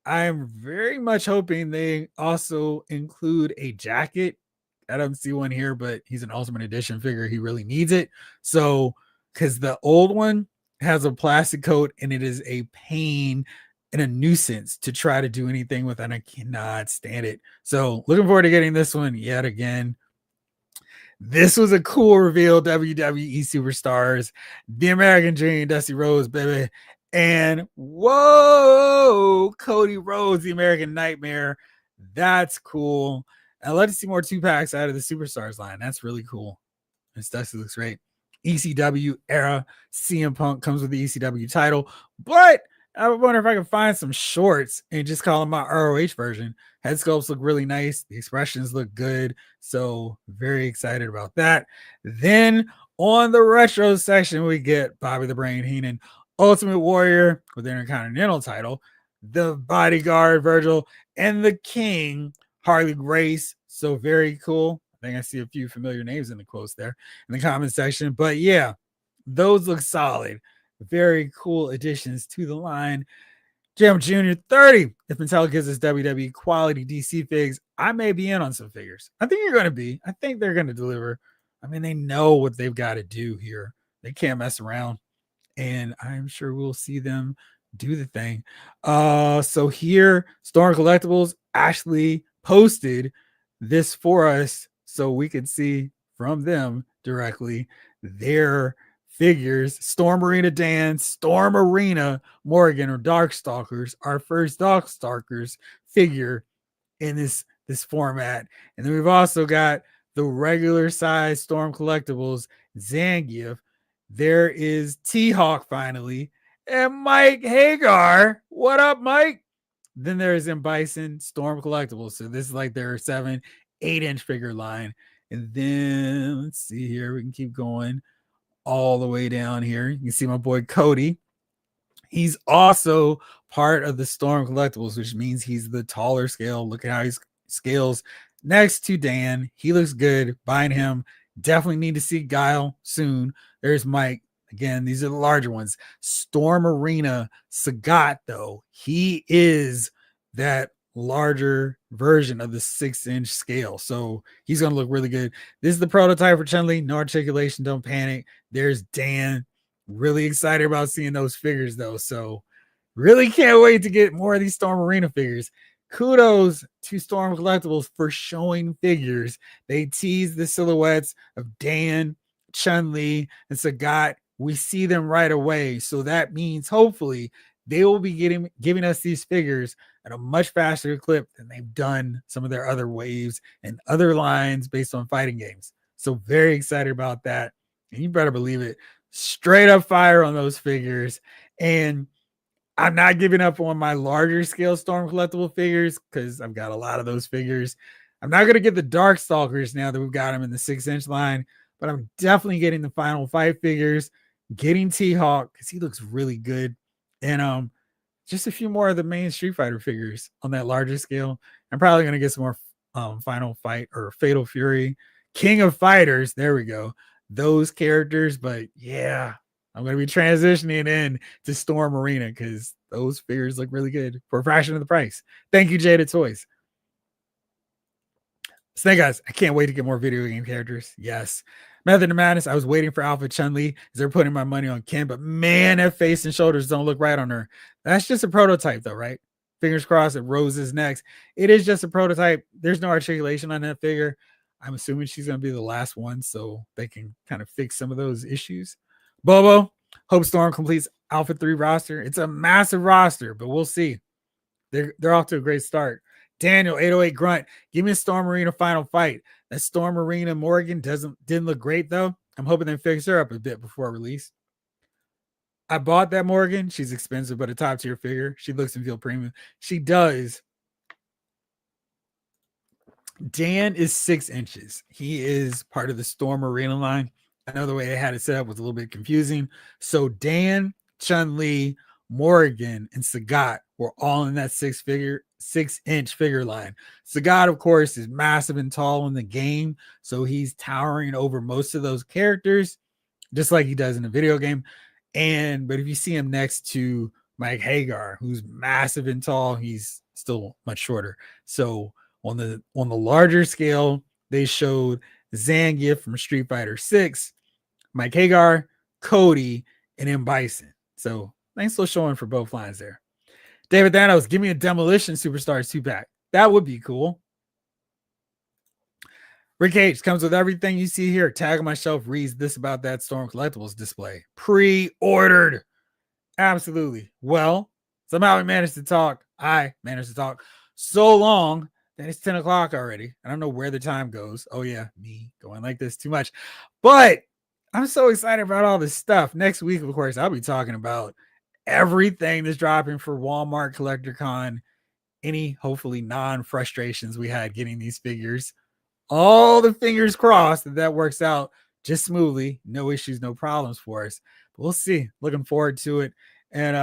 I'm very much hoping they also include a jacket. I don't see one here, but he's an Ultimate Edition figure. He really needs it. So, because the old one has a plastic coat and it is a pain and a nuisance to try to do anything with, and I cannot stand it. So, looking forward to getting this one yet again. This was a cool reveal. WWE Superstars, The American Dream, Dusty Rhodes, baby. And whoa, Cody Rhodes, The American Nightmare. That's cool. I'd love to see more 2-packs out of the Superstars line. That's really cool. This Dusty looks great. ECW era. CM Punk comes with the ECW title. But I wonder if I can find some shorts and just call them my ROH version. Head sculpts look really nice. The expressions look good. So very excited about that. Then on the retro section, we get Bobby the Brain Heenan, Ultimate Warrior with the Intercontinental title, the Bodyguard Virgil, and the King Harley Grace. So very cool. I think I see a few familiar names in the quotes there in the comment section. But yeah, those look solid. Very cool additions to the line. Jam Jr. 30. If Mattel gives us WWE quality DC figs, I may be in on some figures. I think you're going to be. I think they're going to deliver. I mean, they know what they've got to do here. They can't mess around. And I'm sure we'll see them do the thing. So here, Storm Collectibles actually posted this for us so we could see from them directly their figures. Storm Arena Dan, Storm Arena Morgan, or Darkstalkers, our first Darkstalkers figure in this format. And then we've also got the regular size Storm Collectibles Zangief. There is T-Hawk finally, and Mike Hagar. What up, Mike? Then there's M. Bison Storm Collectibles. So this is like their 7-8 inch figure line. And then let's see here. We can keep going all the way down here. You can see my boy Cody. He's also part of the Storm Collectibles, which means he's the taller scale. Look at how he scales next to Dan. He looks good. Buying him. Definitely need to see Guile soon. There's Mike. Again, these are the larger ones. Storm Arena Sagat, though, he is that larger version of the 6-inch scale. So he's going to look really good. This is the prototype for Chun-Li. No articulation. Don't panic. There's Dan. Really excited about seeing those figures, though. So really can't wait to get more of these Storm Arena figures. Kudos to Storm Collectibles for showing figures. They tease the silhouettes of Dan, Chun-Li, and Sagat. We see them right away. So that means hopefully they will be giving us these figures at a much faster clip than they've done some of their other waves and other lines based on fighting games. So very excited about that. And you better believe it. Straight up fire on those figures. And I'm not giving up on my larger scale Storm Collectible figures because I've got a lot of those figures. I'm not going to get the Darkstalkers now that we've got them in the 6-inch line, but I'm definitely getting the Final Fight figures, getting T-Hawk because he looks really good. And just a few more of the main Street Fighter figures on that larger scale. I'm probably going to get some more Final Fight or Fatal Fury, King of Fighters. There we go. Those characters. But yeah, I'm going to be transitioning in to Storm Arena because those figures look really good for a fraction of the price. Thank you, Jada Toys. Snake Eyes, I can't wait to get more video game characters. Yes. Method of Madness, I was waiting for Alpha Chun-Li as they're putting my money on Kim, but man, that face and shoulders don't look right on her. That's just a prototype, though, right? Fingers crossed that Rose is next. It is just a prototype. There's no articulation on that figure. I'm assuming she's going to be the last one, so they can kind of fix some of those issues. Bobo, hope Storm completes Alpha 3 roster. It's a massive roster, but we'll see. They're off to a great start. Daniel, 808 Grunt, give me a Storm Arena Final Fight. That Storm Arena Morgan didn't look great, though. I'm hoping they fix her up a bit before release. I bought that Morgan. She's expensive, but a top-tier figure. She looks and feels premium. She does. Dan is 6 inches. He is part of the Storm Arena line. I know the way they had it set up was a little bit confusing. So Dan, Chun-Li, Morgan, and Sagat were all in that 6-inch figure line. Sagat, of course, is massive and tall in the game, so he's towering over most of those characters, just like he does in the video game. But if you see him next to Mike Hagar, who's massive and tall, he's still much shorter. So on the larger scale, they showed Zangief from Street Fighter 6, Mike Hagar, Cody, and M. Bison. So nice little showing for both lines there. David Thanos, give me a Demolition Superstars 2-pack. That would be cool. Rick H comes with everything you see here. Tag on my shelf reads this about that Storm Collectibles display. Pre-ordered. Absolutely. Well, somehow we managed to talk. I managed to talk so long that it's 10 o'clock already. I don't know where the time goes. Oh, yeah, me going like this too much. But I'm so excited about all this stuff. Next week, of course, I'll be talking about everything that's dropping for Wal-Mart Collector Con. Any hopefully non-frustrations we had getting these figures. All the fingers crossed that works out just smoothly. No issues, no problems for us. But we'll see. Looking forward to it. And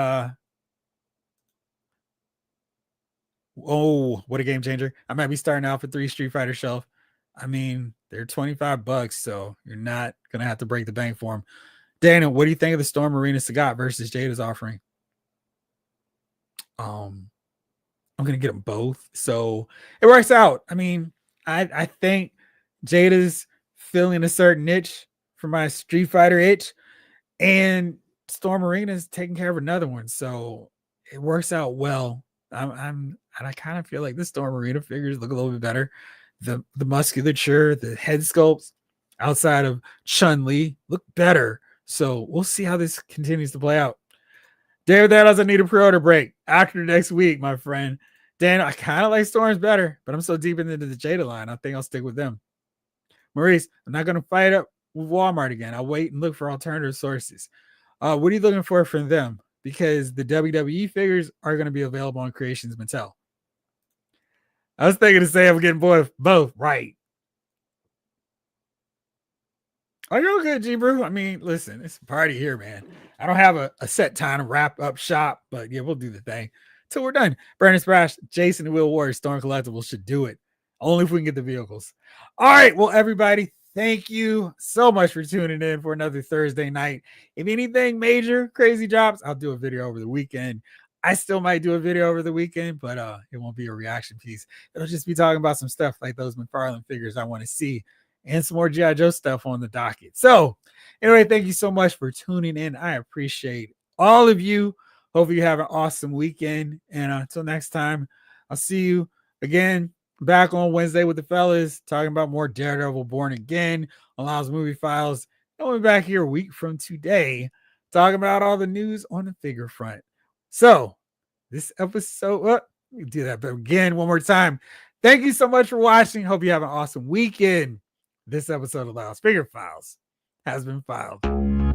oh, what a game changer. I might be starting out for 3 Street Fighter shelf. I mean, they're $25, so you're not going to have to break the bank for them. Daniel, what do you think of the Storm Arena Sagat versus Jada's offering? I'm gonna get them both, so it works out. I mean, I think Jada's filling a certain niche for my Street Fighter itch, and Storm Arena is taking care of another one, so it works out well. And I kind of feel like the Storm Arena figures look a little bit better. The musculature, the head sculpts outside of Chun-Li look better. So we'll see how this continues to play out. David, that doesn't need a pre-order break after next week, my friend. Dan, I kind of like Storms better, but I'm so deep into the Jada line, I think I'll stick with them. Maurice, I'm not going to fight up with Walmart again. I'll wait and look for alternative sources. What are you looking for from them? Because the WWE figures are going to be available on Creations Mattel. I was thinking to say I'm getting both right. Oh, you're good, G Brew. I mean, listen, it's a party here, man. I don't have a set time to wrap up shop, but yeah, we'll do the thing till we're done. Brandon Sprash, Jason, and Will Ward, Storm Collectibles should do it. Only if we can get the vehicles. All right, well, everybody, thank you so much for tuning in for another Thursday night. If anything major, crazy drops, I'll do a video over the weekend. I still might do a video over the weekend, but it won't be a reaction piece. It'll just be talking about some stuff like those McFarlane figures I want to see and some more G.I. Joe stuff on the docket. So anyway, thank you so much for tuning in. I appreciate all of you. Hope you have an awesome weekend. And until next time, I'll see you again back on Wednesday with the fellas, talking about more Daredevil Born Again, Allows Movie Files. And we'll be back here a week from today, talking about all the news on the figure front. So this episode, let me do that again one more time. Thank you so much for watching. Hope you have an awesome weekend. This episode of Loud Figure Files has been filed.